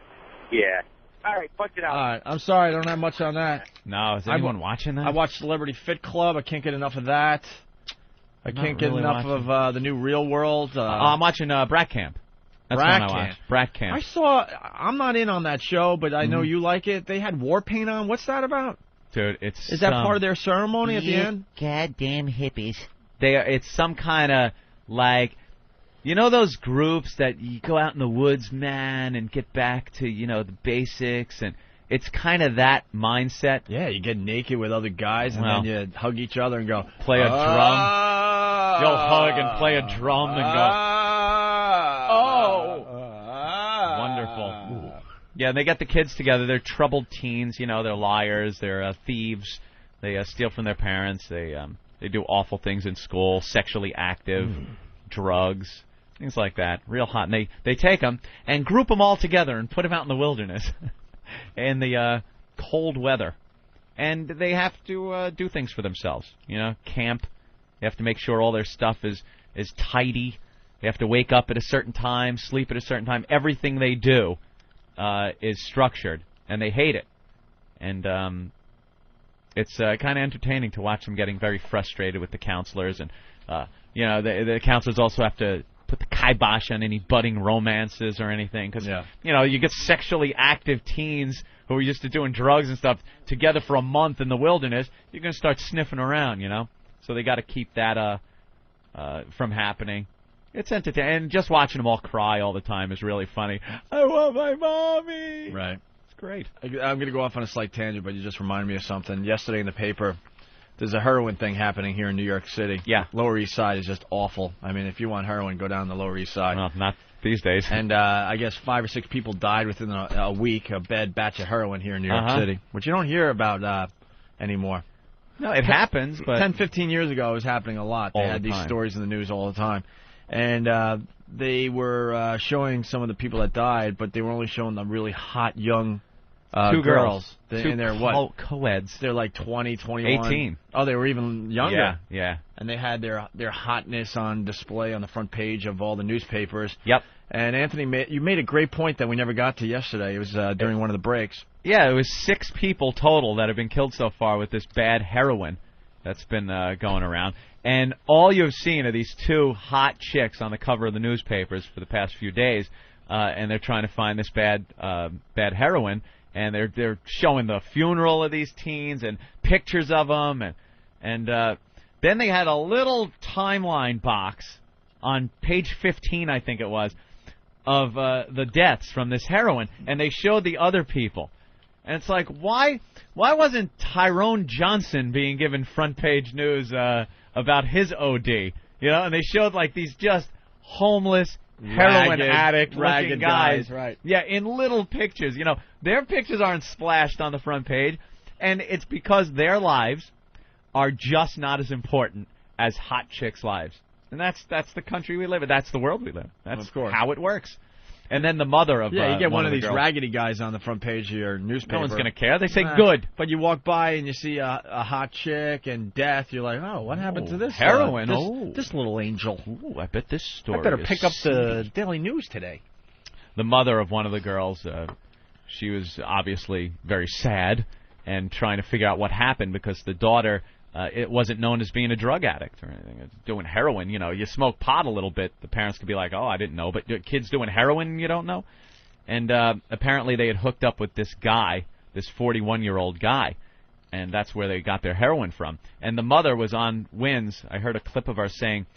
Yeah. All right, punch it out. All right, I'm sorry, I don't have much on that. No, is anyone watching that? I watch Celebrity Fit Club. I can't get enough of that. I can't get enough of the new Real World. I'm watching Brat Camp. That's Brat one I Camp. watch. Brat Camp. I'm not in on that show, but I know you like it. They had war paint on. What's that about? Dude, is that part of their ceremony at the end? Goddamn hippies. It's some kind of like, you know those groups that you go out in the woods, man, and get back to, you know, the basics, and it's kind of that mindset. Yeah, you get naked with other guys, and then you hug each other and go, play a drum. You'll hug and play a drum and go, wonderful. Yeah, they get the kids together. They're troubled teens, you know, they're liars, they're thieves. They steal from their parents. They do awful things in school, sexually active, drugs, things like that. Real hot. And they take them and group them all together and put them out in the wilderness in the cold weather. And they have to do things for themselves, you know, camp. They have to make sure all their stuff is tidy. They have to wake up at a certain time, sleep at a certain time. Everything they do is structured, and they hate it. And it's kind of entertaining to watch them getting very frustrated with the counselors. And, you know, the counselors also have to put the kibosh on any budding romances or anything. Because, you know, you get sexually active teens who are used to doing drugs and stuff together for a month in the wilderness. You're going to start sniffing around, you know. So they got to keep that from happening. It's entertaining. And just watching them all cry all the time is really funny. I want my mommy. Right. It's great. I'm going to go off on a slight tangent, but you just reminded me of something. Yesterday in the paper, there's a heroin thing happening here in New York City. Yeah. Lower East Side is just awful. I mean, if you want heroin, go down the Lower East Side. Well, not these days. And I guess 5 or 6 people died within a week, a bad batch of heroin here in New York City, which you don't hear about anymore. No, it happens, but 10, 15 years ago, it was happening a lot. They had these stories in the news all the time. And they were showing some of the people that died, but they were only showing the really hot young two girls. And they're what? Co-eds. They're like 20, 21. 18. Oh, they were even younger. Yeah. And they had their hotness on display on the front page of all the newspapers. Yep. And Anthony, you made a great point that we never got to yesterday. It was during one of the breaks. Yeah, it was 6 people total that have been killed so far with this bad heroin that's been going around. And all you've seen are these 2 hot chicks on the cover of the newspapers for the past few days, and they're trying to find this bad heroin. And they're showing the funeral of these teens and pictures of them, and then they had a little timeline box on page 15, I think it was, of the deaths from this heroin, and they showed the other people. And it's like, why wasn't Tyrone Johnson being given front page news about his OD? You know, and they showed like these just homeless, heroin addict-looking guys. Right. Yeah, in little pictures. You know, their pictures aren't splashed on the front page, and it's because their lives are just not as important as hot chicks' lives. And that's the country we live in. That's the world we live in. That's how it works. And then the mother of you get one of these girls. raggedy guys on the front page of your newspaper. No one's going to care. They say good. But you walk by and you see a hot chick and death. You're like, oh, what happened to this? Heroin. This little angel. Ooh, I bet this story I better is pick up the Daily News today. The mother of one of the girls, she was obviously very sad and trying to figure out what happened because the daughter... it wasn't known as being a drug addict or anything. It's doing heroin, you know. You smoke pot a little bit, the parents could be like, oh, I didn't know. But kids doing heroin, you don't know? And apparently they had hooked up with this guy, this 41-year-old guy, and that's where they got their heroin from. And the mother was on Wins. I heard a clip of her saying,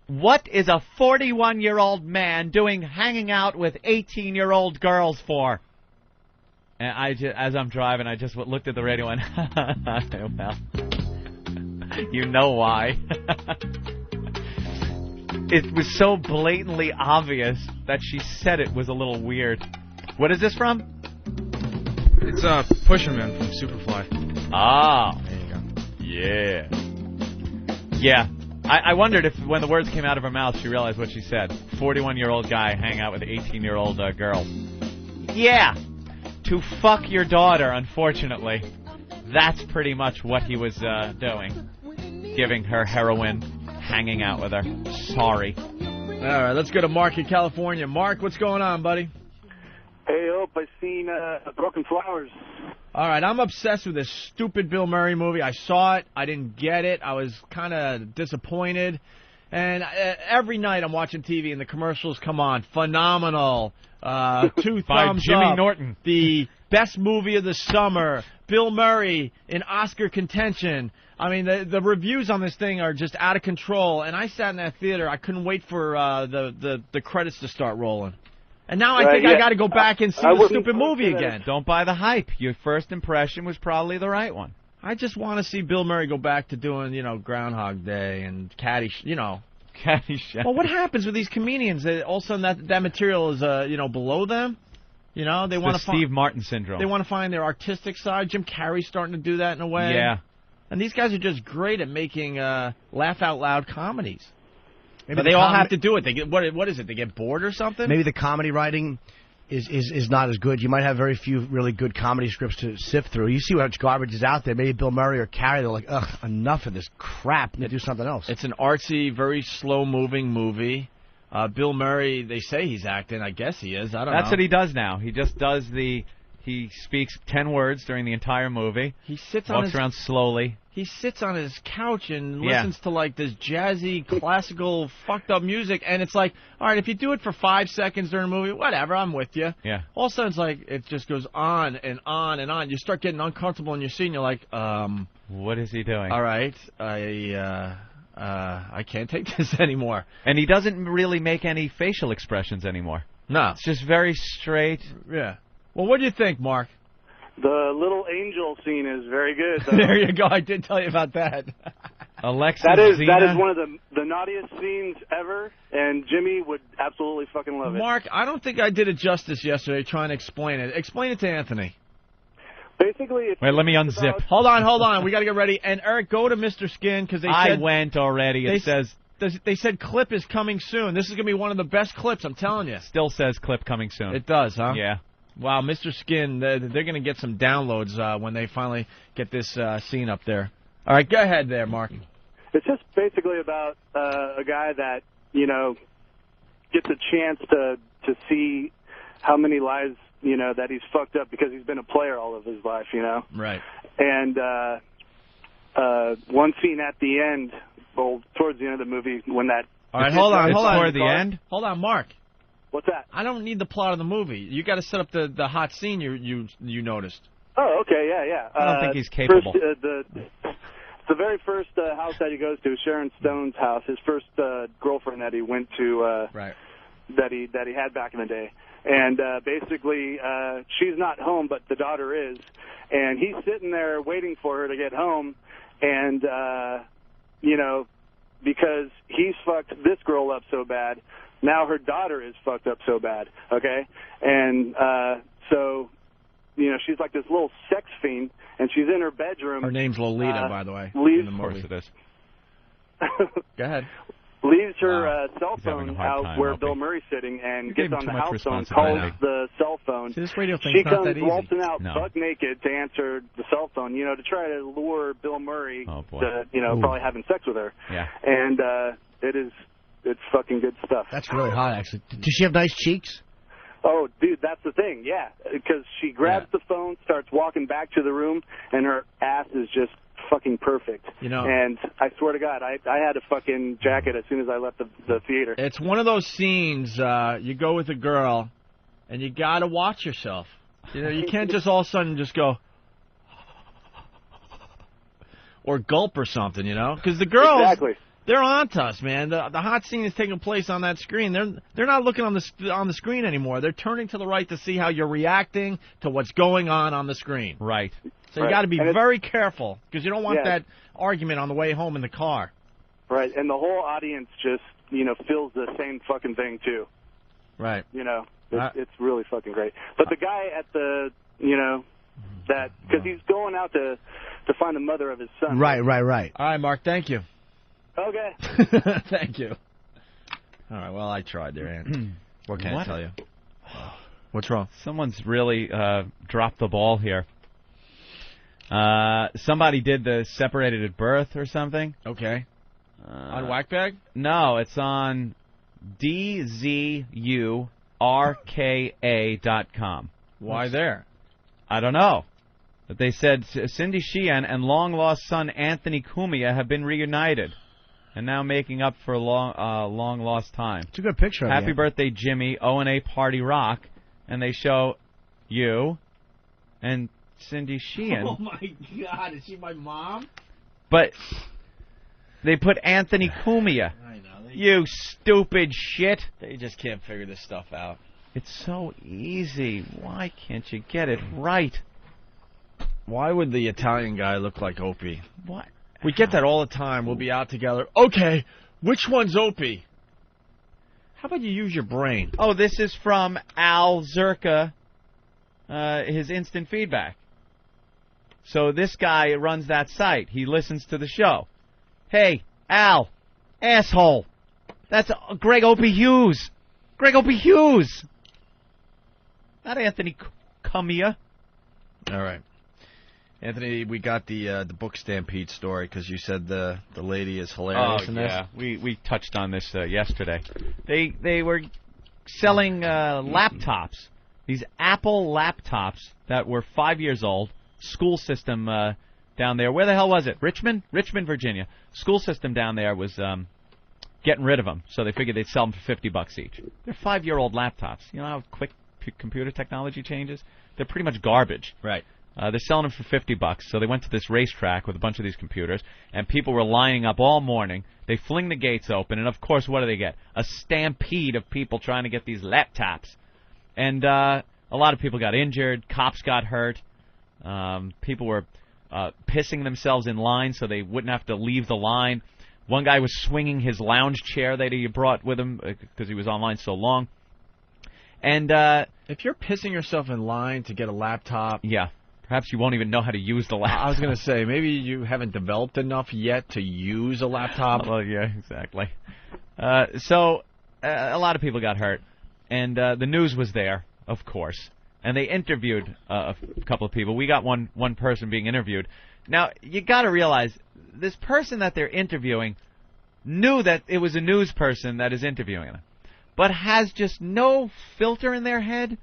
what is a 41-year-old man doing hanging out with 18-year-old girls for? And as I'm driving, I just looked at the radio and well... You know why. It was so blatantly obvious that she said it was a little weird. What is this from? It's Pusherman from Superfly. Ah. There you go. Yeah. Yeah. I wondered if when the words came out of her mouth she realized what she said. 41-year-old guy hang out with 18-year-old girls. Yeah. To fuck your daughter, unfortunately. That's pretty much what he was doing. Giving her heroin, hanging out with her. Sorry. All right, let's go to Mark in California. Mark, what's going on, buddy? Hey, I seen Broken Flowers. All right, I'm obsessed with this stupid Bill Murray movie. I saw it. I didn't get it. I was kind of disappointed. And every night I'm watching TV and the commercials come on. Phenomenal. 2 thumbs By Jimmy up. Norton. The best movie of the summer. Bill Murray in Oscar contention. I mean, the reviews on this thing are just out of control. And I sat in that theater. I couldn't wait for the credits to start rolling. And now I think I got to go back and see the stupid movie again. Don't buy the hype. Your first impression was probably the right one. I just want to see Bill Murray go back to doing, Groundhog Day and Caddyshack. Well, what happens with these comedians? All of a sudden that material is, below them. They want to Steve Martin syndrome. They want to find their artistic side. Jim Carrey's starting to do that in a way. Yeah. And these guys are just great at making laugh out loud comedies. Maybe but they all have to do it. They get what is it? They get bored or something? Maybe the comedy writing is not as good. You might have very few really good comedy scripts to sift through. You see what much garbage is out there. Maybe Bill Murray or Carrey, they're like, ugh, enough of this crap. Let's do something else. It's an artsy, very slow-moving movie. Bill Murray, they say he's acting. I guess he is. I don't know. That's what he does now. He just does he speaks 10 words during the entire movie. He walks around slowly. He sits on his couch and listens to like this jazzy, classical, fucked up music, and it's like, all right, if you do it for 5 seconds during a movie, whatever, I'm with you. Yeah. All of a sudden, it's like it just goes on and on and on. You start getting uncomfortable in your seat, and you're like, what is he doing? All right, I can't take this anymore. And he doesn't really make any facial expressions anymore. No. It's just very straight. Yeah. Well, what do you think, Mark? The little angel scene is very good. There you go. I did tell you about that. Alexis that is Zena? one of the naughtiest scenes ever, and Jimmy would absolutely fucking love it. Mark, I don't think I did it justice yesterday trying to explain it. Explain it to Anthony. Basically, wait, let me unzip. Hold on. We got to get ready. And Eric, go to Mr. Skin because they said I went already. It says they said clip is coming soon. This is going to be one of the best clips. I'm telling you. Still says clip coming soon. It does, huh? Yeah. Wow, Mr. Skin, they're going to get some downloads when they finally get this scene up there. All right, go ahead there, Mark. It's just basically about a guy that, gets a chance to see how many lives, that he's fucked up because he's been a player all of his life, Right. And one scene at the end, well, towards the end of the movie, when that... All right, hold on. Toward the end? Hold on, Mark. What's that? I don't need the plot of the movie. You got to set up the hot scene you noticed. Oh, okay, yeah. I don't think he's capable. First, the very first house that he goes to, Sharon Stone's house, his first girlfriend that he went to that he had back in the day. And basically, she's not home, but the daughter is. And he's sitting there waiting for her to get home. And, you know, because he's fucked this girl up so bad, now her daughter is fucked up so bad, okay? And so, you know, she's like this little sex fiend, and she's in her bedroom. Her name's Lolita, by the way. Leaves, in the movie. Of course it is. Go ahead. Leaves her cell phone out where Bill Murray's sitting and gets on the house phone, calls the cell phone. See, this radio thing's she not comes that easy. waltzing out buck naked to answer the cell phone, you know, to try to lure Bill Murray to, you know, probably having sex with her. Yeah. And it's fucking good stuff. That's really hot, actually. Does she have nice cheeks? Oh, dude, that's the thing, yeah. Because she grabs the phone, starts walking back to the room, and her ass is just fucking perfect. You know, and I swear to God, I had a fucking jacket as soon as I left the theater. It's one of those scenes, you go with a girl, and you got to watch yourself. You know, you can't just all of a sudden just go, or gulp or something, you know? Because the girls, they're on to us, man. The hot scene is taking place on that screen. They're not looking on the screen anymore. They're turning to the right to see how you're reacting to what's going on the screen. Right. So you got to be very careful because you don't want that argument on the way home in the car. Right, and the whole audience just, you know, feels the same fucking thing too. Right. You know, it's really fucking great. But the guy at the, you know, that because he's going out to find the mother of his son. Right. All right, Mark. Thank you. Okay. Thank you. All right. Well, I tried there, Ann. What can I tell you? What's wrong? Someone's really dropped the ball here. Somebody did the separated at birth or something. Okay. On Whackbag? No, it's on dzurka.com. Why there? I don't know. But they said Cindy Sheehan and long-lost son Anthony Cumia have been reunited and now making up for long-lost time. It's a good picture. Happy birthday, Jimmy, O&A Party Rock. And they show you and Cindy Sheehan. Oh, my God. Is she my mom? But they put Anthony Cumia. I know. You stupid shit. They just can't figure this stuff out. It's so easy. Why can't you get it right? Why would the Italian guy look like Opie? What? We get that all the time. We'll be out together. Okay, which one's Opie? How about you use your brain? Oh, this is from Al Zurka, his instant feedback. So this guy runs that site. He listens to the show. Hey, Al, asshole. That's Greg Opie Hughes. Greg Opie Hughes. Not Anthony Cumia. All right. Anthony, we got the book Stampede story because you said the lady is hilarious in this. Yeah, we touched on this yesterday. They were selling laptops, these Apple laptops that were 5 years old. School system down there. Where the hell was it? Richmond, Virginia. School system down there was getting rid of them, so they figured they'd sell them for $50 each. They're 5-year-old laptops. You know how quick computer technology changes? They're pretty much garbage. Right. They're selling them for $50, so they went to this racetrack with a bunch of these computers, and people were lining up all morning. They fling the gates open, and of course, what do they get? A stampede of people trying to get these laptops. And a lot of people got injured. Cops got hurt. People were pissing themselves in line so they wouldn't have to leave the line. One guy was swinging his lounge chair that he brought with him because he was online so long. And if you're pissing yourself in line to get a laptop... Yeah. Perhaps you won't even know how to use the laptop. I was going to say, maybe you haven't developed enough yet to use a laptop. Well, yeah, exactly. So a lot of people got hurt, and the news was there, of course. And they interviewed a couple of people. We got one person being interviewed. Now, you got to realize, this person that they're interviewing knew that it was a news person that is interviewing them, but has just no filter in their head.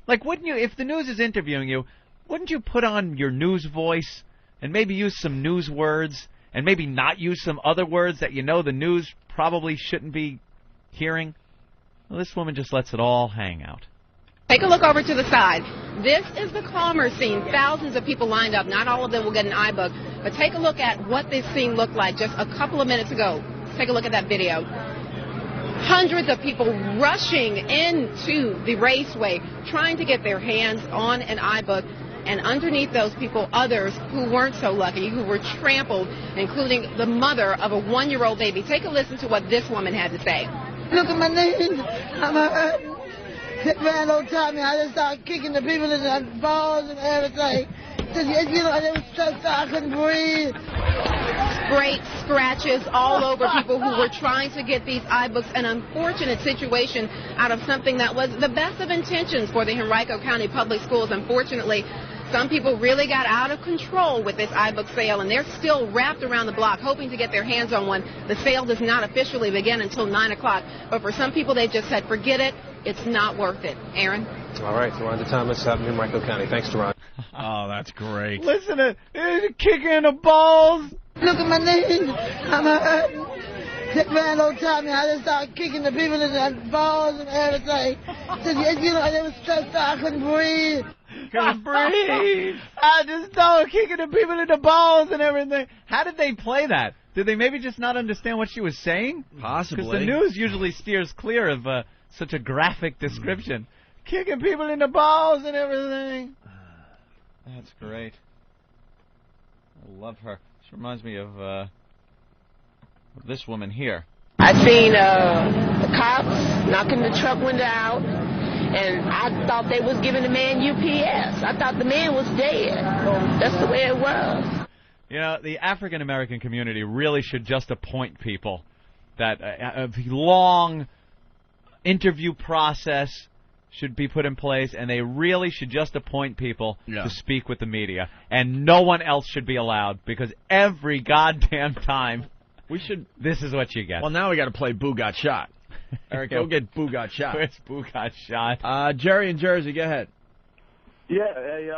Like, wouldn't you, if the news is interviewing you, wouldn't you put on your news voice and maybe use some news words and maybe not use some other words that you know the news probably shouldn't be hearing? Well, this woman just lets it all hang out. Take a look over to the side. This is the calmer scene. Thousands of people lined up. Not all of them will get an iBook. But take a look at what this scene looked like just a couple of minutes ago. Take a look at that video. Hundreds of people rushing into the raceway, trying to get their hands on an iBook. And underneath those people, others who weren't so lucky, who were trampled, including the mother of a 1-year-old baby. Take a listen to what this woman had to say. Look at my knees. I'm hurt. That man don't tell me. I just started kicking the people in the balls and everything. You know, they were stressed out. I couldn't breathe. Scrapes, scratches all over people who were trying to get these iBooks. An unfortunate situation out of something that was the best of intentions for the Henrico County Public Schools. Unfortunately, some people really got out of control with this iBook sale, and they're still wrapped around the block hoping to get their hands on one. The sale does not officially begin until 9 o'clock, but for some people, they've just said, forget it. It's not worth it. Aaron? All right, Rhonda Thomas out in Henrico County. Thanks, Ron. Oh, that's great. Listen to kicking in the balls. Look at my knees. I'm hurt. That man don't tell me. I just started kicking the people in the balls and everything. You know, they were stressed out. I couldn't breathe. Couldn't breathe. I just started kicking the people in the balls and everything. How did they play that? Did they maybe just not understand what she was saying? Possibly. Because the news usually steers clear of such a graphic description. Kicking people in the balls and everything. That's great. I love her. She reminds me of this woman here. I seen the cops knocking the truck window out, and I thought they was giving the man UPS. I thought the man was dead. That's the way it was. You know, the African-American community really should just appoint people that a long interview process should be put in place, and they really should just appoint people to speak with the media. And no one else should be allowed, because every goddamn time this is what you get. Well, now we got to play Boo Got Shot. Eric, go get Boo Got Shot. Where's Boo Got Shot? Jerry in Jersey, go ahead. Yeah,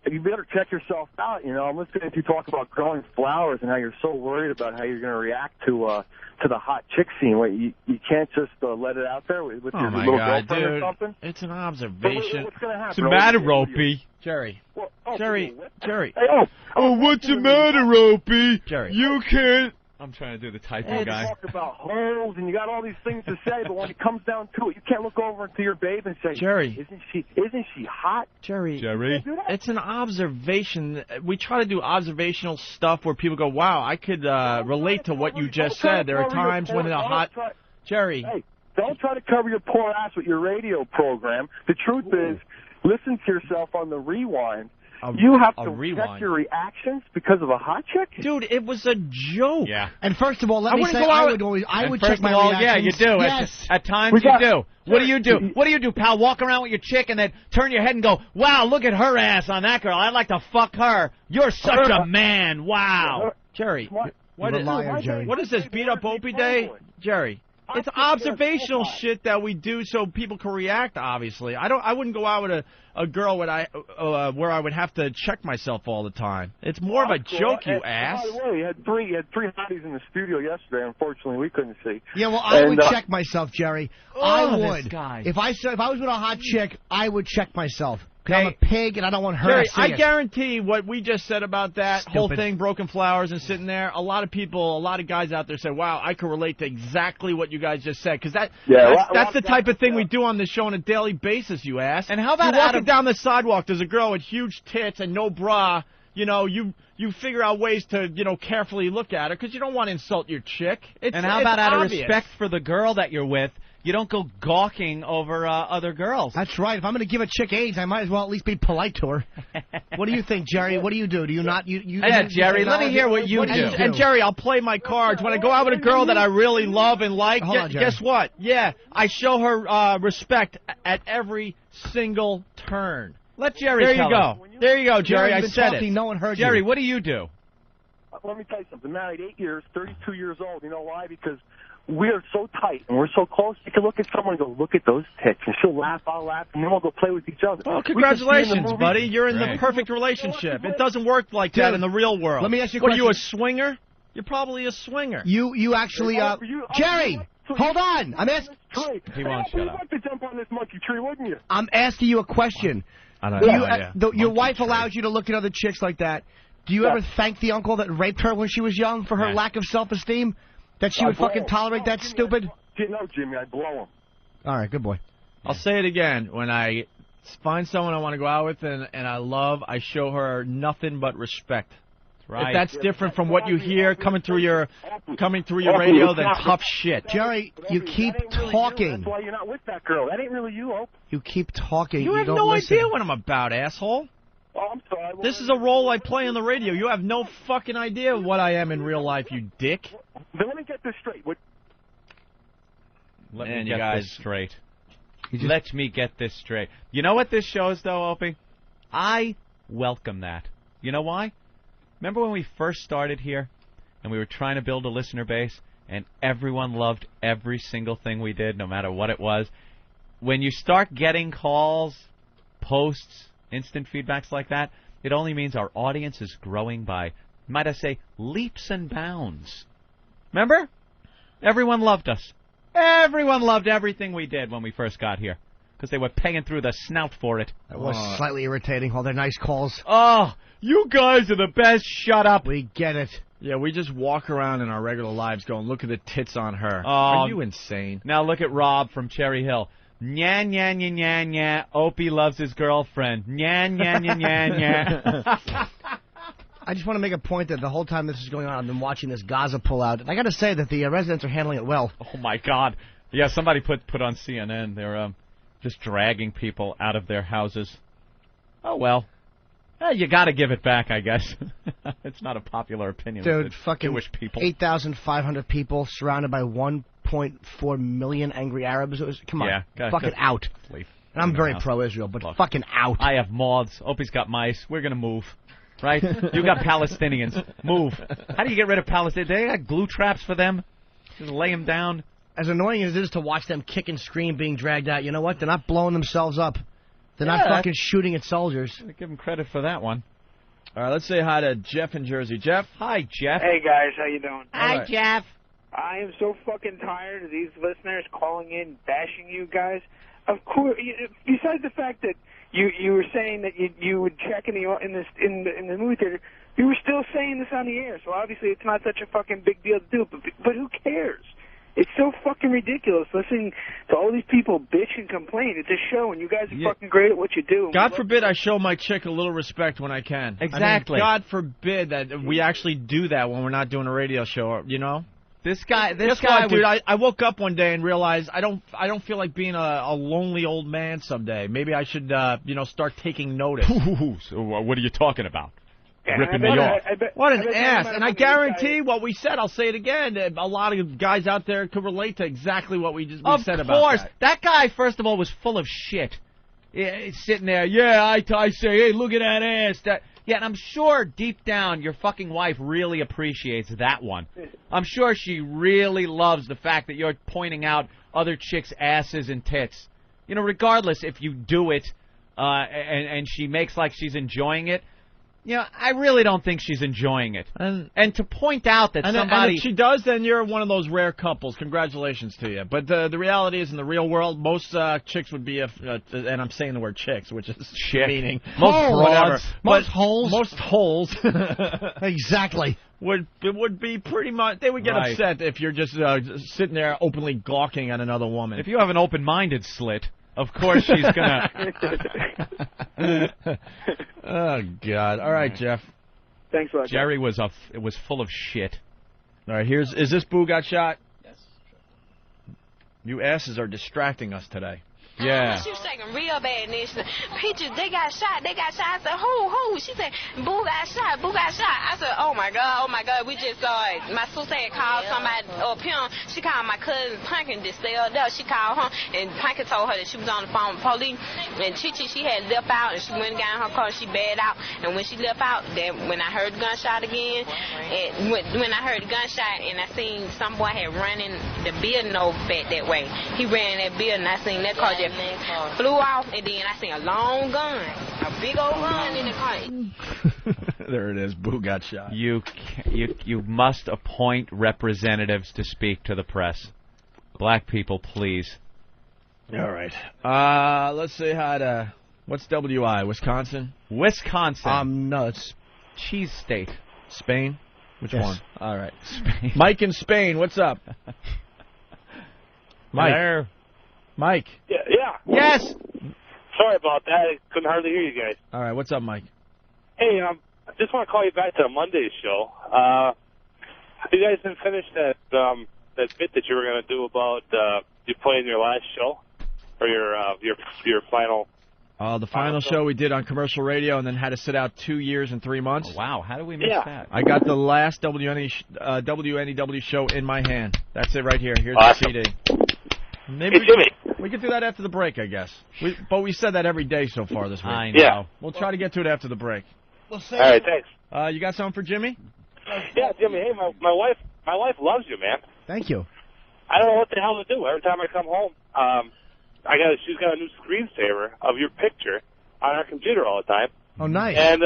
you better check yourself out. You know, I'm listening to you talk about growing flowers and how you're so worried about how you're going to react to the hot chick scene. Wait, you can't just let it out there with your little girlfriend or something? It's an observation. What's going to happen? What's the matter, Opie? Jerry. Jerry. Hey, what's the matter, Opie? Jerry. You can't. I'm trying to do the typo guy. You talk about holes and you got all these things to say, but when it comes down to it, you can't look over to your babe and say, Jerry, isn't she hot? Jerry, it's an observation. We try to do observational stuff where people go, wow, I could relate to what you just said. There are times when Jerry. Hey, don't try to cover your poor ass with your radio program. The truth is, listen to yourself on the rewind. You have to check your reactions because of a hot chick? Dude, it was a joke. Yeah. And first of all, let me say, I would check my reactions. Yeah, you do. Yes. At times you do. What do you do? What do you do, pal? Walk around with your chick and then turn your head and go, wow, look at her ass on that girl. I'd like to fuck her. You're such a man. Wow. Jerry, what is this, beat up Opie Day? Jerry. It's observational shit that we do so people can react. Obviously, I wouldn't go out with a girl where I would have to check myself all the time. It's more of a joke, you ass. By the way, you had three hotties in the studio yesterday. Unfortunately, we couldn't see. Yeah, well, I would check myself, Jerry. I would. This guy. If I was with a hot chick, I would check myself. Because I'm a pig and I don't want her Jerry, to see I it. guarantee what we just said about that whole thing, broken flowers and sitting there, a lot of guys out there say, wow, I can relate to exactly what you guys just said. Because that's the type of thing we do on this show on a daily basis, you ass. And how about you're walking down the sidewalk, there's a girl with huge tits and no bra, you know, you figure out ways to, you know, carefully look at her because you don't want to insult your chick. And how about out of respect for the girl that you're with, you don't go gawking over other girls. That's right. If I'm going to give a chick AIDS, I might as well at least be polite to her. What do you think, Jerry? What do you do? Do you not? Yeah, Jerry, let me hear what you do. And Jerry, I'll play my cards. When I go out with a girl that I really love and like, guess what? Yeah, I show her respect at every single turn. Let Jerry There you go, Jerry. I said it. No one heard Jerry, you. what do you do? Let me tell you something. Married 8 years, 32 years old. You know why? Because we are so tight and we're so close. You can look at someone and go, look at those tits. And she'll laugh, I'll laugh, and then we'll go play with each other. Well, congratulations, buddy. You're in the perfect relationship. It doesn't work like that in the real world. Let me ask you a question. What, are you a swinger? You're probably a swinger. You actually, Jerry, hold on. I'm asking. He won't shut up. You'd like to jump on this monkey tree, wouldn't you? I'm asking you a question. I don't know. Your wife allows you to look at other chicks like that. Do you ever thank the uncle that raped her when she was young for her lack of self-esteem? That she would fucking tolerate that stupid? No, Jimmy, I'd blow him. All right, good boy. I'll say it again. When I find someone I want to go out with and I love, I show her nothing but respect. Right. If that's different from what you hear coming through your radio, then tough shit. Jerry, you keep talking. That's why you're not with that girl. That ain't really you, Ope. You keep talking. You have don't no listen. idea what I'm about, asshole. Oh, I'm sorry. This is a role I play on the radio. You have no fucking idea what I am in real life, you dick. Then let me get this straight. Let me get this straight. Let me get this straight. You know what this shows, though, Opie? I welcome that. You know why? Remember when we first started here and we were trying to build a listener base and everyone loved every single thing we did, no matter what it was? When you start getting calls, posts, instant feedbacks like that, it only means our audience is growing by, might I say, leaps and bounds. Remember? Everyone loved us. Everyone loved everything we did when we first got here because they were paying through the snout for it. That was slightly irritating, all their nice calls. Oh, you guys are the best. Shut up. We get it. Yeah, we just walk around in our regular lives going, look at the tits on her. Oh, are you insane? Now look at Rob from Cherry Hill. Nya, nya, nya, nya, nya. Opie loves his girlfriend. Nya, nya, nya, nya, nya. I just want to make a point that the whole time this is going on, I've been watching this Gaza pullout. And I got to say that the residents are handling it well. Oh, my God. Yeah, somebody put on CNN. They're just dragging people out of their houses. Oh, well. You got to give it back, I guess. It's not a popular opinion. Dude, fucking Jewish people. 8,500 people surrounded by 1.4 million angry Arabs. Come on, fucking out. Leave. And I'm very pro-Israel, but fucking out. I have moths. Opie's got mice. We're going to move. Right? You got Palestinians. Move. How do you get rid of Palestinians? They got glue traps for them? Just lay them down? As annoying as it is to watch them kick and scream being dragged out, you know what? They're not blowing themselves up. They're not fucking shooting at soldiers. I give them credit for that one. All right, let's say hi to Jeff in Jersey. Jeff? Hi, Jeff. Hey, guys. How you doing? Hi, Jeff. I am so fucking tired of these listeners calling in, bashing you guys. Of course, besides the fact that you were saying that you would check in the movie theater, you were still saying this on the air. So obviously it's not such a fucking big deal to do. But who cares? It's so fucking ridiculous listening to all these people bitch and complain. It's a show, and you guys are fucking great at what you do. God forbid I show my chick a little respect when I can. Exactly. I mean, God forbid that we actually do that when we're not doing a radio show, you know? This guy, dude, I woke up one day and realized I don't feel like being a lonely old man someday. Maybe I should, start taking notice. So what are you talking about? Yeah, ripping me off. What an ass. And I guarantee what we said, I'll say it again, a lot of guys out there could relate to exactly what we said about that. Of course. That guy, first of all, was full of shit. He's sitting there, I say, hey, look at that ass. Yeah, and I'm sure deep down your fucking wife really appreciates that one. I'm sure she really loves the fact that you're pointing out other chicks' asses and tits. You know, regardless if you do it and she makes like she's enjoying it, you know, I really don't think she's enjoying it. And to point out that somebody... And if she does, then you're one of those rare couples. Congratulations to you. But the reality is, in the real world, most chicks would be, and I'm saying the word chicks, which is chick. Meaning most broads. Most holes. Most holes. Exactly. Would be pretty much... They would get upset if you're just sitting there openly gawking at another woman. If you have an open-minded slit... Of course she's gonna. Oh God! All right, Jeff. Thanks a lot. Jerry was full of shit. All right, is this Boo got shot? Yes. You asses are distracting us today. Yeah. She was taking real bad news. Peaches, they got shot. I said, who? She said, Boo got shot. I said, oh my God. We just saw it. My sister had called somebody up here. She called my cousin Pumpkin to stay up there. She called her, and Pumpkin told her that she was on the phone with police. And Chichi, she had left out, and she went and got in her car. She bailed out. And when she left out, then when I heard the gunshot again, and when I heard the gunshot, and I seen some boy had running the building over back that way. He ran in that building, and I seen that car just flew off, and then I seen a long gun, a big old gun in the car. There it is. Boo got shot. You must appoint representatives to speak to the press. Black people, please. All right. Let's say hi to what's WI? Wisconsin. No, it's cheese state. Spain. Which Yes. one? All right. Spain. Mike in Spain, what's up? Mike. Hello. Mike. Yeah. Yes. Sorry about that. I couldn't hardly hear you guys. All right, what's up, Mike? Hey, I just want to call you back to Monday's show. You guys didn't finish that bit that you were going to do about you playing your last show or your final. The final show we did on commercial radio and then had to sit out 2 years and 3 months. Oh, wow, how did we miss that? I got the last WNEW show in my hand. That's it right here. Here's Awesome. the CD. Maybe we could do that after the break, I guess. But we said that every day so far this week. I know. Yeah. We'll try to get to it after the break. All right, thanks. You got something for Jimmy? Yeah, Jimmy. Hey, my wife loves you, man. Thank you. I don't know what the hell to do. Every time I come home, she's got a new screensaver of your picture on her computer all the time. Oh, nice. And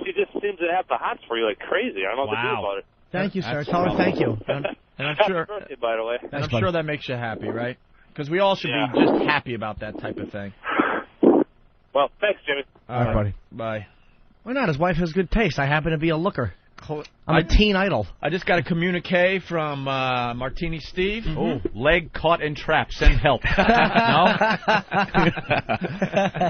she just seems to have the hots for you like crazy. I don't know what to do about it. Thank you, sir. Tell her thank you. And I'm Happy sure, birthday, by the way. and I'm sure that makes you happy, right? Because we all should be just happy about that type of thing. Well, thanks, Jimmy. All right, buddy. Bye. Why not? His wife has good taste. I happen to be a looker. I'm a teen idol. I just got a communique from Martini Steve. Oh, leg caught in trap. Send help. No?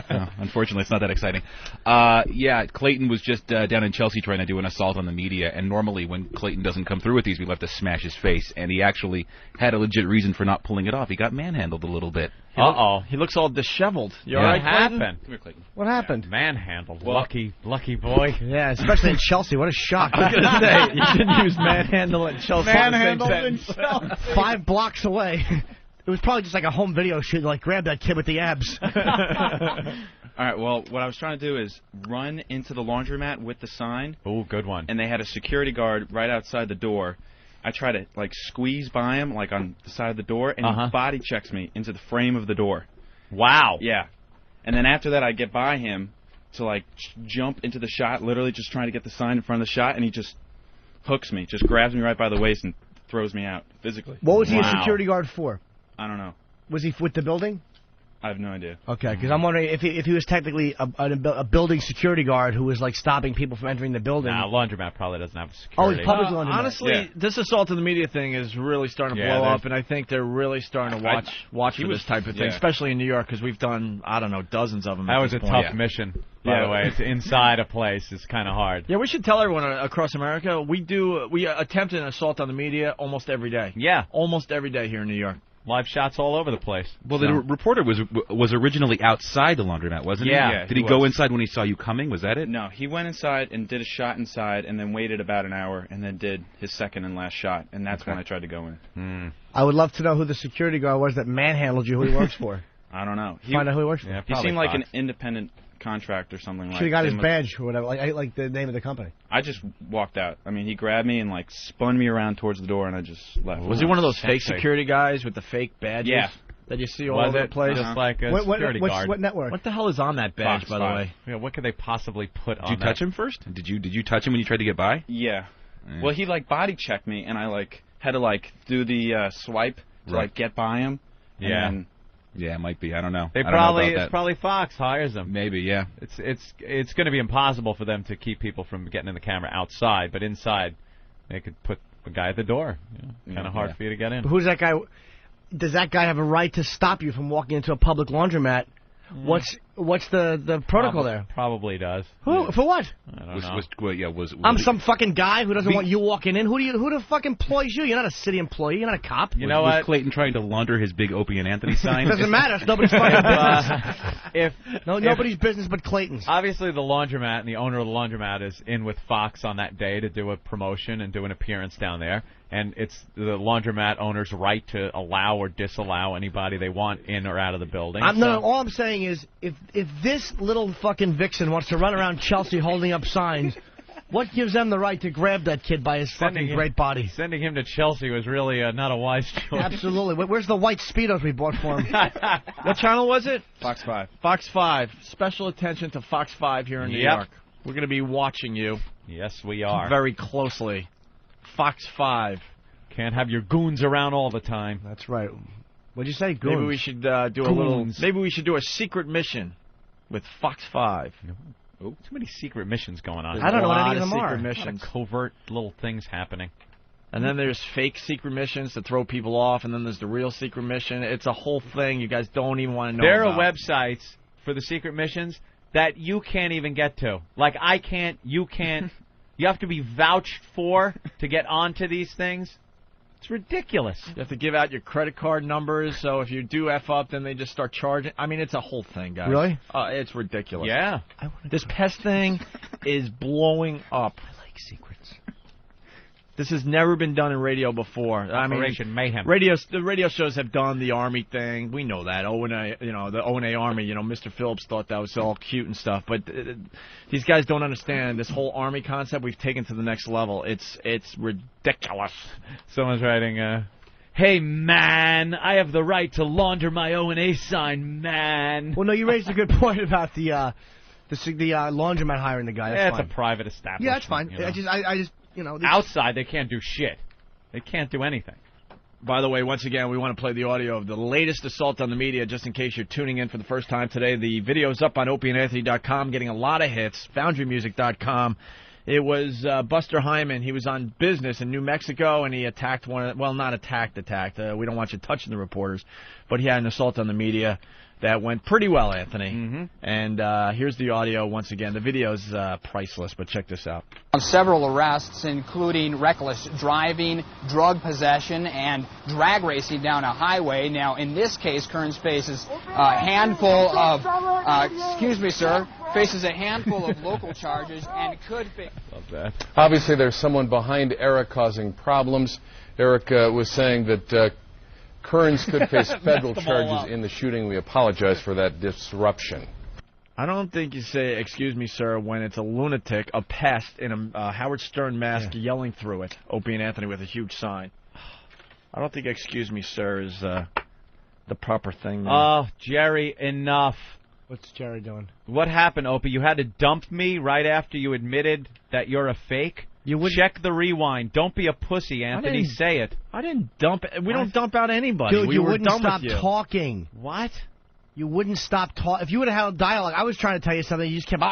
No, unfortunately, it's not that exciting. Yeah, Clayton was just down in Chelsea trying to do an assault on the media, and normally when Clayton doesn't come through with these, we have to smash his face, and he actually had a legit reason for not pulling it off. He got manhandled a little bit. He looks all disheveled. You all right, Clayton? Happened? Come here, Clayton. What happened? Manhandled. Lucky boy. Yeah, especially in Chelsea. What a shock. I was going to say, you shouldn't use manhandle and Chelsea. Manhandle in and Chelsea. 5 blocks away. It was probably just like a home video shoot, like grab that kid with the abs. All right, well, what I was trying to do is run into the laundromat with the sign. Oh, good one. And they had a security guard right outside the door. I try to, like, squeeze by him, like, on the side of the door, and he body checks me into the frame of the door. Wow. Yeah. And then after that, I get by him to, like, jump into the shot, literally just trying to get the sign in front of the shot, and he just hooks me, just grabs me right by the waist and throws me out physically. What was he a security guard for? I don't know. Was he with the building? I have no idea. Okay, because I'm wondering if he was technically a building security guard who was like stopping people from entering the building. Nah, laundromat probably doesn't have security. Oh, it's public laundromat. Honestly, this assault on the media thing is really starting to blow up, and I think they're really starting to watch for this type of thing, especially in New York, because we've done, I don't know, dozens of them. That was a tough mission, by the way. It's inside a place. It's kind of hard. Yeah, we should tell everyone across America, we attempt an assault on the media almost every day. Yeah. Almost every day here in New York. Live shots all over the place. Well, the reporter was originally outside the laundromat, wasn't he? Yeah. Did he go inside when he saw you coming? Was that it? No, he went inside and did a shot inside and then waited about an hour and then did his second and last shot, and that's when I tried to go in. I would love to know who the security guard was that manhandled you, who he works for. I don't know. Find out who he works for. Yeah, he seemed like an independent contract or something like that. Should have got his badge or whatever, like the name of the company. I just walked out. I mean, he grabbed me and, like, spun me around towards the door, and I just left. Was he one of those fake security guys with the fake badges? Yeah. That you see all over the place? Just like a security guard. What network? What the hell is on that badge, Fox by the 5. way? Yeah, what could they possibly put on Did you touch him first? Did you touch him when you tried to get by? Yeah. Well, he, like, body checked me, and I, like, had to, like, do the swipe to, like, get by him. And then yeah, it might be. I don't know. They I don't know about it's that. probably Fox hires them. Maybe, yeah. It's going to be impossible for them to keep people from getting in the camera outside, but inside they could put a guy at the door. Kind of hard for you to get in. But who's that guy? Does that guy have a right to stop you from walking into a public laundromat? What's the protocol there? Probably does. Who for what? I don't know. Was I'm some fucking guy who doesn't want you walking in. Who the fuck employs you? You're not a city employee. You're not a cop. You know was what? Clayton trying to launder his big Opie and Anthony sign? Doesn't matter. It's nobody's fucking business. Nobody's business but Clayton's. Obviously, the laundromat and the owner of the laundromat is in with Fox on that day to do a promotion and do an appearance down there. And it's the laundromat owner's right to allow or disallow anybody they want in or out of the building. No, all I'm saying is, if this little fucking vixen wants to run around Chelsea holding up signs, what gives them the right to grab that kid by his fucking great body? Sending him to Chelsea was really not a wise choice. Absolutely. Where's the white Speedos we bought for him? What channel was it? Fox 5. Fox 5. Special attention to Fox 5 here in New York. We're going to be watching you. Yes, we are. Very closely. Fox 5. Can't have your goons around all the time. That's right. What'd you say, goons? Maybe we should do a little. Maybe we should do a secret mission with Fox 5. Too many secret missions going on. I don't know what any of them are. Secret missions. A lot of covert little things happening. And then there's fake secret missions to throw people off, and then there's the real secret mission. It's a whole thing you guys don't even want to know There about. are websites for the secret missions that you can't even get to. Like, I can't, you can't. You have to be vouched for to get onto these things. It's ridiculous. You have to give out your credit card numbers, so if you do F up, then they just start charging. I mean, it's a whole thing, guys. Really? It's ridiculous. Yeah. This pest thing is blowing up. I like secrets. This has never been done in radio before. Operation Mayhem. The radio shows have done the Army thing. We know that. The O&A Army. Mr. Phillips thought that was all cute and stuff. But these guys don't understand this whole Army concept. We've taken to the next level. It's ridiculous. Someone's writing, hey, man, I have the right to launder my O&A sign, man. Well, no, you raised a good point about the laundromat hiring the guy. That's fine. A private establishment. Yeah, that's fine. I just outside, they can't do shit. They can't do anything. By the way, once again, we want to play the audio of the latest assault on the media, just in case you're tuning in for the first time today. The video's up on opieandanthony.com, getting a lot of hits, foundrymusic.com. It was Buster Hyman. He was on business in New Mexico, and he attacked not attacked. We don't want you touching the reporters, but he had an assault on the media that went pretty well, Anthony. Mm-hmm. And here's the audio once again. The video's priceless, but check this out. On several arrests, including reckless driving, drug possession, and drag racing down a highway. Now, in this case, Kearns faces a handful of, faces a handful of local charges and could face... Love that. Obviously, there's someone behind Eric causing problems. Eric was saying that Kearns could face federal charges in the shooting. We apologize for that disruption. I don't think you say, excuse me, sir, when it's a lunatic, a pest, in a Howard Stern mask yelling through it. Opie and Anthony with a huge sign. I don't think excuse me, sir, is the proper thing there. Oh, Jerry, enough. What's Jerry doing? What happened, Opie? You had to dump me right after you admitted that you're a fake? Check the rewind. Don't be a pussy, Anthony. Say it. I didn't dump it. We don't dump out anybody. Dude, you wouldn't stop talking. What? You wouldn't stop talking. If you would have had a dialogue, I was trying to tell you something, you just kept...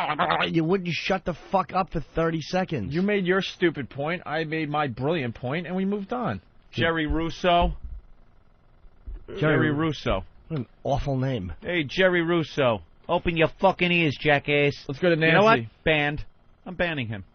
You wouldn't shut the fuck up for 30 seconds. You made your stupid point. I made my brilliant point, and we moved on. Jerry Russo. Jerry Russo. What an awful name. Hey, Jerry Russo. Open your fucking ears, jackass. Let's go to Nancy. You know what? Banned. I'm banning him.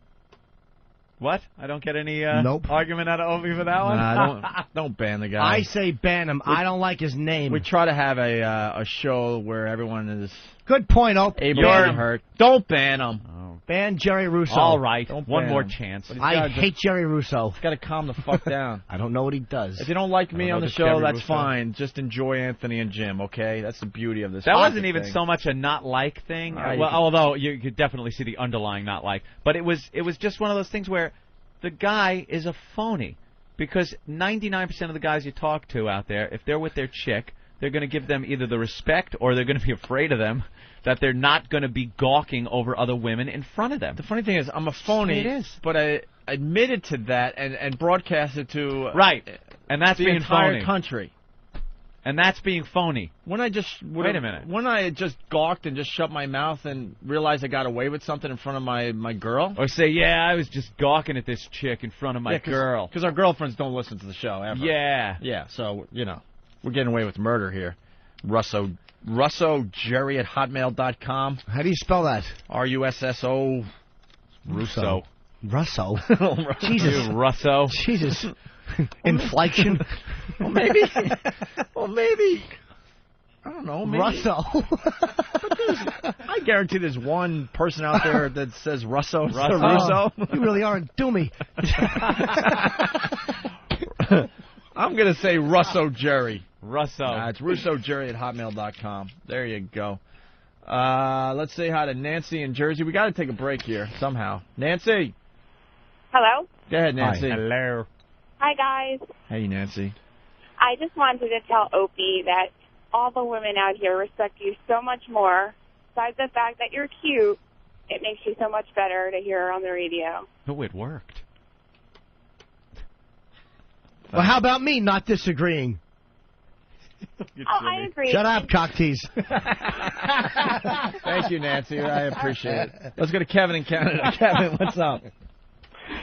What? I don't get any argument out of Opie for that one? Nah, don't ban the guy. I say ban him. I don't like his name. We try to have a show where everyone is... Good point, Opie. Able to be hurt. Don't ban him. Oh. Ban Jerry Russo. All right. One more him. Chance. I hate Jerry Russo. He's got to calm the fuck down. I don't know what he does. If you don't like me on the show, that's fine. Just enjoy Anthony and Jim, okay? That's the beauty of this. That wasn't even so much a not like thing. Although you could definitely see the underlying not like. But it was just one of those things where the guy is a phony. Because 99% of the guys you talk to out there, if they're with their chick, they're going to give them either the respect or they're going to be afraid of them, that they're not going to be gawking over other women in front of them. The funny thing is, I'm a phony, it is. But I admitted to that and broadcast it to and that's the being entire phony. country. And that's being phony. When I just wait a minute. When I just gawked and just shut my mouth and realized I got away with something in front of my girl, or say, I was just gawking at this chick in front of my girl, because our girlfriends don't listen to the show ever. Yeah. So we're getting away with murder here. Russo Jerry at hotmail.com. How do you spell that? Russo. Russo. Jesus. Russo. Jesus. Inflection. Well, maybe. I don't know. Maybe. Russo. I guarantee there's one person out there that says Russo. Russo. You really are a doomy. I'm going to say Russo Jerry. Russo. It's RussoJerry at hotmail.com. There you go. Let's say hi to Nancy in Jersey. We got to take a break here somehow. Nancy. Hello. Go ahead, Nancy. Hi. Hello. Hi, guys. Hey, Nancy. I just wanted to tell Opie that all the women out here respect you so much more. Besides the fact that you're cute, it makes you so much better to hear on the radio. Oh, it worked. Well, how about me not disagreeing? I agree. Shut up, cock tease. Thank you, Nancy. I appreciate it. Let's go to Kevin in Canada. Kevin, what's up?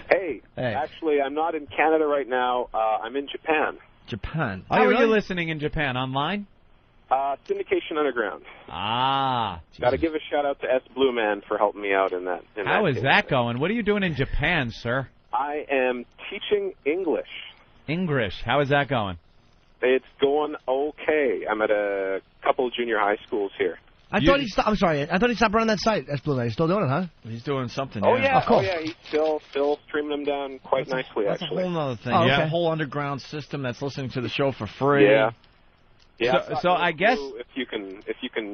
Hey, actually, I'm not in Canada right now. I'm in Japan. Japan. How are you listening in Japan? Online? Syndication Underground. Ah. Got to give a shout-out to S. Blue Man for helping me out in that. How is that going? What are you doing in Japan, sir? I am teaching English. English. How is that going? It's going okay. I'm at a couple of junior high schools here. I'm sorry. I thought he stopped running that site. That's Blue Man. He's still doing it, huh? He's doing something. Oh, yeah. yeah. Of course. Oh, yeah. He's still streaming them down quite nicely, That's actually. a whole other thing. Oh, Yeah, okay. a whole underground system that's listening to the show for free. Yeah. Yeah. So I guess if you can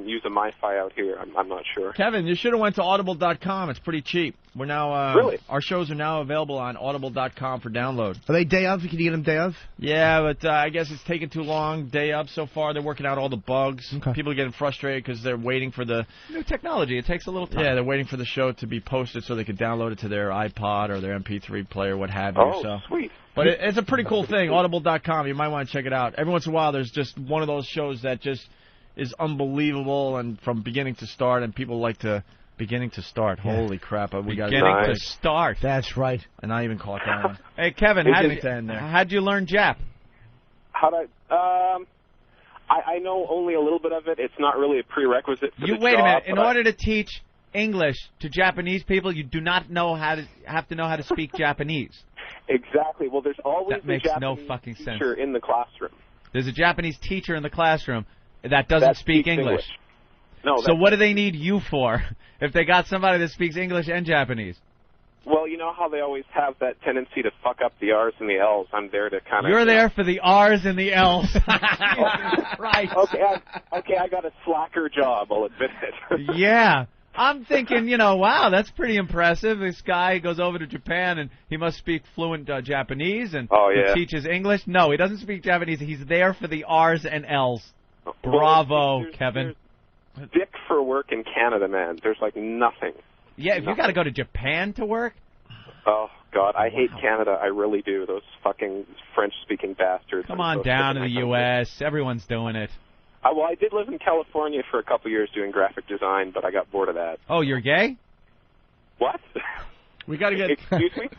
use a MiFi out here, I'm not sure. Kevin, you should have went to audible.com. It's pretty cheap. We're now Really? Our shows are now available on audible.com for download. Are they day of? Can you get them day of? Yeah, but I guess it's taking too long. Day up so far. They're working out all the bugs. Okay. People are getting frustrated because they're waiting for the new technology. It takes a little time. Yeah, they're waiting for the show to be posted so they can download it to their iPod or their MP3 player, what have you. Oh, so. sweet. But it's a pretty cool thing, audible.com. You might want to check it out. Every once in a while, there's just one of those shows that just is unbelievable and from beginning to start, and people like to beginning to start. Yeah. Holy crap. We got Beginning to start. That's right. And I even caught that one. Hey, Kevin, how'd you learn Jap? I know only a little bit of it. It's not really a prerequisite for the Wait a job, minute. In but order to teach English to Japanese people, you do not have to know how to speak Japanese. Exactly. Well, there's always That makes a Japanese no fucking sense. teacher in the classroom. There's a Japanese teacher in the classroom that doesn't speak speaks English. No. So what do they need you for if they got somebody that speaks English and Japanese? Well, you know how they always have that tendency to fuck up the R's and the L's. I'm there to kind of... You're there for the R's and the L's. Right. Okay, I got a slacker job, I'll admit it. Yeah. I'm thinking, wow, that's pretty impressive. This guy goes over to Japan and he must speak fluent Japanese and he teaches English. No, he doesn't speak Japanese. He's there for the R's and L's. Bravo, Kevin. There's dick for work in Canada, man. There's like nothing. Yeah, if you got to go to Japan to work? Oh, God, I hate Canada. I really do. Those fucking French-speaking bastards. Come on down to the U.S. Everyone's doing it. Well, I did live in California for a couple years doing graphic design, but I got bored of that. Oh, you're gay? What? We got to get... Excuse me?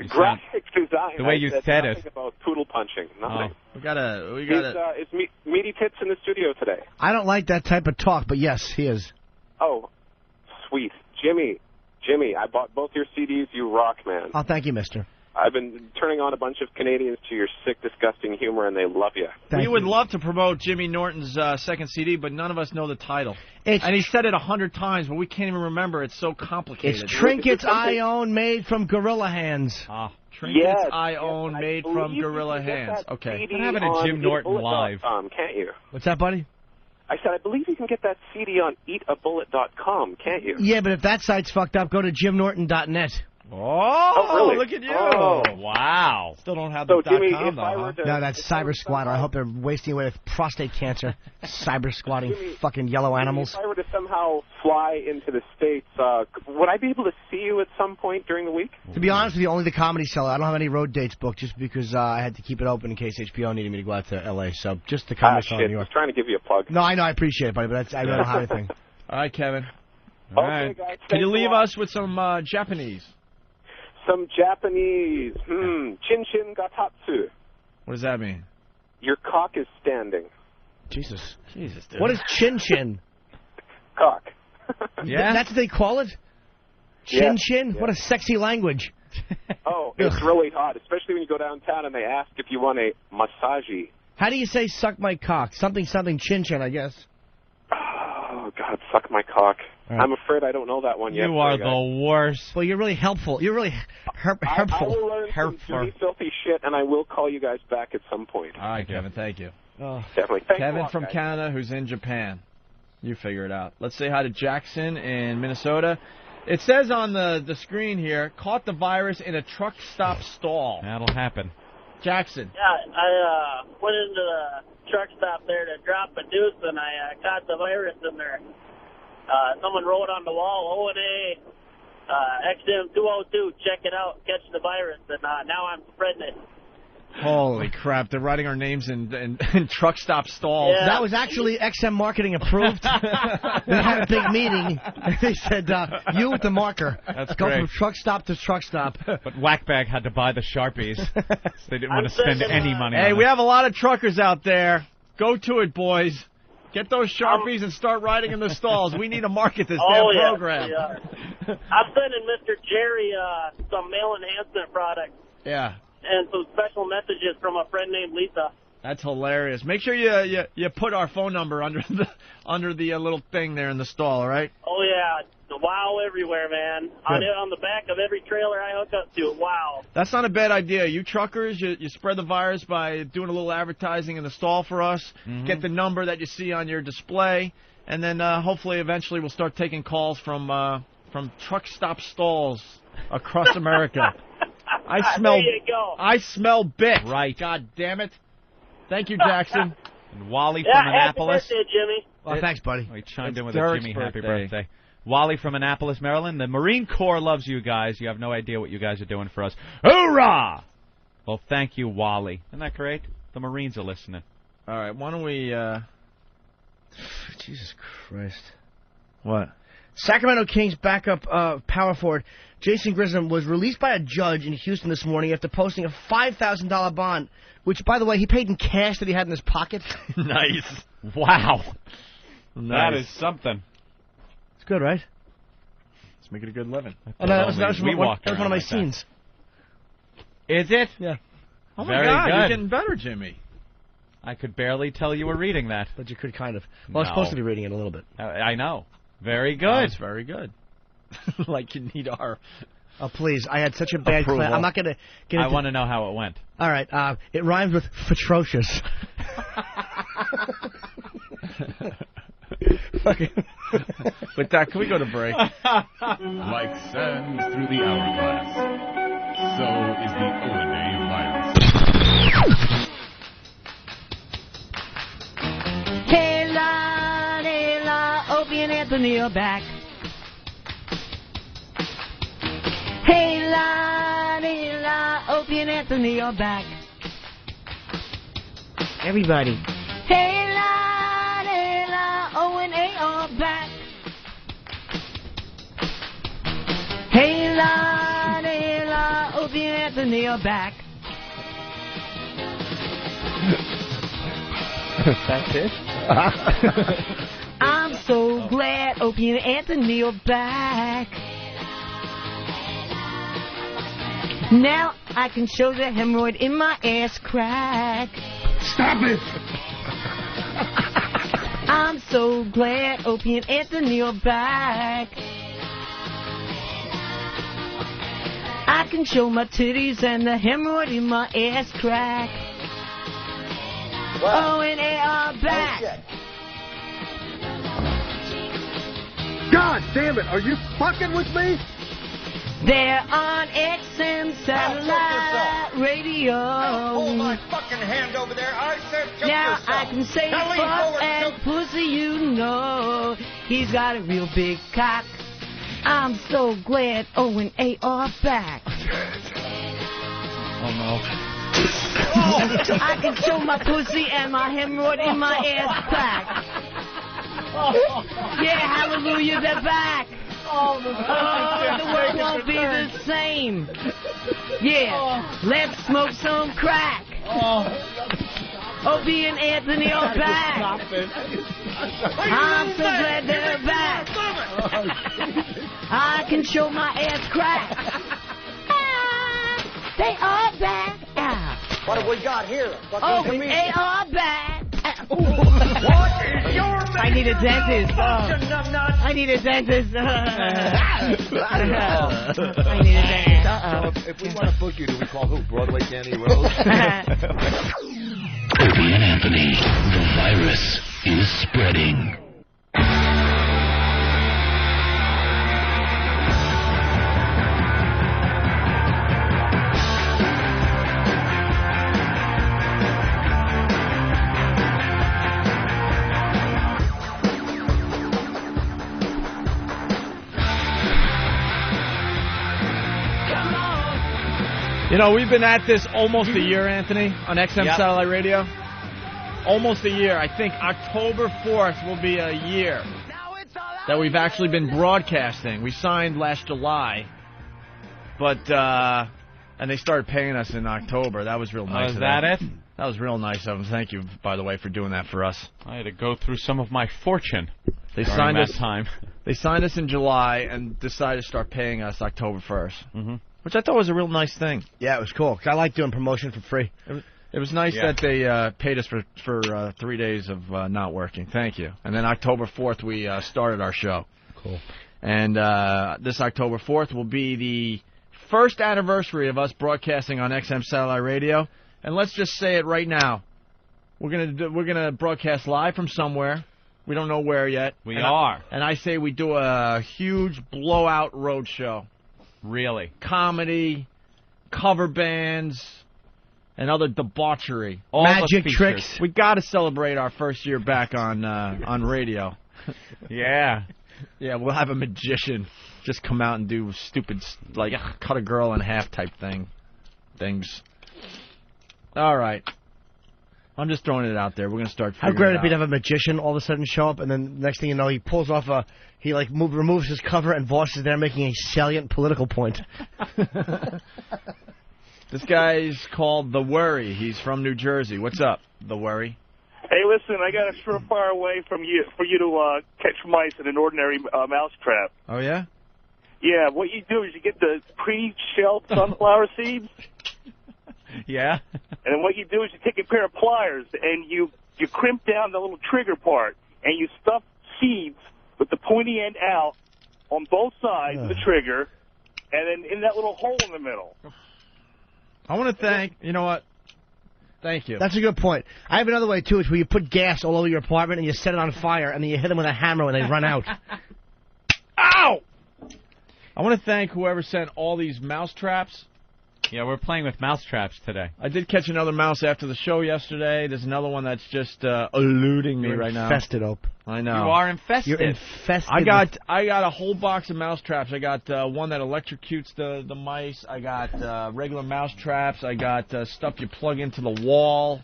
Graphic design. The way you said it. Nothing about poodle punching. Nothing. Oh, we gotta. Is Meaty Tits in the studio today? I don't like that type of talk, but yes, he is. Oh, sweet. Jimmy, I bought both your CDs. You rock, man. Oh, thank you, mister. I've been turning on a bunch of Canadians to your sick, disgusting humor, and they love you. We would love to promote Jimmy Norton's second CD, but none of us know the title. And he said it 100 times, but we can't even remember. It's so complicated. It's Trinkets I Own, made from gorilla hands. Trinkets I Own, made from gorilla hands. Okay. What happened to Jim Norton live? Can't you? What's that, buddy? I said, I believe you can get that CD on eatabullet.com, can't you? Yeah, but if that site's fucked up, go to jimnorton.net. Oh, really? Look at you. Oh. Wow. Still don't have So, the Jimmy, .com, if I though, were to... No, that's Cyber Squatter. I hope they're wasting away with prostate cancer. Cyber squatting fucking yellow animals. If I were to somehow fly into the States, would I be able to see you at some point during the week? To be honest with you, only the Comedy Cellar. I don't have any road dates booked just because I had to keep it open in case HBO needed me to go out to L.A. So just the Comedy Cellar in New I York. was trying to give you a plug. No, I know. I appreciate it, buddy, but I don't have anything. All right, Kevin. All right. Guys, Can you leave us with some Japanese? Some Japanese. Chin chin gatatsu. What does that mean? Your cock is standing. Jesus, dude. What is chin chin? Cock. Yeah? That's what they call it? Chin chin? What a sexy language. Oh, it's really hot, especially when you go downtown and they ask if you want a massage. How do you say suck my cock? Something chin chin, I guess. Oh, God, suck my cock. Right. I'm afraid I don't know that one yet. You are the worst. Well, you're really helpful. You're really helpful. I will learn some dirty, filthy shit, and I will call you guys back at some point. All right, Kevin, thank you. Definitely. Thanks Kevin a lot, from guys. Canada who's in Japan. You figure it out. Let's say hi to Jackson in Minnesota. It says on the screen here, caught the virus in a truck stop stall. That'll happen. Jackson. Yeah, I went into the truck stop there to drop a deuce, and I caught the virus in there. Someone wrote on the wall, O&A, XM202, check it out, catch the virus, and now I'm spreading it. Holy crap! They're writing our names in truck stop stalls. Yeah. That was actually XM marketing approved. They had a big meeting. They said, "You with the marker. That's go great. from truck stop to truck stop." But Whackbag had to buy the Sharpies. So they didn't want to spend any money. Hey, on we it. have a lot of truckers out there. Go to it, boys. Get those Sharpies and start riding in the stalls. We need to market this damn program. Yeah. I'm sending Mr. Jerry some male enhancement products Yeah. and some special messages from a friend named Lisa. That's hilarious. Make sure you put our phone number under the little thing there in the stall, all right? Oh, yeah. The wow everywhere, man. On the back of every trailer I hook up to. Wow. That's not a bad idea. You truckers, you spread the virus by doing a little advertising in the stall for us. Mm-hmm. Get the number that you see on your display, and then hopefully eventually we'll start taking calls from truck stop stalls across America. There you go. I smell bit. Right. God damn it. Thank you, Jackson. And Wally Yeah, from happy Annapolis. birthday, Jimmy. Well, thanks, buddy. We chimed It's in with Derek's a Jimmy happy birthday. birthday. Wally from Annapolis, Maryland. The Marine Corps loves you guys. You have no idea what you guys are doing for us. Hoorah! Well, thank you, Wally. Isn't that great? The Marines are listening. All right, why don't we... Jesus Christ. What? Sacramento Kings backup power forward Jason Grissom was released by a judge in Houston this morning after posting a $5,000 bond, which, by the way, he paid in cash that he had in his pocket. Nice. Wow. Nice. That is something. It's good, right? Let's make it a good living. Oh, no, that was one of my like scenes. Is it? Yeah. Oh, my Very God, good. you're getting better, Jimmy. I could barely tell you were reading that. But you could kind of. Well, I was supposed to be reading it a little bit. I know. Very good. That's very good. Like you need our... Oh, please. I had such a bad class. I'm not going to get into... I want to know how it went. All right. It rhymes with atrocious. With that, can we go to break? Like sands through the hourglass, so is the Owen virus. Hey la, Opie and Anthony are back. Hey la, Opie and Anthony are back. Everybody. Hey la, O and A are back. Hey la, Opie and Anthony are back. That's it? I'm so glad Opie and Anthony are back. Now I can show the hemorrhoid in my ass crack. Stop it! I'm so glad Opie and Anthony are back. I can show my titties and the hemorrhoid in my ass crack. Wow. O and A are back. God damn it, are you fucking with me? They're on XM satellite radio. Hold my fucking hand over there. I said choke Now yourself. I can say Now lean fuck forward, and choke. pussy, you know. He's got a real big cock. I'm so glad O and A are back. Oh, no. I can show my pussy and my hemorrhoid in my ass crack. Yeah, hallelujah, they're back. Oh, the world won't be the same. Yeah, let's smoke some crack. Opie and Anthony are back. I'm so glad they're back. I can show my ass crack. They are back. What have we got here? Opie, they are back. What is your name? I need a dentist. I need a dentist. I need a dentist. If we want to book you, do we call who? Broadway Danny Rose? Opie and Anthony, the virus is spreading. You know, we've been at this almost a year, Anthony, on XM Satellite Radio. Almost a year. I think October 4th will be a year that we've actually been broadcasting. We signed last July, but and they started paying us in October. That was real nice of them. Is that it? That was real nice of them. Thank you, by the way, for doing that for us. I had to go through some of my fortune. They signed us They signed us in July and decided to start paying us October 1st, which I thought was a real nice thing. Yeah, it was cool. 'Cause I like doing promotion for free. It was nice that they paid us for 3 days of not working. Thank you. And then October 4th, we started our show. Cool. And this October 4th will be the first anniversary of us broadcasting on XM Satellite Radio. And let's just say it right now. We're gonna broadcast live from somewhere. We don't know where yet. We are. And I say we do a huge blowout road show. Really? Comedy, cover bands, and other debauchery. All magic tricks. We got to celebrate our first year back on radio. Yeah. Yeah, we'll have a magician just come out and do stupid, like, cut a girl in half type things. All right. I'm just throwing it out there. We're going to start figuring How great it would it be to have a magician all of a sudden show up, and then next thing you know, he pulls off removes his cover, and Voss is there making a salient political point. This guy's called The Worry. He's from New Jersey. What's up, The Worry? Hey, listen, I got a surefire way for you to catch mice in an ordinary mouse trap. Oh, yeah? Yeah, what you do is you get the pre-shelled sunflower seeds. Yeah? And then what you do is you take a pair of pliers and you crimp down the little trigger part and you stuff seeds with the pointy end out on both sides of the trigger and then in that little hole in the middle. I want to thank, you know what? Thank you. That's a good point. I have another way, too, is where you put gas all over your apartment and you set it on fire and then you hit them with a hammer when they run out. Ow! I want to thank whoever sent all these mouse traps. Yeah, we're playing with mouse traps today. I did catch another mouse after the show yesterday. There's another one that's just eluding me right now. Infested, Ope. I know. You are infested. You're infested. I got a whole box of mouse traps. I got one that electrocutes the mice. I got regular mouse traps. I got stuff you plug into the wall.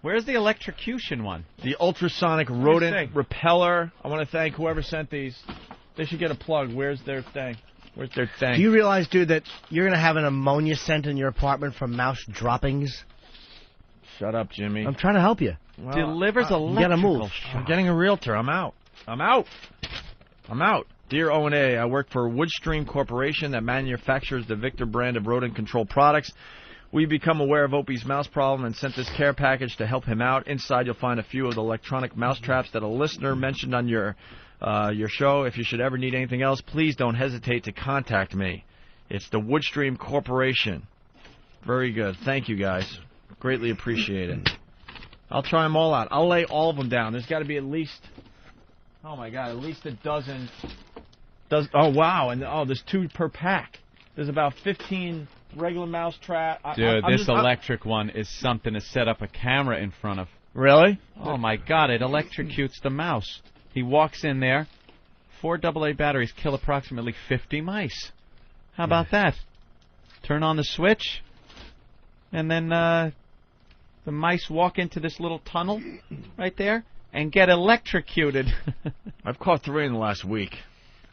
Where's the electrocution one? The ultrasonic rodent repeller. I want to thank whoever sent these. They should get a plug. Where's their thing? Where's their thing? Do you realize, dude, that you're going to have an ammonia scent in your apartment from mouse droppings? Shut up, Jimmy. I'm trying to help you. Well, Delivers you gotta move. I'm getting a realtor. I'm out. Dear O&A, I work for Woodstream Corporation that manufactures the Victor brand of rodent control products. We've become aware of Opie's mouse problem and sent this care package to help him out. Inside, you'll find a few of the electronic mouse traps that a listener mentioned on your show. If you should ever need anything else, please don't hesitate to contact me. It's the Woodstream Corporation. Very good. Thank you, guys. Greatly appreciate it. I'll try them all out. I'll lay all of them down. There's got to be at least, oh my God, at least a dozen. Oh, wow. And there's 2 per pack. There's about 15 regular mouse trap. Dude, this electric one is something to set up a camera in front of. Really? Oh my God, it electrocutes the mouse. He walks in there. 4 AA batteries kill approximately 50 mice. How about that? Turn on the switch, and then the mice walk into this little tunnel right there and get electrocuted. I've caught 3 in the last week.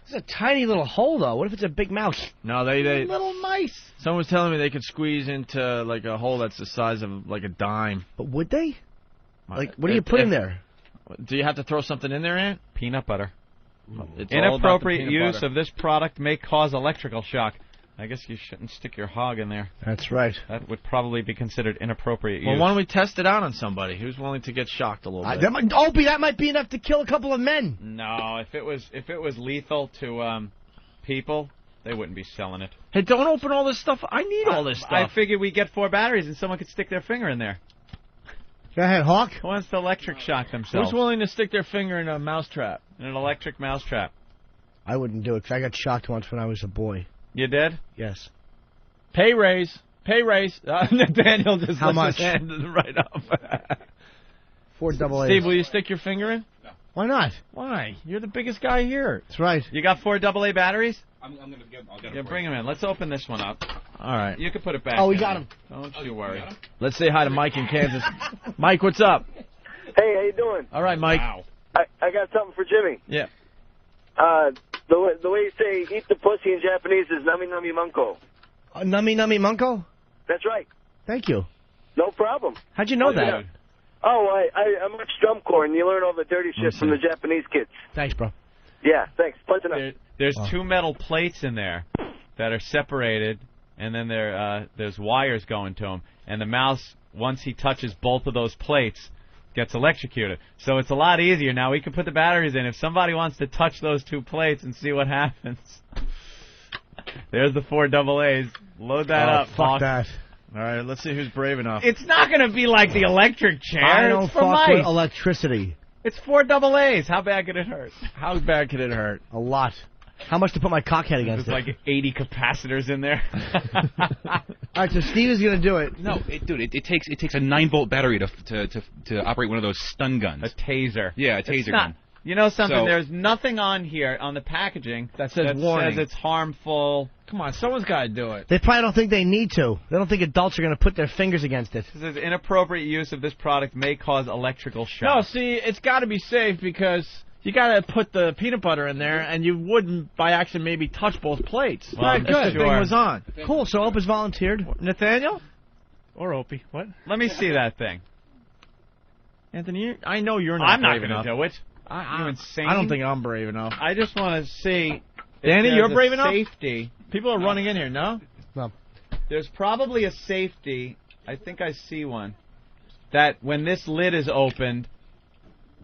It's a tiny little hole, though. What if it's a big mouse? No, they little mice. Someone was telling me they could squeeze into like a hole that's the size of like a dime. But would they? Like, what do you put in there? Do you have to throw something in there, Ant? Peanut butter. It's Inappropriate use of this product may cause electrical shock. I guess you shouldn't stick your hog in there. That's right. That would probably be considered inappropriate Well, use. why don't we test it out on somebody who's willing to get shocked a little bit? That might be enough to kill a couple of men. No, if it was lethal to people, they wouldn't be selling it. Hey, don't open all this stuff. I need all this stuff. I figured we'd get 4 batteries and someone could stick their finger in there. Go ahead, Hawk. Who wants to electric shock themselves? Who's willing to stick their finger in a mousetrap? In an electric mousetrap. I wouldn't do it because I got shocked once when I was a boy. You did? Yes. Pay raise. Daniel just How much? His hand right up. 4 AA. Steve, will you stick your finger in? No. Why not? Why? You're the biggest guy here. That's right. You got 4 AA batteries? I'm going to get them. Yeah, bring them in. Let's open this one up. All right. You can put it back. Oh, we in. got him. Don't you worry. Let's say hi to Mike in Kansas. Mike, what's up? Hey, how you doing? All right, Mike. Wow. I got something for Jimmy. Yeah. The way you say eat the pussy in Japanese is nami nami munko. Nami nami munko? That's right. Thank you. No problem. How'd you know that? Yeah. Oh, I watch drum corps, and you learn all the dirty shit from the Japanese kids. Thanks, bro. Yeah, thanks. Punch enough. There's 2 metal plates in there that are separated, and then there's wires going to them. And the mouse, once he touches both of those plates, gets electrocuted. So it's a lot easier now. We can put the batteries in. If somebody wants to touch those 2 plates and see what happens. There's the 4 AA's. Load that up. Fuck that. All right, let's see who's brave enough. It's not going to be like the electric chair. I don't it's for fuck mice. with electricity. It's 4 AA's. How bad could it hurt? How bad could it hurt? A lot. How much to put my cockhead against There's like 80 capacitors in there. All right, so Steve is going to do it. No, it takes a 9-volt battery to operate one of those stun guns. A taser. Yeah, a taser gun. You know something? So, There's nothing on here on the packaging that says warning. Says it's harmful. Come on, someone's got to do it. They probably don't think they need to. They don't think adults are going to put their fingers against it. It says inappropriate use of this product may cause electrical shock. No, see, it's got to be safe because you got to put the peanut butter in there, and you wouldn't by accident maybe touch both plates. Well, Right, good. The thing was on. Cool. So Opie's volunteered. Nathaniel or Opie? What? Let me see that thing. Anthony, I know you're not. I'm not brave going to enough. do it. You insane? I don't think I'm brave enough. I just want to see. Danny, you're brave enough? Safety. People are running in here, no? No. There's probably a safety. I think I see one. That when this lid is opened,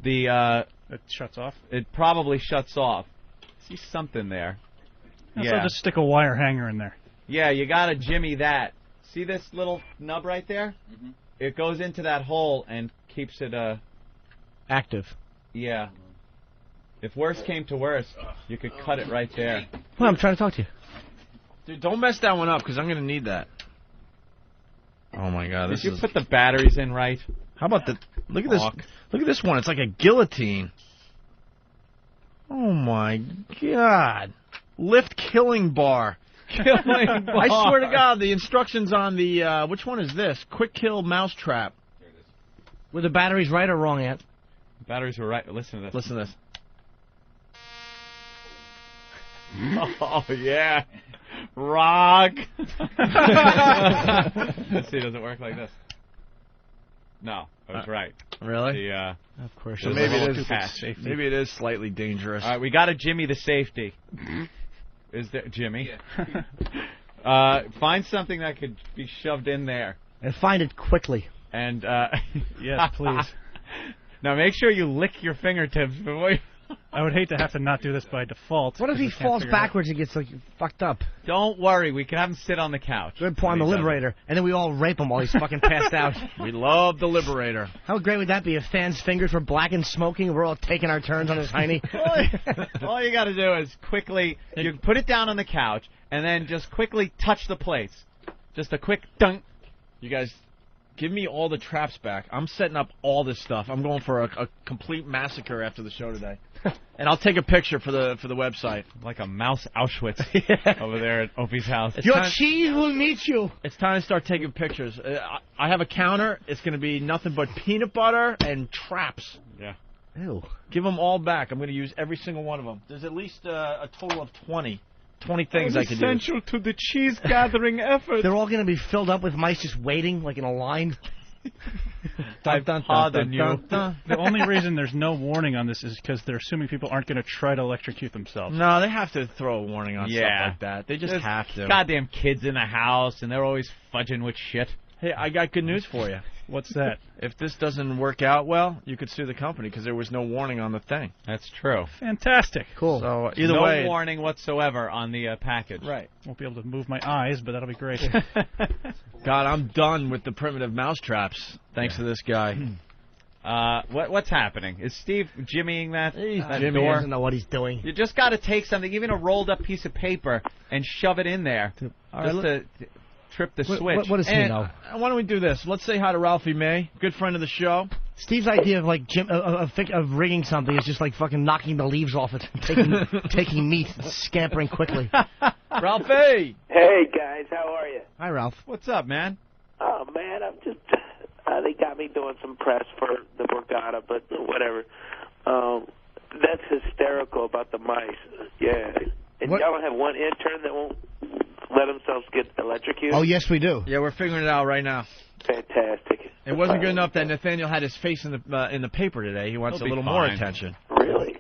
it shuts off. It probably shuts off. I see something there. So just stick a wire hanger in there. Yeah, you got to jimmy that. See this little nub right there? Mm-hmm. It goes into that hole and keeps it active. Yeah. If worse came to worse, you could cut it right there. Well, I'm trying to talk to you. Dude, don't mess that one up, because I'm going to need that. Oh, my God. Did you put the batteries in right? How about the... Look at this. Look at this one. It's like a guillotine. Oh, my God. Lift killing bar. Killing bar. I swear to God, the instructions on the... which one is this? Quick kill mousetrap. There it is. Were the batteries right or wrong, Ant? Batteries were right. Listen to this. Listen to this. Oh, yeah. Rock. Let's see, does it work like this? No, I was right. Really? Of course. So maybe it is slightly dangerous. All right, we got to jimmy the safety. Is there Jimmy? Yeah. Find something that could be shoved in there. And find it quickly. And yes, please. Now make sure you lick your fingertips before you... I would hate to have to not do this by default. What if he falls backwards and gets like fucked up? Don't worry, we can have him sit on the couch. Good point on the Liberator, and then we all rape him while he's fucking passed out. We love the Liberator. How great would that be if fans' fingers were black and smoking and we're all taking our turns on his hiney? All you got to do is quickly, you put it down on the couch, and then just quickly touch the plates. Just a quick dunk. You guys... Give me all the traps back. I'm setting up all this stuff. I'm going for a complete massacre after the show today. And I'll take a picture for the website. Like a mouse Auschwitz over there at Opie's house. Your cheese will meet you. It's time to start taking pictures. I have a counter. It's going to be nothing but peanut butter and traps. Yeah. Ew. Give them all back. I'm going to use every single one of them. There's at least a total of 20 things I could use. Essential to the cheese gathering effort. They're all going to be filled up with mice just waiting, like in a line. The only reason there's no warning on this is because they're assuming people aren't going to try to electrocute themselves. No, they have to throw a warning on stuff like that. They just have to. Goddamn kids in the house, and they're always fudging with shit. Hey, I got good news for you. What's that? If this doesn't work out well, you could sue the company because there was no warning on the thing. That's true. Fantastic. Cool. So either no way, warning whatsoever on the package. Right. Won't be able to move my eyes, but that'll be great. God, I'm done with the primitive mousetraps. Thanks to this guy. What's happening? Is Steve jimmying that? Jimmy doesn't know what he's doing. You just got to take something, even a rolled up piece of paper, and shove it in there to trip the switch. What does he know? Why don't we do this? Let's say hi to Ralphie May, good friend of the show. Steve's idea of like of rigging something is just like fucking knocking the leaves off it, taking meat, and scampering quickly. Ralphie! Hey, guys, how are you? Hi, Ralph. What's up, man? Oh, man, I'm just... they got me doing some press for the Borgata, but whatever. That's hysterical about the mice. Yeah. And y'all don't have one intern that won't let themselves get electrocuted? Oh, yes, we do. Yeah, we're figuring it out right now. Fantastic. It wasn't good enough that Nathaniel had his face in the paper today. He wants a little more attention. Really?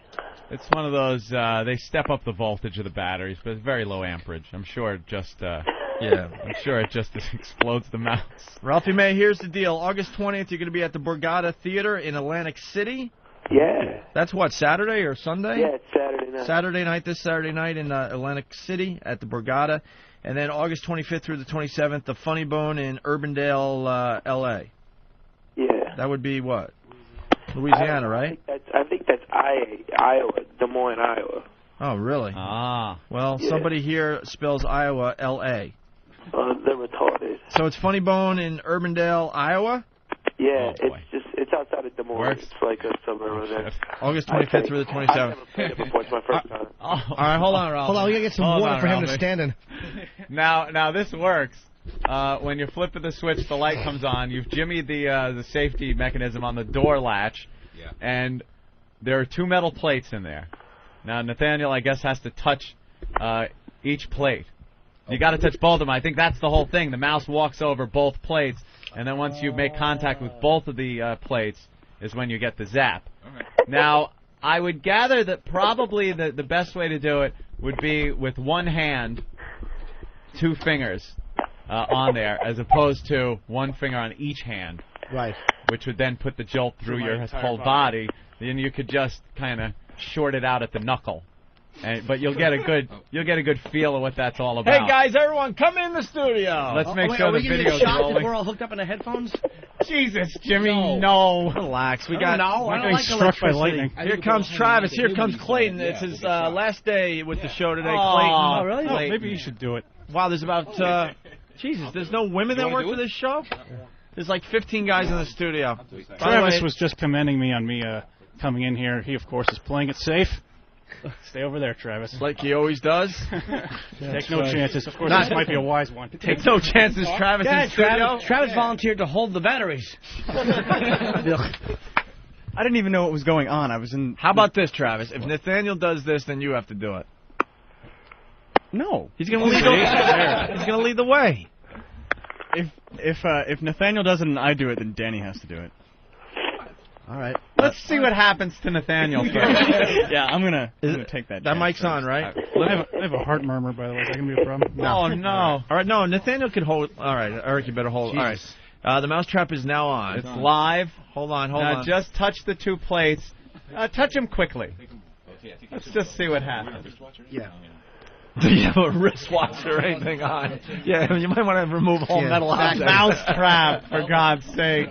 It's one of those, they step up the voltage of the batteries, but it's very low amperage. I'm sure it just, I'm sure it just explodes the mouse. Ralphie May, here's the deal. August 20th, you're going to be at the Borgata Theater in Atlantic City. Yeah. That's what, Saturday or Sunday? Yeah, it's Saturday night. Saturday night, this Saturday night in Atlantic City at the Borgata. And then August 25th through the 27th, the Funny Bone in Urbandale, L.A. Yeah. That would be what? Louisiana, right? I think that's Iowa, Des Moines, Iowa. Oh, really? Ah. Well, somebody here spells Iowa L.A. They're retarded. So it's Funny Bone in Urbandale, Iowa? Yeah, it's outside of Des Moines. It's like a suburb of there. August 25th through the 27th. I've never played it before. It's my first time. All right, hold on, Ralph. Hold on, we got to get some water for him to stand in. Now this works. When you flip the switch, the light comes on. You've jimmied the safety mechanism on the door latch, and there are 2 metal plates in there. Now Nathaniel, I guess, has to touch each plate. You got to touch both of them. I think that's the whole thing. The mouse walks over both plates, and then once you make contact with both of the plates is when you get the zap. Now, I would gather that probably the best way to do it would be with one hand, 2 fingers on there, as opposed to 1 finger on each hand. Right. Which would then put the jolt through your whole body. Then you could just kind of short it out at the knuckle. But you'll get a good feel of what that's all about. Hey guys, everyone, come in the studio. Let's make sure the video's rolling. If we're all hooked up in the headphones? Jesus, Jimmy, no. Relax. We got. No, I don't like struck by lightning. Here comes Travis. Here comes Clayton. It's his last day with the show today. Clayton. Oh, really? Oh, maybe you should do it. Wow, there's about Jesus. There's no women that work for this show. There's like 15 guys in the studio. Travis was just commending me on me coming in here. He, of course, is playing it safe. Stay over there, Travis. Like he always does. Take no chances. Of course, this might be a wise one. Take no chances, Travis. In studio. Travis volunteered to hold the batteries. I didn't even know what was going on. I was in. How about this, Travis? If Nathaniel does this, then you have to do it. No, he's going to lead. He's going to lead the way. If Nathaniel does it and I do it, then Danny has to do it. All right. Let's see what happens to Nathaniel first. Yeah, I'm gonna take that. That mic's on, right? I have a heart murmur, by the way. Is that gonna be a problem? No. Oh no! All right, no. Nathaniel could hold. All right, Eric, you better hold. Jesus. All right. The mousetrap is now on. It's live. Hold on. Now just touch the 2 plates. Touch them quickly. Let's just see what happens. Yeah. Do you have a wristwatch or anything on? Yeah, you might want to remove all metal objects. Mousetrap, for God's sake.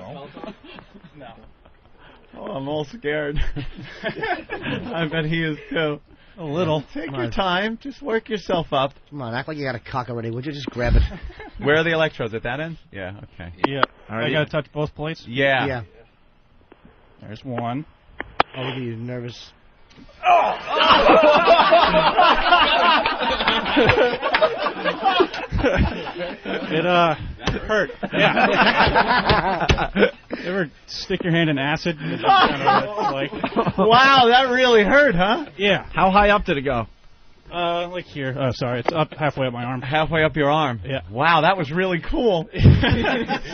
Oh, I'm all scared. I bet he is too. A little. Take your time. Just work yourself up. Come on, act like you got a cock already. Would you just grab it? Where are the electrodes? At that end? Yeah, okay. Yeah. All right. I got to touch both plates? Yeah. Yeah. There's one. Oh, look at you, nervous. It hurt. Yeah. You ever stick your hand in acid? Wow, that really hurt, huh? Yeah. How high up did it go? Like here. Oh, sorry. It's up halfway up my arm. Halfway up your arm? Yeah. Wow, that was really cool.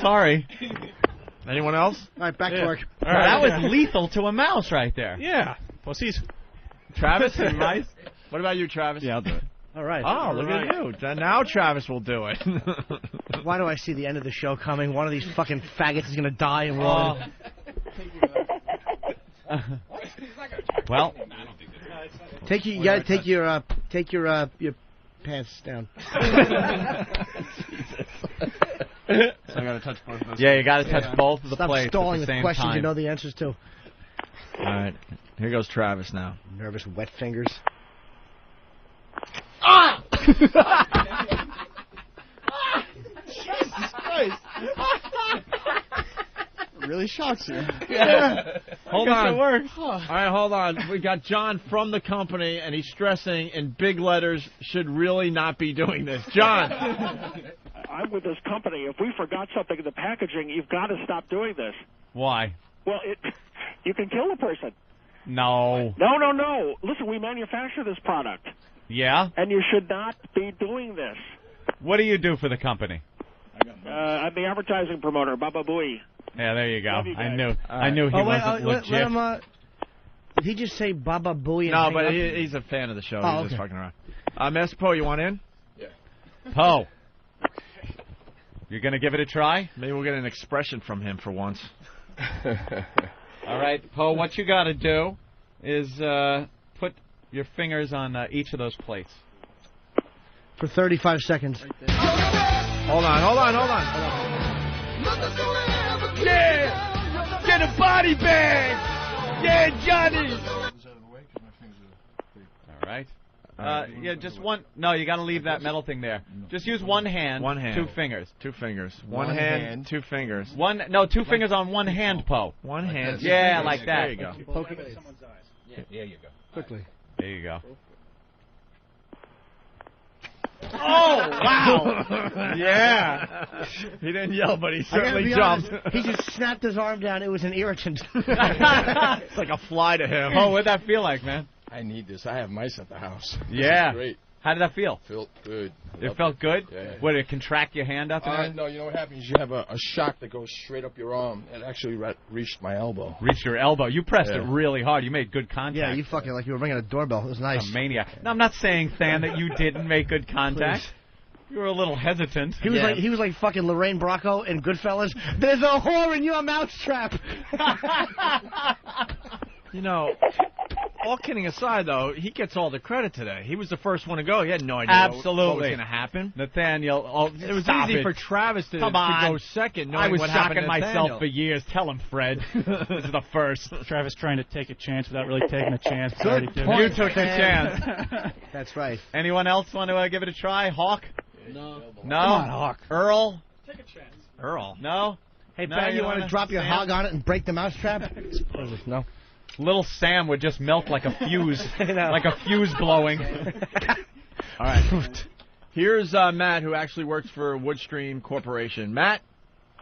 Sorry. Anyone else? All right, back to work. All right. That was lethal to a mouse right there. Yeah. Pussies. Travis and mice? What about you, Travis? Yeah, I'll do it. All right. Oh, look at you. Now Travis will do it. Why do I see the end of the show coming? One of these fucking faggots is going to die and we're all... Well, you gotta take your pants down. So I gotta touch both of those. Yeah, you gotta touch both of the plates at the stalling same with questions time. you know the answers to. All right, here goes Travis now. Nervous wet fingers. Ah! Jesus Christ! really shocks you. Yeah. Hold on. It works. All right, hold on. We got John from the company, and he's stressing in big letters, should really not be doing this. John. I'm with this company. If we forgot something in the packaging, you've got to stop doing this. Why? Well, you can kill a person. No. No. Listen, we manufacture this product. Yeah? And you should not be doing this. What do you do for the company? I'm the advertising promoter, Baba Booey. Yeah, there you go. Love you guys. I knew he wasn't legit. Let him, did he just say Baba Booey? No, but he's a fan of the show. He's just fucking around. Master Poe, you want in? Yeah. Poe. You're going to give it a try? Maybe we'll get an expression from him for once. All right, Poe, what you got to do is put your fingers on each of those plates. For 35 seconds. Hold on. Yeah! Get a body bag! Yeah, Johnny! All right. Yeah, just one. No, you got to leave that metal thing there. Just use one hand. One hand. 2 fingers. 2 fingers. One hand, 2 fingers. Two fingers on one hand, Poe. One hand. Yeah, like that. There you go. Poke it in someone's eyes. Yeah, there you go. Quickly. There you go. Oh, wow. Yeah. He didn't yell, but he certainly jumped. He just snapped his arm down. It was an irritant. It's like a fly to him. Oh, what'd that feel like, man? I need this. I have mice at the house. Yeah. Great. How did that feel? Felt good. It felt good? Yeah. Would it contract your hand up? No, you know what happens? You have a shock that goes straight up your arm. It actually reached my elbow. Reached your elbow. You pressed it really hard. You made good contact. Yeah, you fucking like you were ringing a doorbell. It was nice. A maniac. No, I'm not saying, Than, that you didn't make good contact. Please. You were a little hesitant. He was like fucking Lorraine Bracco in Goodfellas. There's a whore in your mousetrap. You know, all kidding aside, though, he gets all the credit today. He was the first one to go. He had no idea what was going to happen. Nathaniel, it was easy for Travis to go second, knowing what happened to shocking myself for years. Tell him, Fred. This is the first. Travis trying to take a chance without really taking a chance. You took a chance. That's right. Anyone else want to give it a try? Hawk? No. Come on, Hawk. Earl? Take a chance. Earl? No? Hey, Ben, you want to drop your hog on it and break the mousetrap? No. Little Sam would just melt like a fuse, like a fuse blowing. All right. Here's Matt, who actually works for Woodstream Corporation. Matt?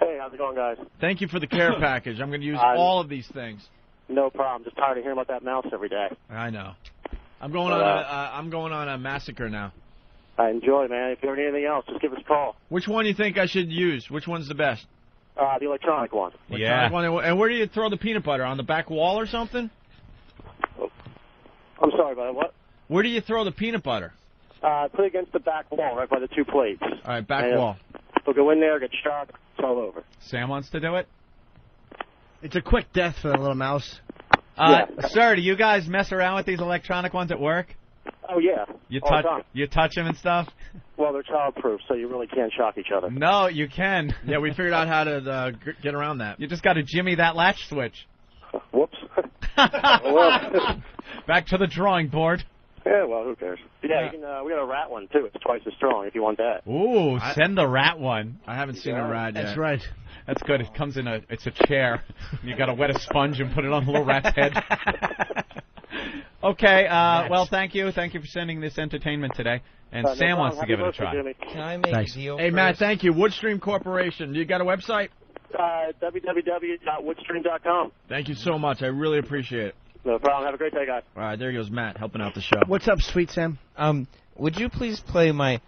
Hey, how's it going, guys? Thank you for the care package. I'm going to use all of these things. No problem. Just tired of hearing about that mouse every day. I know. I'm going on a massacre now. I enjoy, man. If you ever need anything else, just give us a call. Which one do you think I should use? Which one's the best? The electronic one. Electronic one. And where do you throw the peanut butter? On the back wall or something? I'm sorry about that. What? Where do you throw the peanut butter? Put it against the back wall, right by the 2 plates. All right, back wall. We'll go in there, get shot, it's all over. Sam wants to do it? It's a quick death for the little mouse. Sir, do you guys mess around with these electronic ones at work? Oh, yeah. You touch them and stuff? Well, they're childproof, so you really can't shock each other. No, you can. Yeah, we figured out how to get around that. You just got to jimmy that latch switch. Whoops. Back to the drawing board. Yeah, well, who cares? Yeah, you can, we got a rat one, too. It's twice as strong if you want that. Ooh, send the rat one. I haven't seen a rat yet. That's right. That's good. It comes in it's a chair. You got to wet a sponge and put it on the little rat's head. Okay, well, thank you. Thank you for sending this entertainment today. And Sam wants to give it a try. Can I make a deal Hey, first? Matt, thank you. Woodstream Corporation. You got a website? www.woodstream.com. Thank you so much. I really appreciate it. No problem. Have a great day, guys. All right, there goes Matt helping out the show. What's up, Sweet Sam? Would you please play my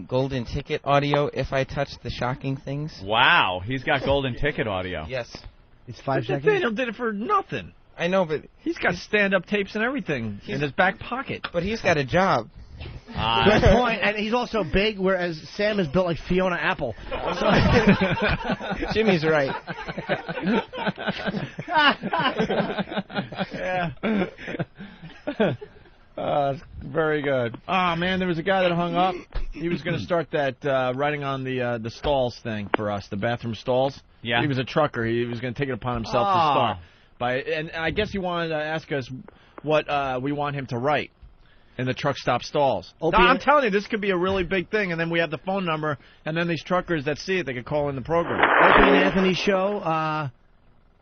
golden ticket audio if I touch the shocking things? Wow, he's got golden ticket audio. Yes. It's 5 seconds. Nathaniel did it for nothing. I know, but he's got stand-up tapes and everything in his back pocket. But he's got a job. Good point. And he's also big, whereas Sam is built like Fiona Apple. Jimmy's right. Yeah. Very good. Oh, man, there was a guy that hung up. He was going to start that writing on the stalls thing for us, the bathroom stalls. Yeah. He was a trucker. He was going to take it upon himself to start. And I guess he wanted to ask us what we want him to write in the truck stop stalls. Opie, I'm telling you, this could be a really big thing, and then we have the phone number, and then these truckers that see it, they could call in the program. Opie and Anthony show,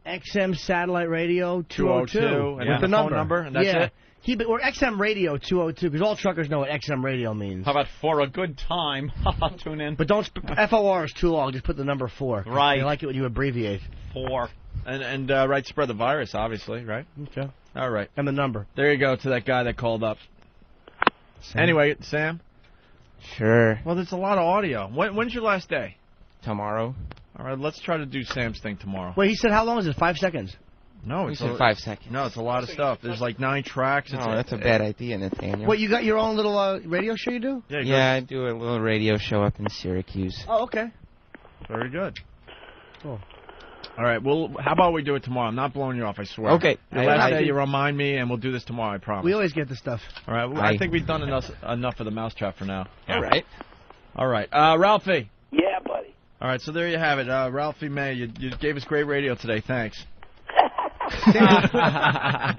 XM satellite radio 202. And the phone number, and that's it? Or XM radio 202, because all truckers know what XM radio means. How about for a good time? Tune in. But don't, FOR is too long, just put the number 4. Right. They like it when you abbreviate. 4. And right, spread the virus, obviously, right? Okay. All right. And the number. There you go to that guy that called up. Sam. Anyway, Sam? Sure. Well, there's a lot of audio. When's your last day? Tomorrow. All right, let's try to do Sam's thing tomorrow. Wait, he said how long is it? 5 seconds? No, He it's said 5 seconds. No, it's a lot of stuff. There's like 9 tracks. Oh, that's a bad idea, Nathaniel. Wait, you got your own little radio show you do? Yeah, I do a little radio show up in Syracuse. Oh, okay. Very good. Cool. All right, well, how about we do it tomorrow? I'm not blowing you off, I swear. Okay. Your last day, you remind me, and we'll do this tomorrow, I promise. We always get the stuff. All right, well, I think we've done enough of the mousetrap for now. All right. All right. Ralphie. Yeah, buddy. All right, so there you have it. Ralphie May, you gave us great radio today. Thanks. Dude, I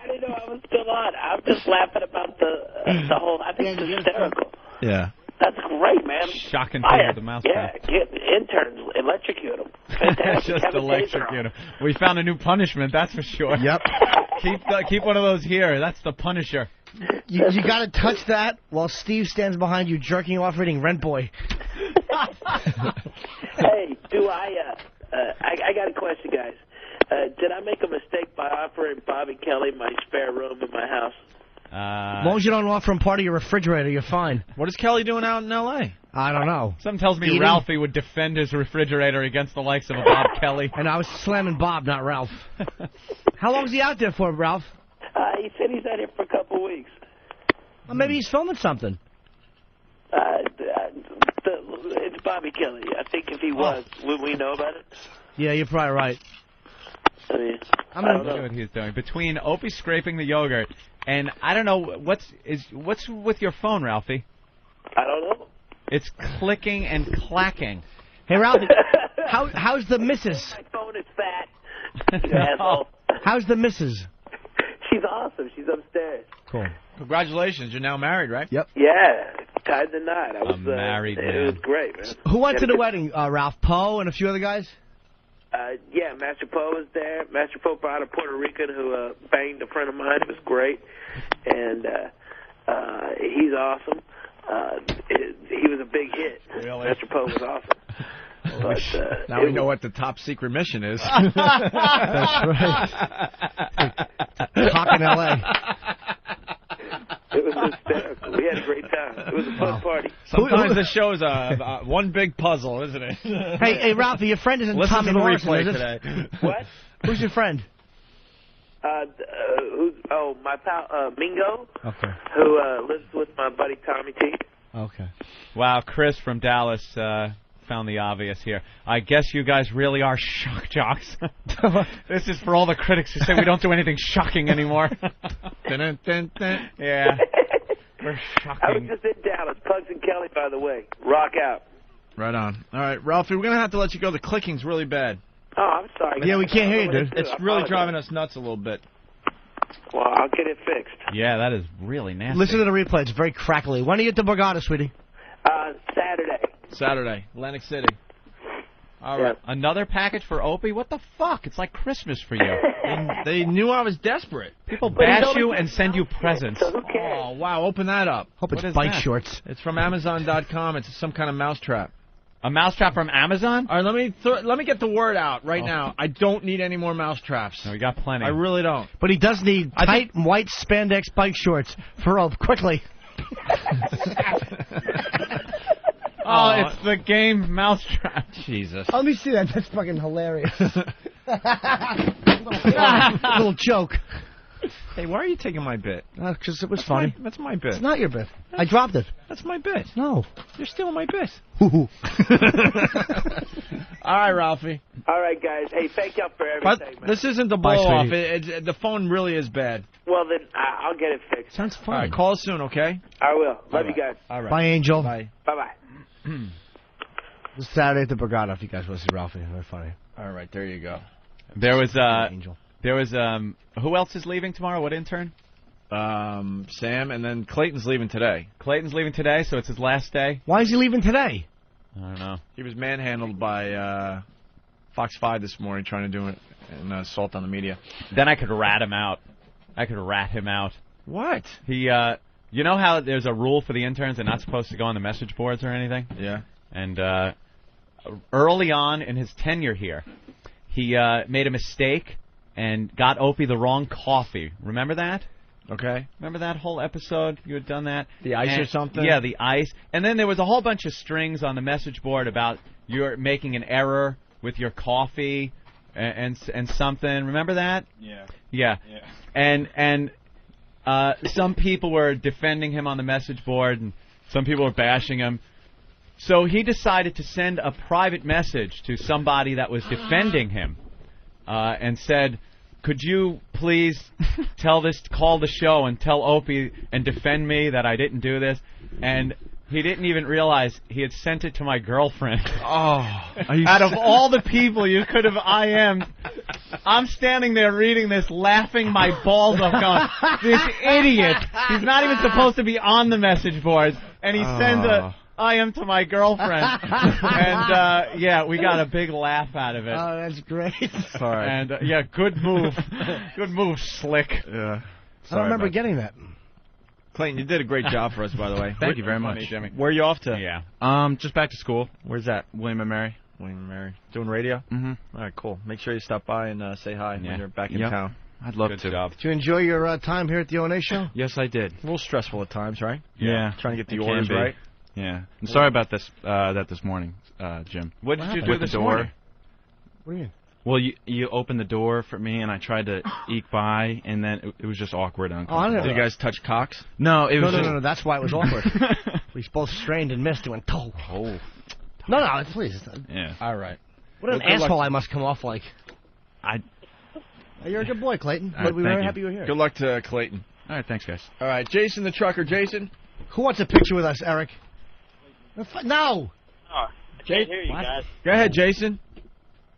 didn't know I was still on. I'm just laughing about the whole. I think it's hysterical. Yeah. That's great, man. Shocking thing with the mousetrap. Yeah, get interns, electrocute them. Fantastic. Just electrocute him. We found a new punishment, that's for sure. Yep. Keep one of those here. That's the Punisher. You got to touch that while Steve stands behind you jerking off reading Rent Boy. Hey, I got a question, guys. Did I make a mistake by offering Bobby Kelly my spare room in my house? As long as you don't offer him part of your refrigerator, you're fine. What is Kelly doing out in L.A.? I don't know. Something tells me Eating? Ralphie would defend his refrigerator against the likes of a Bob Kelly. And I was slamming Bob, not Ralph. How long is he out there for, Ralph? He said he's out here for a couple of weeks. Well, maybe he's filming something. It's Bobby Kelly. I think if he was, would we know about it? Yeah, you're probably right. I mean, I'm gonna look at what he's doing. Between Opie scraping the yogurt and I don't know what's with your phone, Ralphie. I don't know. It's clicking and clacking. Hey, Ralphie, how's the missus? My phone is fat. You asshole. How's the missus? She's awesome. She's upstairs. Cool. Congratulations, you're now married, right? Yep. Yeah, tied the knot. I was married man. It was great, man. Who went to the wedding? Ralph Poe and a few other guys? Yeah, Master Poe was there. Master Poe brought a Puerto Rican who banged a friend of mine. It was great. And he's awesome. He was a big hit. Really? Master Poe was awesome. But, now we know what the top secret mission is. That's right. Cock in L.A. It was hysterical. We had a great time. It was a fun party. Sometimes the show's one big puzzle, isn't it? Hey, Ralphie, your friend isn't Listen Tommy to the Morrison, replay is it? today. What? Who's your friend? My pal, Mingo. Okay. Who lives with my buddy Tommy T. Okay. Wow, Chris from Dallas found the obvious here. I guess you guys really are shock jocks. This is for all the critics who say we don't do anything shocking anymore. Yeah. We're shocking. I was just in Dallas. Pugs and Kelly, by the way. Rock out. Right on. All right, Ralphie, we're going to have to let you go. The clicking's really bad. Oh, I'm sorry. Yeah, we can't hear you, dude. It's really driving us nuts a little bit. Well, I'll get it fixed. Yeah, that is really nasty. Listen to the replay. It's very crackly. When do you get to Borgata, sweetie? Saturday. Atlantic City. All right. Another package for Opie? What the fuck? It's like Christmas for you. They knew I was desperate. People bash you and send you presents. Oh, wow. Open that up. Hope it's bike shorts. It's from Amazon.com. It's some kind of mousetrap. A mousetrap from Amazon? All right, let me get the word out right now. I don't need any more mousetraps. No, we got plenty. I really don't. But he does need tight white spandex bike shorts for Earl. Quickly. Oh, it's the game Mousetrap. Jesus. Let me see that. That's fucking hilarious. Little joke. Hey, why are you taking my bit? Because it was funny. That's my bit. It's not your bit. I dropped it. That's my bit. No. You're stealing my bit. All right, Ralphie. All right, guys. Hey, thank y'all for everything, man. This isn't the blow-off. The phone really is bad. Well, then I'll get it fixed. Sounds fun. All right, call us soon, okay? I will. Love you guys. All right. Bye, Angel. Bye. Bye-bye. This Saturday at the Borgata, if you guys want to see Ralphie. Very funny. All right, there you go. There was Angel. There was who else is leaving tomorrow? What intern? Sam, and then Clayton's leaving today. Clayton's leaving today, so it's his last day. Why is he leaving today? I don't know. He was manhandled by Fox 5 this morning trying to do an assault on the media. Then I could rat him out. What? He, you know how there's a rule for the interns they're not supposed to go on the message boards or anything? Yeah. And early on in his tenure here, he made a mistake and got Opie the wrong coffee. Remember that? Okay. Remember that whole episode? You had done that? The ice or something? Yeah, the ice. And then there was a whole bunch of strings on the message board about you're making an error with your coffee and something. Remember that? Yeah. Yeah. And some people were defending him on the message board, and some people were bashing him. So he decided to send a private message to somebody that was defending him and said, could you please call the show and tell Opie and defend me that I didn't do this? And he didn't even realize he had sent it to my girlfriend. Oh. Out of all the people you could have IM'd, I'm standing there reading this, laughing my balls off, going, this idiot, he's not even supposed to be on the message board, and he sends a IM to my girlfriend. And, yeah, we got a big laugh out of it. Oh, that's great. Sorry. And, yeah, good move. Good move, Slick. Yeah. I don't remember getting that. Clayton, you did a great job for us, by the way. Thank you very much. Jimmy. Where are you off to? Yeah. Just back to school. Where's that? William and Mary. William and Mary. Doing radio? Mm-hmm. All right, cool. Make sure you stop by and say hi when you're back in town. I'd love Good to. job. Did you enjoy your time here at the O&A show? Yes, I did. A little stressful at times, right? Yeah. Trying to get the It orders can be. right. Yeah. I'm sorry about this this morning, Jim. What did you do With this the door? morning? What do you mean? Well, you opened the door for me, and I tried to eke by, and then it was just awkward and uncomfortable. Did you guys touch cocks? No, it was No. That's why it was awkward. We both strained and missed and went, toe. Oh. No, please. Yeah. All right. What an asshole I must come off like. I. You're a good boy, Clayton. All right, We're thank very you. happy you're here. Good luck to Clayton. All right, thanks, guys. All right, Jason the trucker. Jason? Who wants a picture with us, Eric? No. Oh, I can't hear you guys. Go ahead, Jason.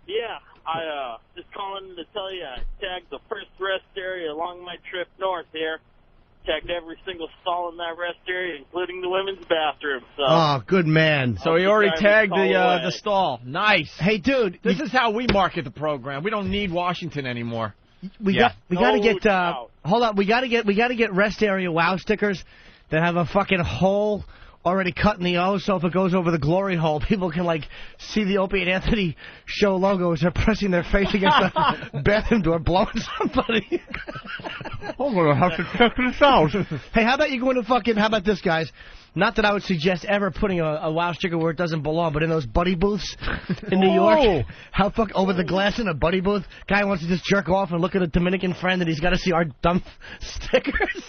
Yeah, I just calling to tell you I tagged the first rest area along my trip north here. Tagged every single stall in that rest area, including the women's bathroom. So. Oh, good man. So he already tagged the stall. Nice. Hey, dude, This is how we market the program. We don't need Washington anymore. we got to get hold on. We got to get rest area wow stickers that have a fucking hole already cut in the O, so if it goes over the glory hole, people can, like, see the Opie and Anthony show logo as they're pressing their face against the bathroom door, blowing somebody. I'm going to have to check this out. Hey, how about you go into how about this, guys? Not that I would suggest ever putting a wow sticker where it doesn't belong, but in those buddy booths in New York, over the glass in a buddy booth, guy wants to just jerk off and look at a Dominican friend and he's got to see our dumb stickers.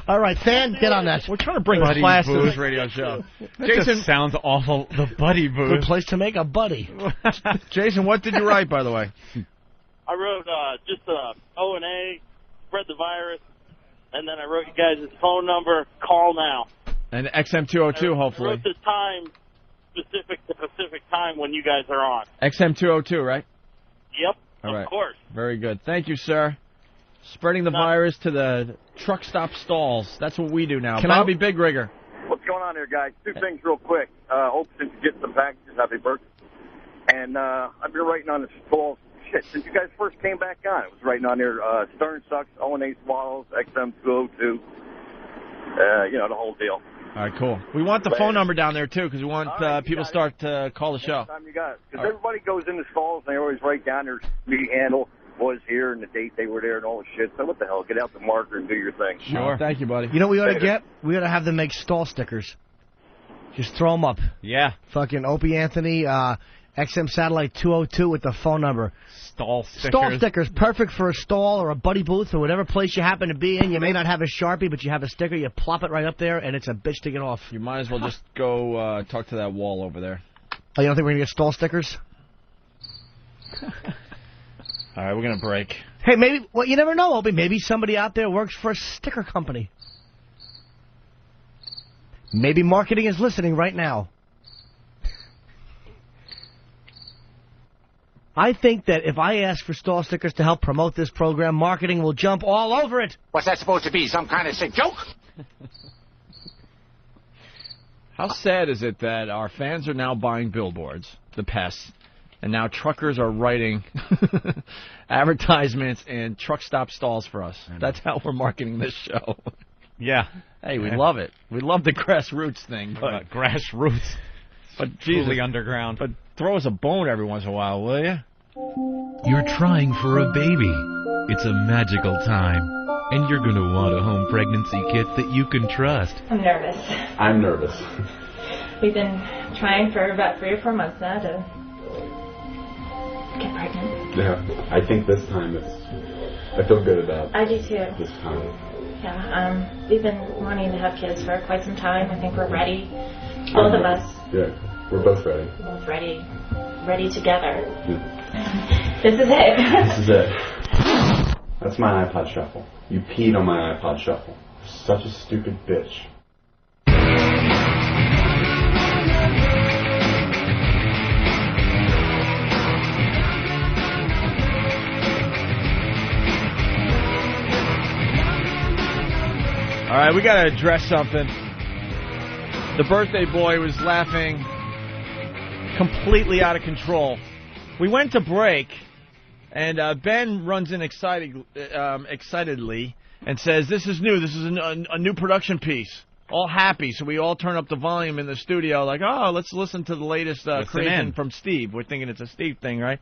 All right, Fan, get on that. We're trying to bring class to this radio show. Jason sounds awful. The buddy booth. Good place to make a buddy. Jason, what did you write, by the way? I wrote just O&A, spread the virus, and then I wrote you guys' phone number, call now. And XM202, hopefully. I wrote the time specific to Pacific time when you guys are on. XM202, right? Yep, All right. of course. Very good. Thank you, sir. Spreading the virus to the truck stop stalls. That's what we do now. Bobby Big Rigger. What's going on here, guys? Two things real quick. Hope since you get some packages, happy birthday. And I've been writing on the stalls. Shit, since you guys first came back on, it was writing on there, Stern sucks, O&A swallows, XM202, the whole deal. All right, cool. We want the phone number down there, too, because we want people to start to call the show. Time you got it. Because everybody goes in the stalls, and they always write down their meeting handle, was here, and the date they were there, and all the shit. So what the hell? Get out the marker and do your thing. Sure. Thank you, buddy. You know what we ought to get? We ought to have them make stall stickers. Just throw them up. Yeah. Fucking Opie Anthony, XM Satellite 202 with the phone number. Stall stickers. Stall stickers, perfect for a stall or a buddy booth or whatever place you happen to be in. You may not have a Sharpie, but you have a sticker. You plop it right up there, and it's a bitch to get off. You might as well just go talk to that wall over there. Oh, you don't think we're going to get stall stickers? All right, we're going to break. Hey, maybe, well, you never know, Opie. Maybe somebody out there works for a sticker company. Maybe marketing is listening right now. I think that if I ask for stall stickers to help promote this program, marketing will jump all over it. What's that supposed to be? Some kind of sick joke? How sad is it that our fans are now buying billboards the pests. And now truckers are writing advertisements and truck stop stalls for us. That's how we're marketing this show. Yeah. Hey, we love it. We love the grassroots thing. But grassroots. But truly underground. But throw us a bone every once in a while, will you? You're trying for a baby. It's a magical time. And you're going to want a home pregnancy kit that you can trust. I'm nervous. I'm nervous. We've been trying for about 3 or 4 months now to get pregnant. Yeah, I think this time I feel good about I do too. this time. Yeah, we've been wanting to have kids for quite some time. I think we're ready. Both of us. Yeah, we're both ready. We're both ready. Ready together. Yeah. This is it. This is it. That's my iPod Shuffle. You peed on my iPod Shuffle. Such a stupid bitch. All right, we got to address something. The birthday boy was laughing completely out of control. We went to break, and Ben runs in excitedly and says, "This is new. This is a new production piece." All happy, so we all turn up the volume in the studio like, "Oh, let's listen to the latest creation from Steve." We're thinking it's a Steve thing, right?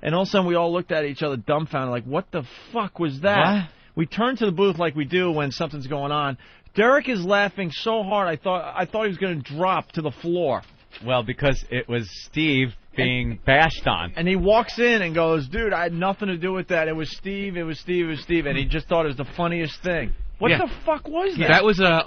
And all of a sudden, we all looked at each other dumbfounded like, what the fuck was that? What? We turned to the booth like we do when something's going on. Derek is laughing so hard, I thought he was going to drop to the floor. Well, because it was Steve being bashed on. And he walks in and goes, "Dude, I had nothing to do with that. It was Steve, it was Steve, it was Steve." And he just thought it was the funniest thing. What the fuck was that? That was a...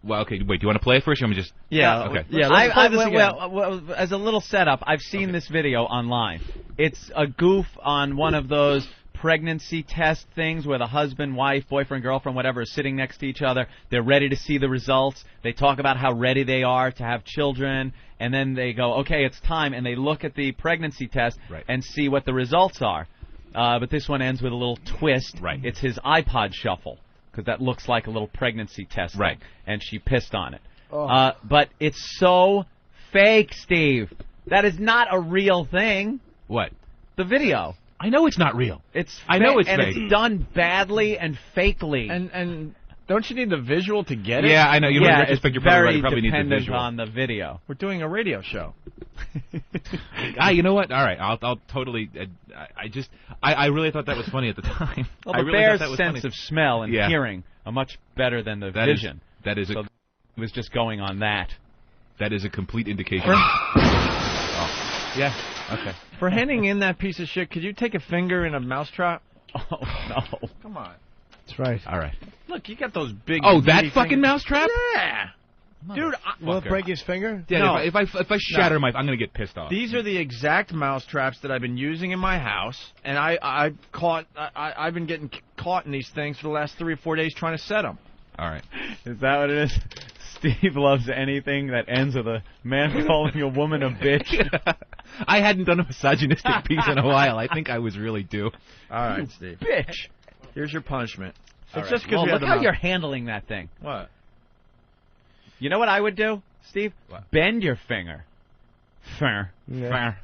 Well, okay, wait, do you want to play it first? Or you want me to just... Yeah. Okay. Yeah, let's play this again. Well, as a little setup, I've seen this video online. It's a goof on one of those pregnancy test things where the husband, wife, boyfriend, girlfriend, whatever, is sitting next to each other. They're ready to see the results. They talk about how ready they are to have children, and then they go, okay, it's time, and they look at the pregnancy test and see what the results are. But this one ends with a little twist. Right. It's his iPod Shuffle, because that looks like a little pregnancy test thing, and she pissed on it. Oh. But it's so fake, Steve. That is not a real thing. What? The video. I know it's not real. I know it's fake. And it's done badly and fakely. And don't you need the visual to get it? Yeah, I know. You know, in retrospect, you're probably right. You probably need the dependent visual. on the video. We're doing a radio show. You know what? All right, I'll totally. I really thought that was funny at the time. Well, I the really bear's thought that was sense funny. of smell and hearing are much better than the vision. That is. So it was just going on that. That is a complete indication. Yeah. Okay. For handing in that piece of shit, could you take a finger in a mousetrap? Oh, no. Come on. That's right. All right. Look, you got those big... Oh, that meaty fucking fingers. mousetrap? Yeah. Dude, will it break his finger? Yeah, No. if I shatter my... I'm going to get pissed off. These are the exact mousetraps that I've been using in my house, and I've been getting caught in these things for the last 3 or 4 days trying to set them. All right. Is that what it is? Steve loves anything that ends with a man calling a woman a bitch. I hadn't done a misogynistic piece in a while. I think I was really due. All right, Steve. Bitch. Here's your punishment. All It's right. just because Well, we look had how the you're handling that thing. What? You know what I would do, Steve? What? Bend your finger.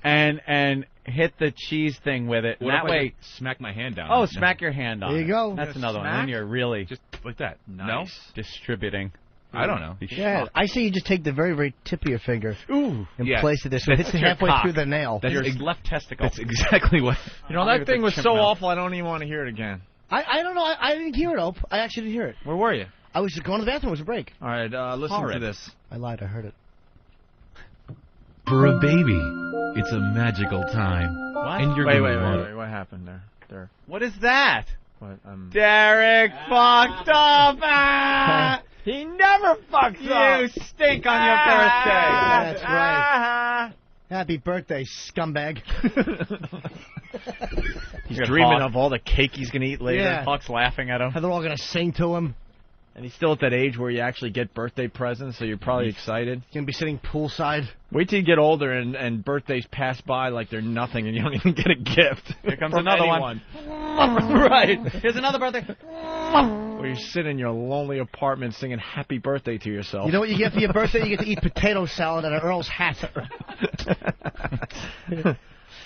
And hit the cheese thing with it. What That if I way... just smack my hand down? Oh, smack your hand on There you it. go. That's You another one. smack? Then you're really Just like that. Nice. distributing. I don't know. Yeah, I say you just take the very, very tip of your finger Ooh. and Yeah. place it there so it That's hits your halfway cock. through the nail. That's Your ex- left testicle. That's exactly what... You know, that thing was so awful, I don't even want to hear it again. I don't know. I didn't hear it, Ope. I actually didn't hear it. Where were you? I was just going to the bathroom. It was a break. All right, listen Horrid. to this. I lied. I heard it. For a baby, it's a magical time. What? And you're Wait, going to want wait. What happened there? What is that? What? Derek fucked up. Ah! He never fucks up. You stink on your birthday. That's right. Happy birthday, scumbag. He's dreaming of all the cake he's going to eat later. Yeah. Hawk's laughing at him. How they're all going to sing to him. And he's still at that age where you actually get birthday presents, so you're probably excited. He's going to be sitting poolside. Wait till you get older and birthdays pass by like they're nothing and you don't even get a gift. Here comes from another anyone. one. Right. Here's another birthday. Where you sit in your lonely apartment singing happy birthday to yourself. You know what you get for your birthday? You get to eat potato salad and an Earl's hat.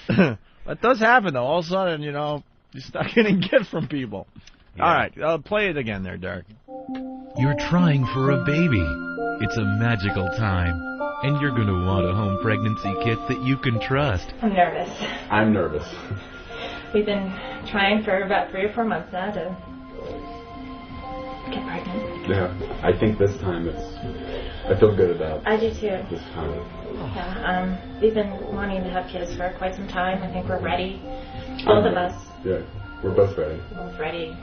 That does happen, though. All of a sudden, you start getting gifts from people. Yeah. All right, play it again there, Derek. You're trying for a baby. It's a magical time. And you're going to want a home pregnancy kit that you can trust. I'm nervous. I'm nervous. We've been trying for about 3 or 4 months now to get pregnant. Yeah, I think this time I feel good about I do too. this time. Yeah, we've been wanting to have kids for quite some time. I think we're ready. Both of us. Yeah, we're both ready. We're both ready.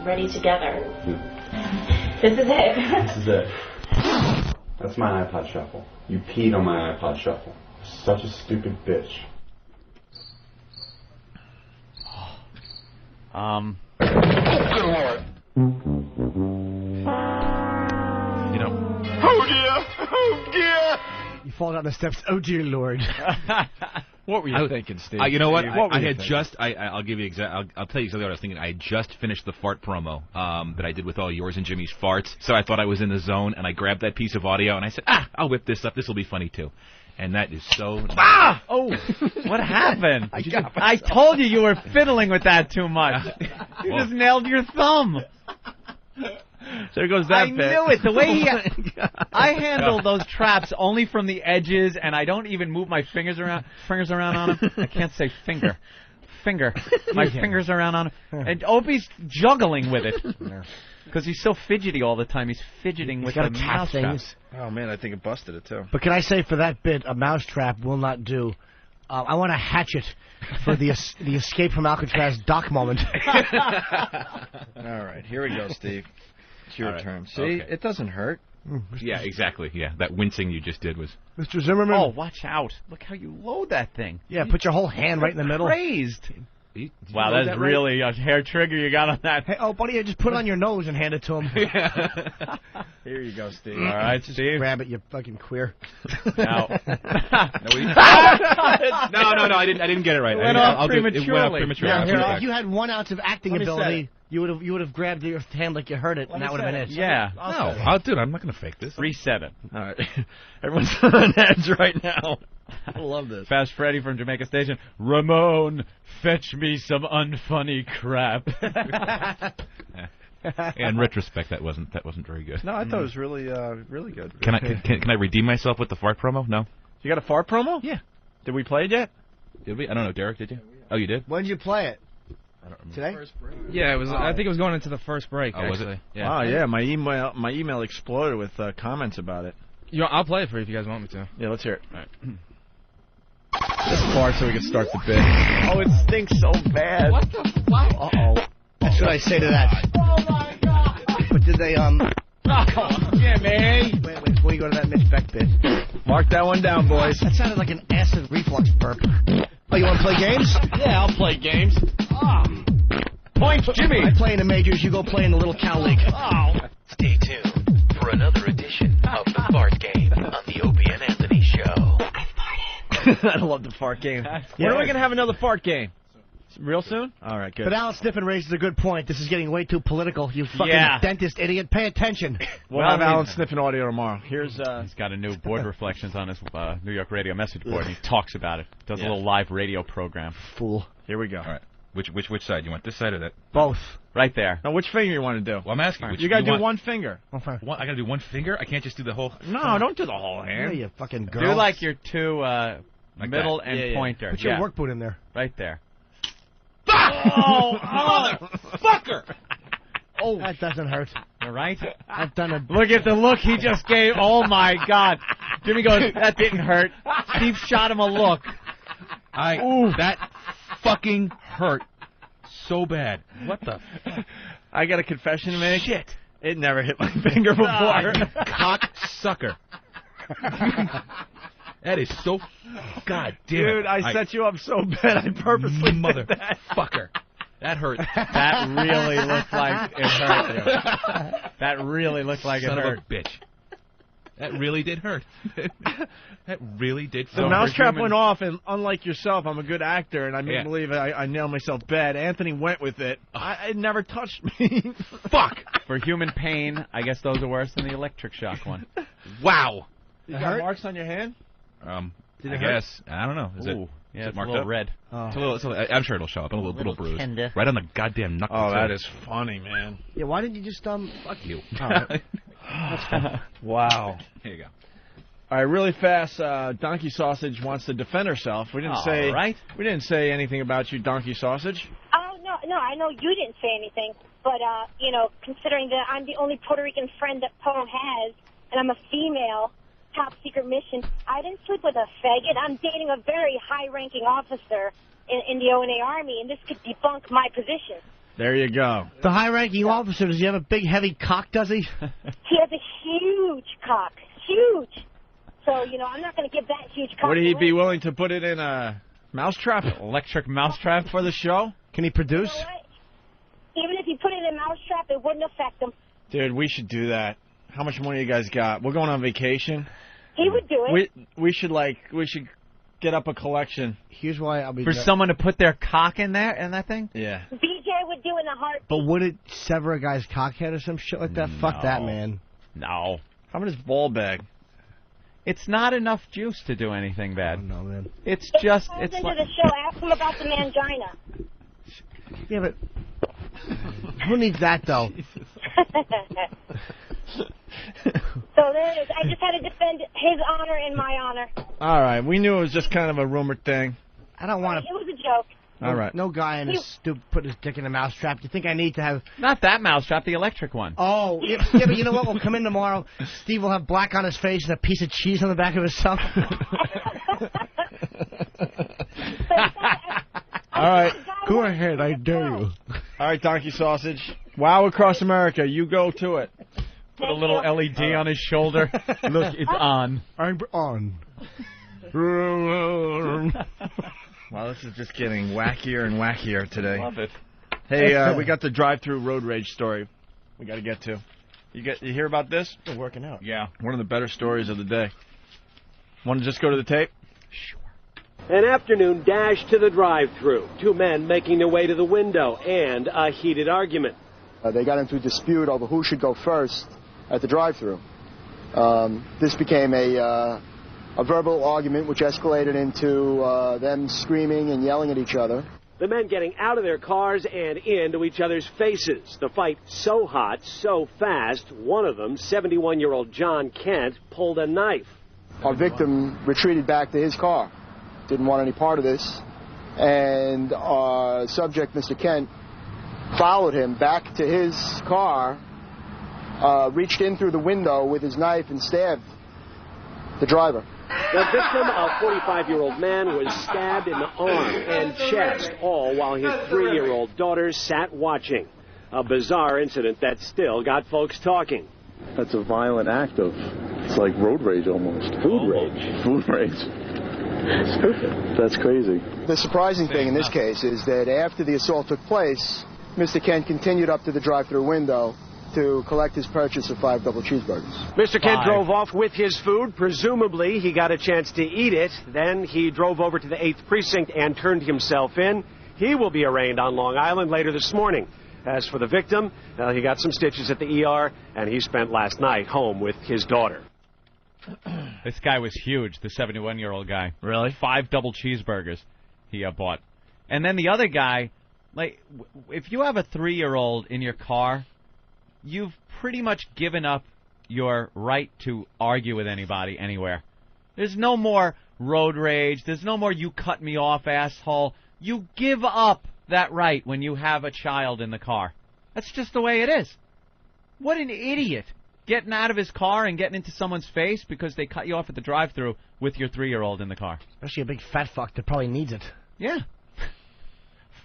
Ready together. Yeah. This is it. This is it. That's my iPod shuffle. You peed on my iPod shuffle. Such a stupid bitch. Good Lord. Oh dear! Oh dear! You fall down the steps. Oh dear Lord. What were you thinking, Steve? You know what? What were I you had thinking? just. I'll give you I'll tell you exactly what I was thinking. I had just finished the fart promo that I did with all yours and Jimmy's farts. So I thought I was in the zone, and I grabbed that piece of audio and I said, I'll whip this up. This will be funny too. And that is so. Oh, what happened? I told you were fiddling with that too much. You just nailed your thumb. There goes that I bit. knew it. The way I handle those traps only from the edges, and I don't even move my fingers around on them. I can't say finger. My fingers around on them. And Opie's juggling with it. Because he's so fidgety all the time. He's fidgeting with the mouse traps. Oh, man, I think it busted it, too. But can I say for that bit, a mousetrap will not do. I want a hatchet for the escape from Alcatraz dock moment. All right, here we go, Steve. It's your turn. See, it doesn't hurt. Yeah, exactly. Yeah, that wincing you just did was. Mr. Zimmerman. Oh, watch out. Look how you load that thing. Yeah, put your whole hand right in the middle. Crazed. Wow, that's really a hair trigger you got on that. Hey, buddy, just put it on your nose and hand it to him. Here you go, Steve. All right, just Steve. grab it, you fucking queer. No, I didn't get it right. It went off prematurely. If you had 1 ounce of acting ability, you would have grabbed your hand like you heard it, and that would have been it. Yeah. Dude, I'm not going to fake this. Reset it. All right. Everyone's on edge right now. I love this. Fast Freddy from Jamaica Station. Ramon, fetch me some unfunny crap. In retrospect, that wasn't very good. No, I thought it was really good. Can I redeem myself with the fart promo? No. You got a fart promo? Yeah. Did we play it yet? Did we? I don't know. Derek, did you? Oh, you did? When did you play it? I don't remember. Today? Yeah, it was. I think it was going into the first break. Oh, was actually. it? Yeah. Wow, yeah. My email exploded with comments about it. I'll play it for you if you guys want me to. Yeah, let's hear it. All right. This part so we can start the bit. Oh, it stinks so bad. What the fuck? Uh-oh. That's what I say to that. Oh, my God. But did they, Oh, Jimmy. Wait, before you go to that Mitch Beck bit. Mark that one down, boys. That sounded like an acid reflux burp. Oh, you want to play games? Yeah, I'll play games. Points, Jimmy. I play in the majors, you go play in the little cow league. Stay tuned for another edition of the Fart Game on the Opie and Anthony Show. I love the fart game. When are we going to have another fart game? Real soon? All right, good. But Alan Sniffen raises a good point. This is getting way too political. You fucking dentist idiot. Pay attention. We'll have Alan Sniffen audio tomorrow. He's got a new board reflections on his New York radio message board, and he talks about it. Does a little live radio program. Fool. Here we go. All right. Which side? You want this side or that? Both. Right there. Now, which finger you want to do? Well, I'm asking. You got to do one finger. I got to do one finger? I can't just do the whole... No, don't do the whole hand. Yeah, you fucking girl. Do like your two middle and pointer. Put your work boot in there. Right there. Oh, motherfucker! Oh, that doesn't hurt. All right. I've done a... Look at the look he just gave. Oh, my God. Jimmy goes, that didn't hurt. Steve shot him a look. That fucking hurt so bad. What the fuck? I got a confession to make. Shit. It never hit my finger before. Cock sucker. That is so... God damn it. Dude, I set you up so bad I purposely did that. Motherfucker. That hurt. That really looked like it hurt. That really looked like Son it hurt. of a bitch. That really did hurt. That really did. The mousetrap went off, and unlike yourself, I'm a good actor, and I make believe I nailed myself bad. Anthony went with it. It never touched me. Fuck. For human pain, I guess those are worse than the electric shock one. Wow. You got marks on your hand? I guess. I don't know. Is it? Yeah, it's marked a little up? red. Oh. I'm sure it'll show up. A little bruise. tender. Right on the goddamn knuckle. Oh, too. that is funny, man. Yeah, why didn't you just Fuck you. All right. That's fun. Wow. Here you go. All right, really fast. Donkey Sausage wants to defend herself. We didn't We didn't say anything about you, Donkey Sausage. Oh, no, I know you didn't say anything, but, considering that I'm the only Puerto Rican friend that Poe has, and I'm a female, top secret mission, I didn't sleep with a faggot. I'm dating a very high-ranking officer in the O&A Army, and this could debunk my position. There you go. The high-ranking officer, does he have a big, heavy cock, does he? He has a huge cock. Huge. So, I'm not going to give that huge cock Would he away. be willing to put it in a mousetrap? Electric mousetrap for the show? Can he produce? You know what? Even if he put it in a mousetrap, it wouldn't affect him. Dude, we should do that. How much money you guys got? We're going on vacation. He would do it. We should get up a collection. Here's why I'll be For someone to put their cock in that thing? Yeah. BJ would do in a heartbeat. But would it sever a guy's cockhead or some shit like that? Fuck that, man. No. How about his ball bag? It's not enough juice to do anything bad. Oh, no, man. It's If just... he calls It's into like, the show, ask him about the mangina. Yeah, but who needs that, though? So there it is. I just had to defend his honor and my honor. All right. We knew it was just kind of a rumored thing. I don't want It was a joke. All right. No guy in his stoop put his dick in a mousetrap. Do you think I need to have... Not that mousetrap, the electric one. Oh, yeah, but you know what? We'll come in tomorrow. Steve will have black on his face and a piece of cheese on the back of his thumb. All right. Go ahead. I dare you. All right, Donkey Sausage. Wow across America. You go to it. Put a little LED on his shoulder. Look, it's on. I'm on. Wow, this is just getting wackier and wackier today. Love it. Hey, we got the drive-through road rage story we got to get to. You hear about this? Still working out. Yeah. One of the better stories of the day. Want to just go to the tape? Sure. An afternoon dash to the drive-thru. Two men making their way to the window and a heated argument. They got into a dispute over who should go first at the drive-thru. This became a verbal argument which escalated into them screaming and yelling at each other. The men getting out of their cars and into each other's faces. The fight so hot, so fast, one of them, 71-year-old John Kent, pulled a knife. Our victim retreated back to his car. Didn't want any part of this. And our subject, Mr. Kent, followed him back to his car, reached in through the window with his knife and stabbed the driver. The victim, a 45-year-old man, was stabbed in the arm and chest, all while his 3-year-old daughter sat watching. A bizarre incident that still got folks talking. That's a violent act of, it's like road rage almost. Food rage. Food rage. Stupid. That's crazy. The surprising thing in this case is that after the assault took place, Mr. Kent continued up to the drive-thru window to collect his purchase of 5 double cheeseburgers. Mr. Kent drove off with his food. Presumably, he got a chance to eat it. Then he drove over to the 8th Precinct and turned himself in. He will be arraigned on Long Island later this morning. As for the victim, he got some stitches at the ER, and he spent last night home with his daughter. This guy was huge, the 71-year-old guy. Really? 5 double cheeseburgers he bought. And then the other guy, like, if you have a 3-year-old in your car, you've pretty much given up your right to argue with anybody anywhere. There's no more road rage. There's no more you cut me off, asshole. You give up that right when you have a child in the car. That's just the way it is. What an idiot. Getting out of his car and getting into someone's face because they cut you off at the drive-thru with your 3-year-old in the car. Especially a big fat fuck that probably needs it. Yeah.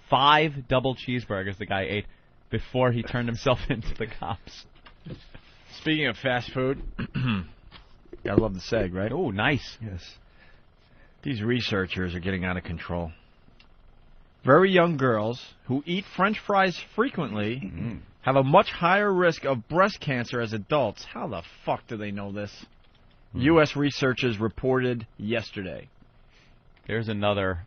5 double cheeseburgers the guy ate before he turned himself into the cops. Speaking of fast food, gotta love the seg, right? Oh, nice. Yes. These researchers are getting out of control. Very young girls who eat French fries frequently have a much higher risk of breast cancer as adults. How the fuck do they know this? U.S. researchers reported yesterday. There's another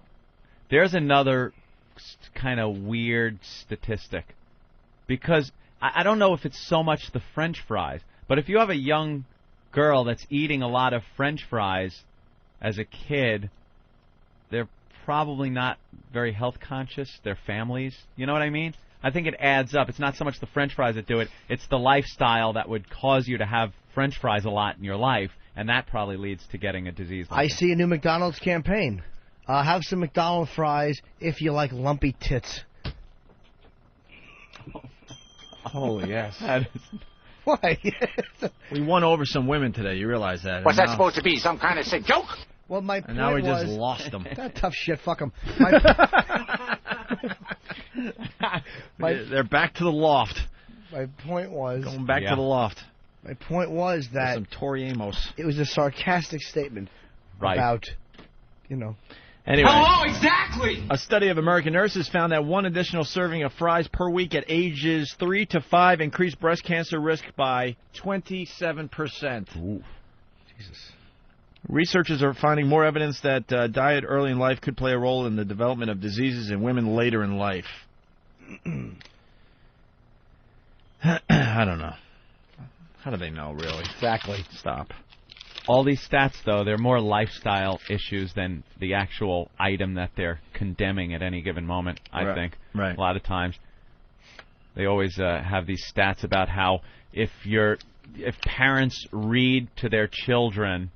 kind of weird statistic. Because I don't know if it's so much the French fries, but if you have a young girl that's eating a lot of French fries as a kid, they're probably not very health conscious, their families. You know what I mean? I think it adds up. It's not so much the French fries that do it. It's the lifestyle that would cause you to have French fries a lot in your life, and that probably leads to getting a disease like I see a new McDonald's campaign. Have some McDonald's fries if you like lumpy tits. Holy yes. Why? We won over some women today. You realize that? What's that supposed to be? Some kind of sick joke? Well, my point and now we was, just lost them. Tough shit. Fuck them. They're back to the loft. My point was going back to the loft. My point was that some Tori Amos. It was a sarcastic statement about, Anyway, hello, exactly. A study of American nurses found that one additional serving of fries per week at ages 3 to 5 increased breast cancer risk by 27%. Ooh. Jesus. Researchers are finding more evidence that diet early in life could play a role in the development of diseases in women later in life. I don't know. How do they know, really? Exactly. Stop. All these stats, though, they're more lifestyle issues than the actual item that they're condemning at any given moment, I think. Right. A lot of times they always have these stats about how if parents read to their children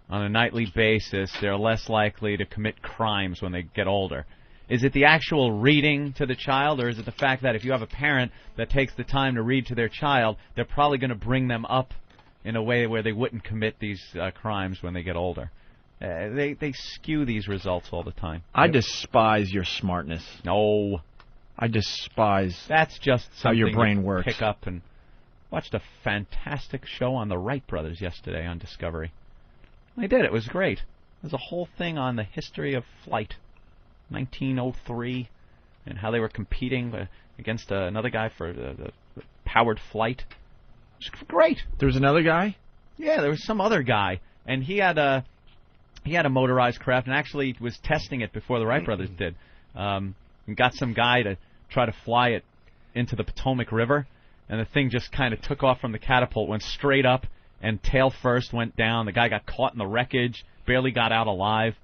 on a nightly basis, they're less likely to commit crimes when they get older. Is it the actual reading to the child, or is it the fact that if you have a parent that takes the time to read to their child, they're probably going to bring them up in a way where they wouldn't commit these crimes when they get older? They skew these results all the time. I despise your smartness. No. I despise That's just how your brain you works. Pick up and watched a fantastic show on the Wright brothers yesterday on Discovery. They did. It was great. There's a whole thing on the history of flight, 1903, and how they were competing against another guy for the powered flight. It was great. There was another guy? Yeah, there was some other guy, and he had a motorized craft, and actually was testing it before the Wright brothers did. And got some guy to try to fly it into the Potomac River, and the thing just kind of took off from the catapult, went straight up, and tail first went down. The guy got caught in the wreckage, barely got out alive,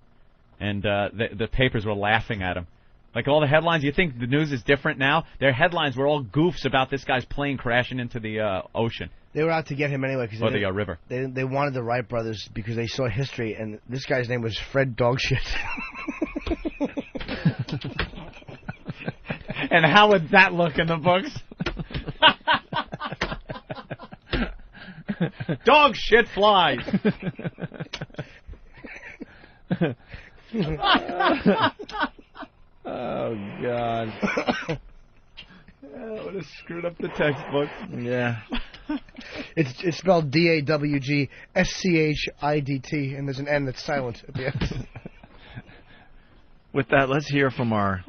and the papers were laughing at him. Like all the headlines, you think the news is different now? Their headlines were all goofs about this guy's plane crashing into the ocean. They were out to get him anyway. Or the river. They wanted the Wright brothers because they saw history, and this guy's name was Fred Dogshit. And how would that look in the books? Dog shit flies. Oh, God. Would have screwed up the textbook. Yeah. It's spelled DAWGSCHIDT, and there's an N that's silent at the end. With that, let's hear from our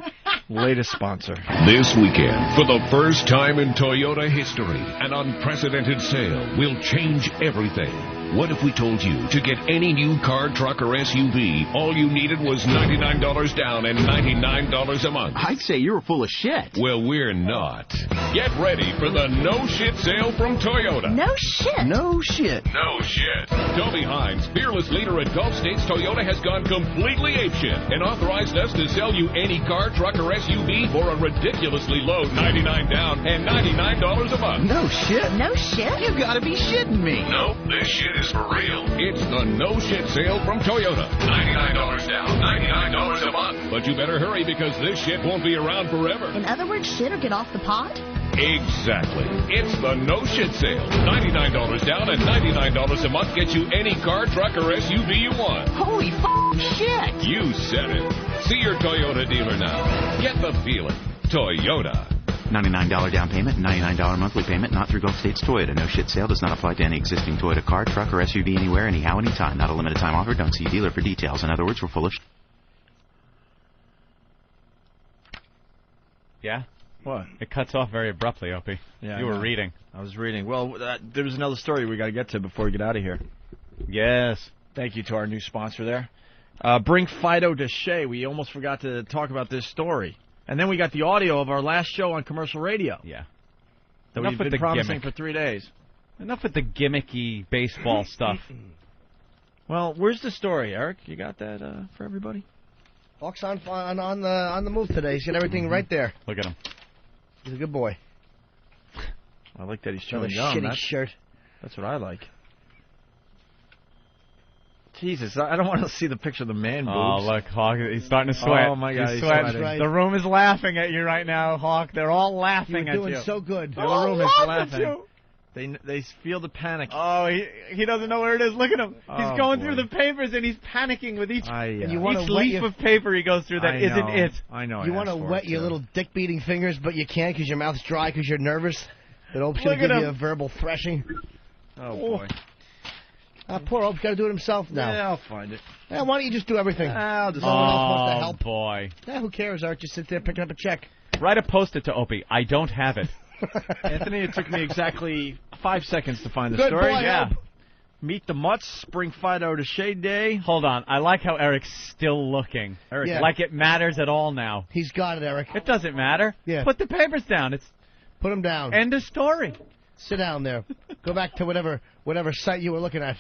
latest sponsor. This weekend, for the first time in Toyota history, an unprecedented sale will change everything. What if we told you to get any new car, truck, or SUV, all you needed was $99 down and $99 a month? I'd say you were full of shit. Well, we're not. Get ready for the No Shit sale from Toyota. No shit. No shit. No shit. Toby Hines, fearless leader at Gulf States Toyota, has gone completely apeshit and authorized us to sell you any car, truck, or SUV for a ridiculously low $99 down and $99 a month. No shit. No shit? You gotta be shitting me. No, this shit is for real. It's the No Shit sale from Toyota. $99 down, $99 a month. But you better hurry because this shit won't be around forever. In other words, shit or get off the pot? Exactly. It's the No Shit sale. $99 down and $99 a month gets you any car, truck, or SUV you want. Holy shit. You said it. See your Toyota dealer now. Get the feeling. Toyota. $99 down payment and $99 monthly payment, not through Gulf States Toyota. No shit sale does not apply to any existing Toyota car, truck, or SUV anywhere, anyhow, anytime. Not a limited time offer. Don't see a dealer for details. In other words, we're full of Yeah? What? It cuts off very abruptly, Opie. Yeah, you were reading. I was reading. Well, there was another story we got to get to before we get out of here. Yes. Thank you to our new sponsor there. Bring Fido to Shea. We almost forgot to talk about this story. And then we got the audio of our last show on commercial radio. Yeah. That Enough we've with been the promising gimmick. for 3 days. Enough with the gimmicky baseball stuff. Well, where's the story, Eric? You got that for everybody? Hawk's on the move today. He's got everything right there. Look at him. He's a good boy. I like that he's Another chewing gum. shitty shirt. That's what I like. Jesus, I don't want to see the picture of the man boobs. Oh, look, Hawk, he's starting to sweat. Oh, my God, he's sweating. sweating. The room is laughing at you right now, Hawk. They're all laughing You're at you. doing so good. The room is laughing. They feel the panic. Oh, he doesn't know where it is. Look at him. He's going through the papers, and he's panicking with each leaf of paper he goes through that isn't it. I know. You want to wet your little dick-beating fingers, but you can't because your mouth's dry because you're nervous. That Ope's going to give you a verbal thrashing. Oh, boy. Poor Ope's got to do it himself now. Yeah, I'll find it. Yeah, why don't you just do everything? I'll just... No one else wants to help. Boy. Yeah, who cares, Art? Just sit there picking up a check. Write a post-it to Opie. I don't have it. Anthony, it took me exactly 5 seconds to find the Good story. boy, Yeah. Hope. Meet the Mutts, bring Fido to Shade Day. Hold on. I like how Eric's still looking. Eric, like it matters at all now. He's got it, Eric. It doesn't matter. Yeah. Put the papers down. Put them down. End of story. Sit down there. Go back to whatever site you were looking at.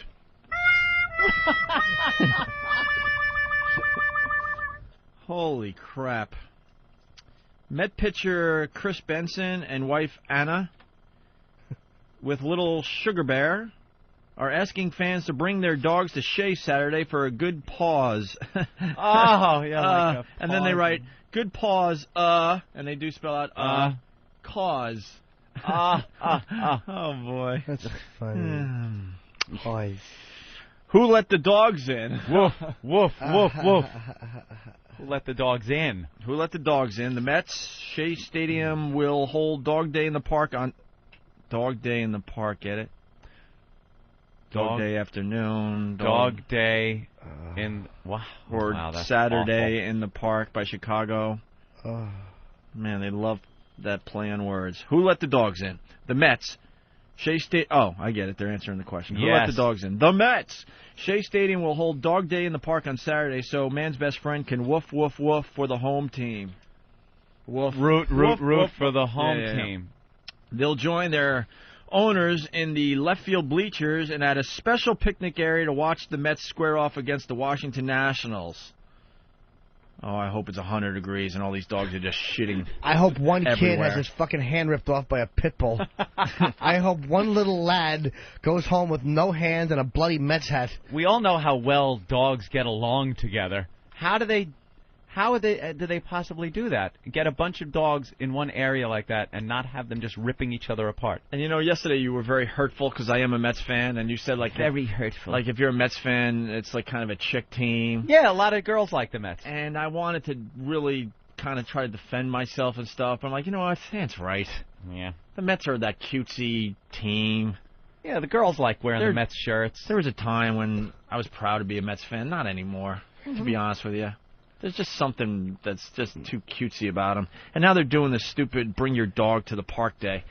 Holy crap. Met pitcher Chris Benson and wife Anna with little Sugar Bear are asking fans to bring their dogs to Shea Saturday for a good pause. Oh, yeah. Like and then they write, good pause, and they do spell out, cause. Oh, boy. That's funny. Pause. Who let the dogs in? Woof, woof, woof, woof. Who let the dogs in? Who let the dogs in? The Mets, Shea Stadium will hold Dog Day in the Park on... Dog Day in the Park, get it? Dog Day afternoon. Dog Day in... Wow. Or that's Saturday awful. in the Park by Chicago. Oh. Man, they love that play on words. Who let the dogs in? The Mets. Shea Stadium. Oh, I get it. They're answering the question. Who let the dogs in? The Mets. Shea Stadium will hold Dog Day in the Park on Saturday, so man's best friend can woof, woof, woof for the home team. Woof. Root woof, for the home yeah. team. They'll join their owners in the left field bleachers and at a special picnic area to watch the Mets square off against the Washington Nationals. Oh, I hope it's 100 degrees and all these dogs are just shitting. I hope one kid everywhere. has his fucking hand ripped off by a pit bull. I hope one little lad goes home with no hands and a bloody Mets hat. We all know how well dogs get along together. How do they possibly do that? Get a bunch of dogs in one area like that and not have them just ripping each other apart. And you know, yesterday you were very hurtful because I am a Mets fan, and you said like very hurtful. Like if you're a Mets fan, it's like kind of a chick team. Yeah, a lot of girls like the Mets. And I wanted to really kind of try to defend myself and stuff. I'm like, you know what? That's right. Yeah. The Mets are that cutesy team. Yeah, the girls like wearing the Mets shirts. There was a time when I was proud to be a Mets fan. Not anymore, to be honest with you. There's just something that's just too cutesy about them. And now they're doing this stupid bring your dog to the park day.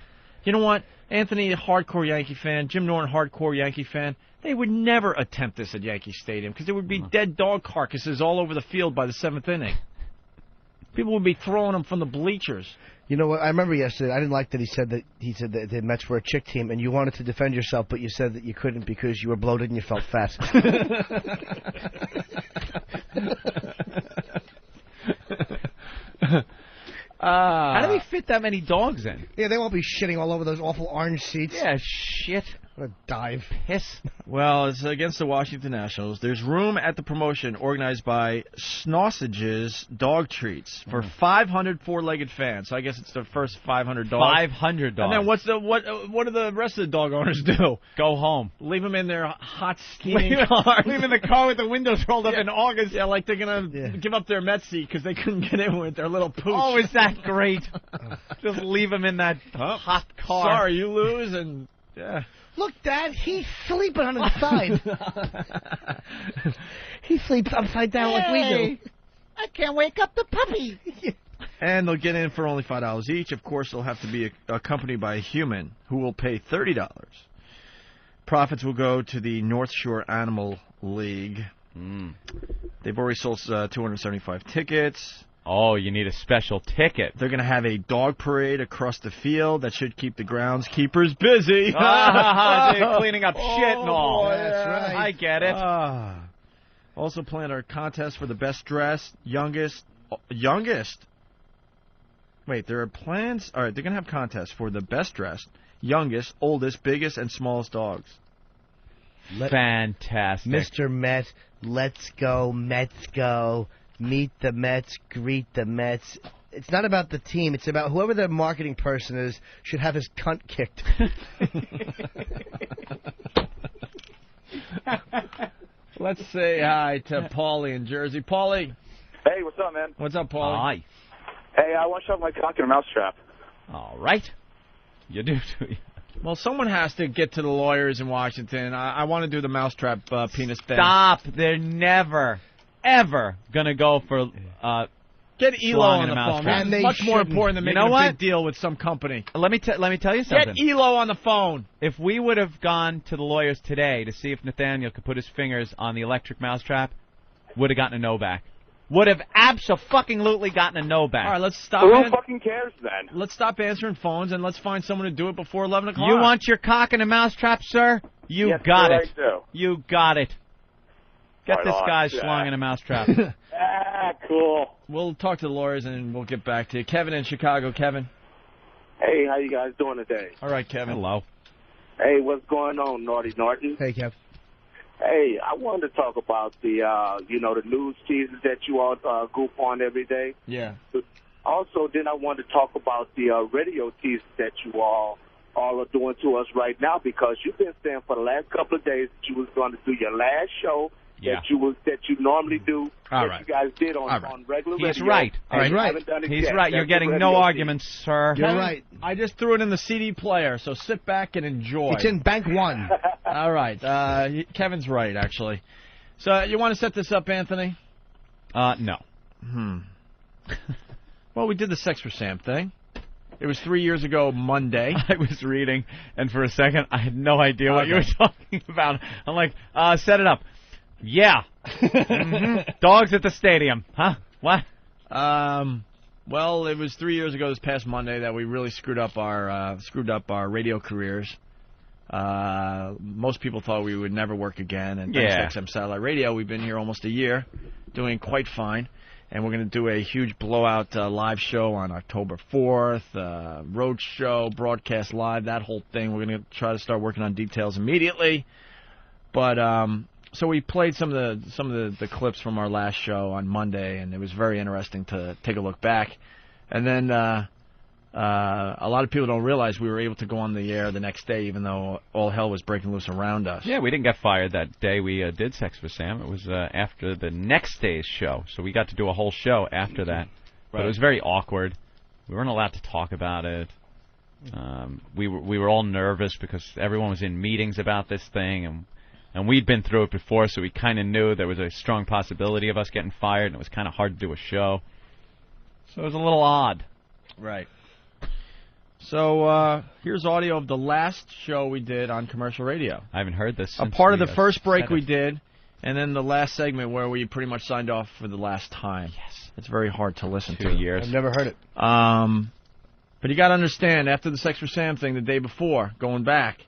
You know what? Anthony, a hardcore Yankee fan, Jim Norton, hardcore Yankee fan, they would never attempt this at Yankee Stadium because there would be dead dog carcasses all over the field by the 7th inning. People would be throwing them from the bleachers. You know what? I remember yesterday. I didn't like that he said that the Mets were a chick team, and you wanted to defend yourself, but you said that you couldn't because you were bloated and you felt fat. How do they fit that many dogs in? Yeah, they won't be shitting all over those awful orange seats. Yeah, shit. What a dive. Piss. Well, it's against the Washington Nationals. There's room at the promotion organized by Snausage's Dog Treats for 500 four-legged fans. So I guess it's the first 500 dogs. 500 dogs. And then what do the rest of the dog owners do? Go home. Leave them in their hot, steaming cars. Leave them in the car with the windows rolled up in August. Yeah, like they're going to give up their Mets seat because they couldn't get in with their little pooch. Oh, is that great? Just leave them in that hot car. Sorry, you lose, and yeah. Look, Dad, he's sleeping on his side. He sleeps upside down like we do. I can't wake up the puppy. And they'll get in for only $5 each. Of course, they'll have to be accompanied by a human who will pay $30. Profits will go to the North Shore Animal League. They've already sold 275 tickets. Oh, you need a special ticket. They're going to have a dog parade across the field that should keep the groundskeepers busy. They're cleaning up shit and all. Boy, that's right. I get it. Also plan our contest for the best dressed, youngest. Wait, there are plans. All right, they're going to have contests for the best dressed, youngest, oldest, biggest, and smallest dogs. Fantastic. Mr. Met, let's go, Mets go. Meet the Mets, greet the Mets. It's not about the team. It's about whoever the marketing person is should have his cunt kicked. Let's say hi to Paulie in Jersey. Paulie. Hey, what's up, man? What's up, Paulie? Hi. Hey, I want to shove my cock in a mousetrap. All right. You do, do you? Well, someone has to get to the lawyers in Washington. I want to do the mousetrap penis thing. Stop. They're never, ever going to go for... Get Elo on the phone. Man. It's much more important than making a big deal with some company. Let me tell you something. Get Elo on the phone. If we would have gone to the lawyers today to see if Nathaniel could put his fingers on the electric mousetrap, would have gotten a no back. Would have abso-fucking-lutely gotten a no back. All right, let's stop. Who fucking cares then? Let's stop answering phones and let's find someone to do it before 11 o'clock. You want your cock in a mousetrap, sir? You yes, got sir, it. I do. You got it. Get Right this on, guy Jack. schlong in a mousetrap. Cool. We'll talk to the lawyers and we'll get back to you. Kevin in Chicago. Kevin. Hey, how you guys doing today? All right, Kevin. Hello. Hey, what's going on, Naughty Norton? Hey, Kev. Hey, I wanted to talk about the, the news teasers that you all goof on every day. Yeah. Also, then I wanted to talk about the radio teasers that you all are doing to us right now, because you've been saying for the last couple of days that you was going to do your last show that you normally do. All You guys did on regular radio. He's right. and He's you right. haven't done it He's yet. right. You're That's getting the no radio arguments, sir. You're right. I just threw it in the CD player, so sit back and enjoy. It's in Bank One. All right. Kevin's right, actually. So you want to set this up, Anthony? No. Well, we did the Sex for Sam thing. It was 3 years ago Monday. I was reading, and for a second, I had no idea what you were talking about. I'm like, set it up. Yeah. Dogs at the stadium. Huh? What? Well, it was 3 years ago this past Monday that we really screwed up our radio careers. Most people thought we would never work again, and thanks to XM Satellite Radio, we've been here almost a year, doing quite fine. And we're going to do a huge blowout live show on October 4th, road show, broadcast live, that whole thing. We're going to try to start working on details immediately. But so we played some of the clips from our last show on Monday, and it was very interesting to take a look back. And then a lot of people don't realize we were able to go on the air the next day, even though all hell was breaking loose around us. Yeah, we didn't get fired that day we did Sex for Sam. It was after the next day's show, so we got to do a whole show after that. But it was very awkward. We weren't allowed to talk about it. We were all nervous because everyone was in meetings about this thing, and we'd been through it before, so we kind of knew there was a strong possibility of us getting fired, and it was kind of hard to do a show. So it was a little odd. Right. So here's audio of the last show we did on commercial radio. I haven't heard this A since part of the first break we did, and then the last segment where we pretty much signed off for the last time. Yes. It's very hard to listen to. 2 years. I've never heard it. But you got to understand, after the Sex for Sam thing the day before, going back,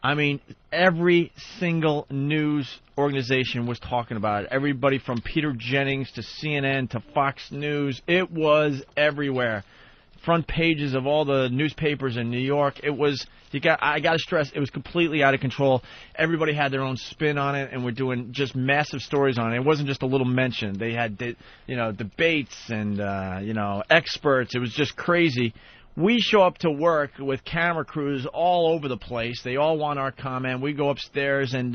I mean, every single news organization was talking about it. Everybody from Peter Jennings to CNN to Fox News. It was everywhere. Front pages of all the newspapers in New York. It was, I got to stress, it was completely out of control. Everybody had their own spin on it, and we're doing just massive stories on it. It wasn't just a little mention. They had, debates and, experts. It was just crazy. We show up to work with camera crews all over the place. They all want our comment. We go upstairs, and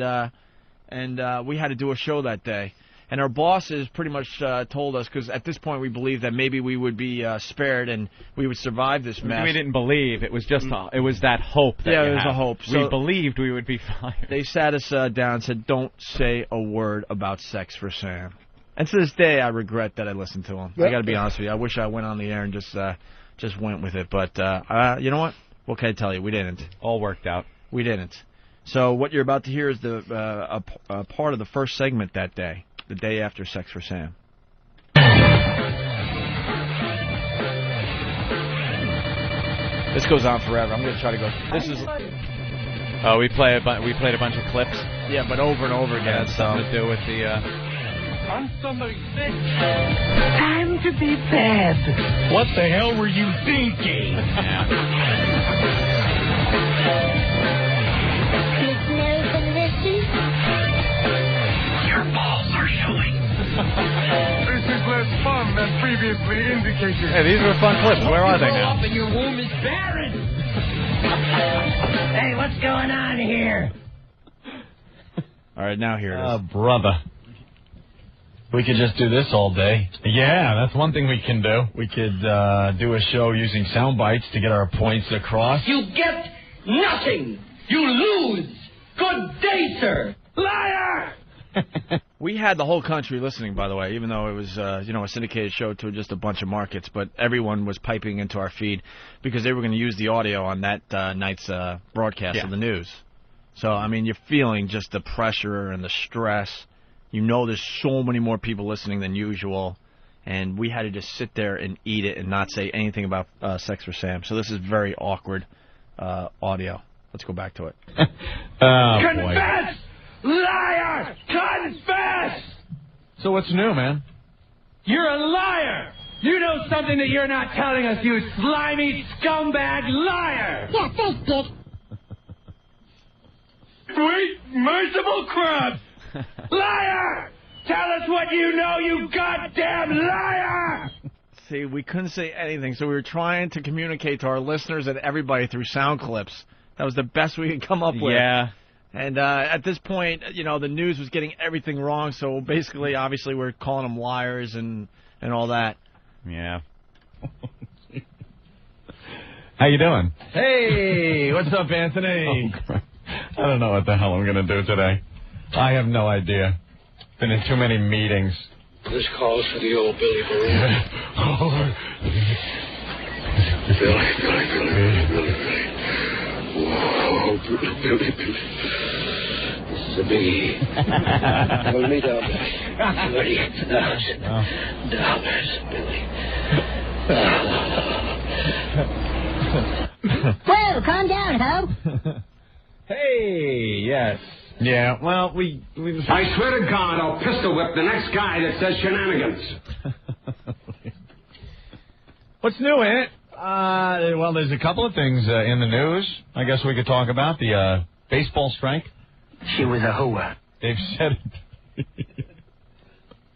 we had to do a show that day. And our bosses pretty much told us, because at this point we believed that maybe we would be spared and we would survive this mess. We didn't believe. It was just it was that hope that it was a hope. We believed we would be fired. They sat us down and said, don't say a word about Sex for Sam. And to this day, I regret that I listened to them. I got to be honest with you. I wish I went on the air and just went with it. But you know what? What can I tell you? We didn't. All worked out. We didn't. So what you're about to hear is a part of the first segment that day, the day after Sex for Sam. This goes on forever. I'm going to try to go. This is. Oh, we played a bunch of clips. Yeah, but over and over again. That's something to do with the. I'm somebody sick. Time to be bad. What the hell were you thinking? Your balls are showing. This is less fun than previously indicated. Hey, these were fun clips. Where are they now? And your womb is barren. Hey, what's going on here? All right, now here it is. Oh, brother. We could just do this all day. Yeah, that's one thing we can do. We could do a show using sound bites to get our points across. You get nothing. You lose. Good day, sir. Liar! We had the whole country listening, by the way, even though it was a syndicated show to just a bunch of markets. But everyone was piping into our feed because they were going to use the audio on that night's broadcast of the news. So, I mean, you're feeling just the pressure and the stress. You know there's so many more people listening than usual. And we had to just sit there and eat it and not say anything about Sex for Sam. So this is very awkward audio. Let's go back to it. Confess! Liar! Confess! So what's new, man? You're a liar! You know something that you're not telling us, you slimy scumbag liar! Yeah, thanks, Dick. Sweet, merciful crap! Liar! Tell us what you know, you goddamn liar! See, we couldn't say anything, so we were trying to communicate to our listeners and everybody through sound clips. That was the best we could come up with. Yeah. And at this point, the news was getting everything wrong, so basically, obviously, we're calling them liars and all that. Yeah. How you doing? Hey, what's up, Anthony? Oh, I don't know what the hell I'm going to do today. I have no idea. Been in too many meetings. This calls for the old Billy Balloon. Billy. Oh, Billy. This is a biggie. $20,000, Billy. Whoa, calm down, Ho. Hey, yes. Yeah, well, we I swear to God, I'll pistol whip the next guy that says shenanigans. What's new, Ant? Well, there's a couple of things in the news. I guess we could talk about the baseball strike. She was a hooah. They've said it.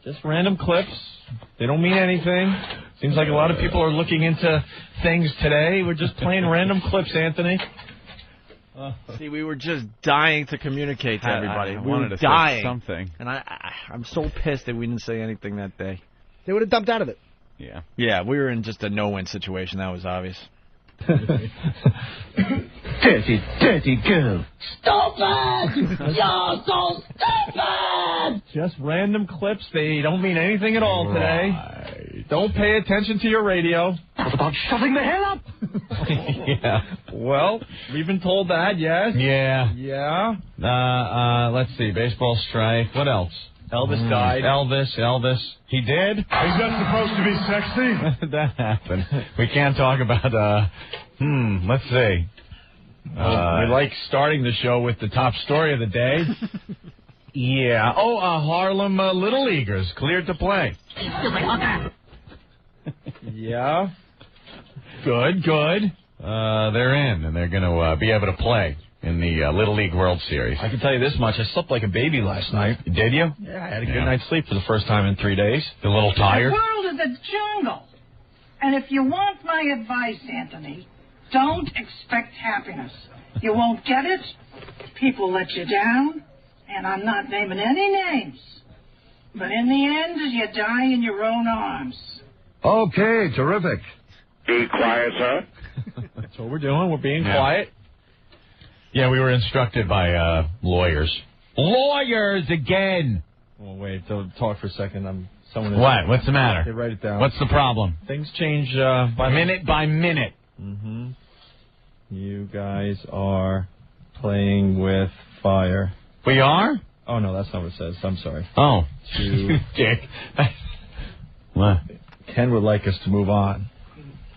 Just random clips. They don't mean anything. Seems like a lot of people are looking into things today. We're just playing random clips, Anthony. See, we were just dying to communicate to everybody. We wanted to dying. say something. And I'm so pissed that we didn't say anything that day. They would have dumped out of it. Yeah. Yeah, we were in just a no-win situation. That was obvious. Dirty girl. Stupid! You're so stupid! Just random clips. They don't mean anything at all today. Don't pay attention to your radio. What about shoving the hell up? Yeah. Well, we've been told that, yes. Yeah. Yeah. Let's see. Baseball strike. What else? Elvis died. Elvis. He did? Is that supposed to be sexy? That happened. We can't talk about, let's see. We like starting the show with the top story of the day. Yeah. Oh, Harlem Little Leaguers cleared to play. Yeah. Good. They're in, and they're going to be able to play in the Little League World Series. I can tell you this much. I slept like a baby last night. Did you? Yeah, I had a good night's sleep for the first time in 3 days. A little tired. The world is a jungle. And if you want my advice, Anthony, don't expect happiness. You won't get it. People let you down. And I'm not naming any names. But in the end, you die in your own arms. Okay, terrific. Be quiet, sir. That's what we're doing. We're being quiet. Yeah, we were instructed by lawyers. Lawyers again! Well, wait, so talk for a second. What? What's the matter? Okay, write it down. What's the problem? Things change minute by minute. Mm-hmm. You guys are playing with fire. We are? Oh, no, that's not what it says. I'm sorry. Oh. You dick. What? Ken would like us to move on.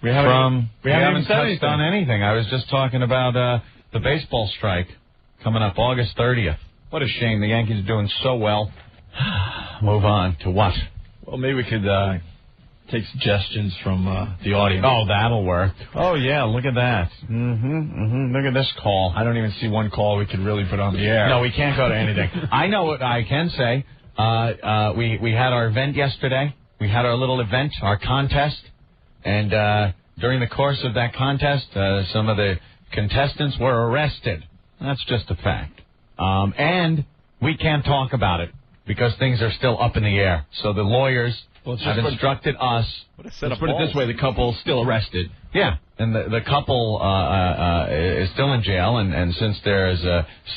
We haven't touched touched on anything. I was just talking about the baseball strike coming up August 30th. What a shame. The Yankees are doing so well. Move on to what? Well, maybe we could take suggestions from the audience. Oh, that'll work. Oh, yeah, look at that. Look at this call. I don't even see one call we could really put on the air. No, we can't go to anything. I know what I can say. We had our event yesterday. We had our little event, our contest. And during the course of that contest, some of the contestants were arrested. That's just a fact. And we can't talk about it because things are still up in the air. So the lawyers have instructed us. Let's put it this way, the couple's still arrested. Yeah, and the couple is still in jail, and since there's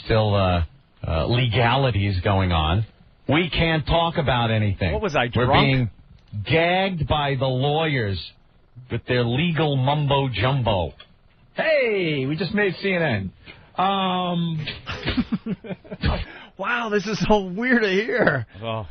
still legalities going on, we can't talk about anything. What was I, drunk? We're being gagged by the lawyers with their legal mumbo-jumbo. Hey, we just made CNN. Wow, this is so weird to hear. Well,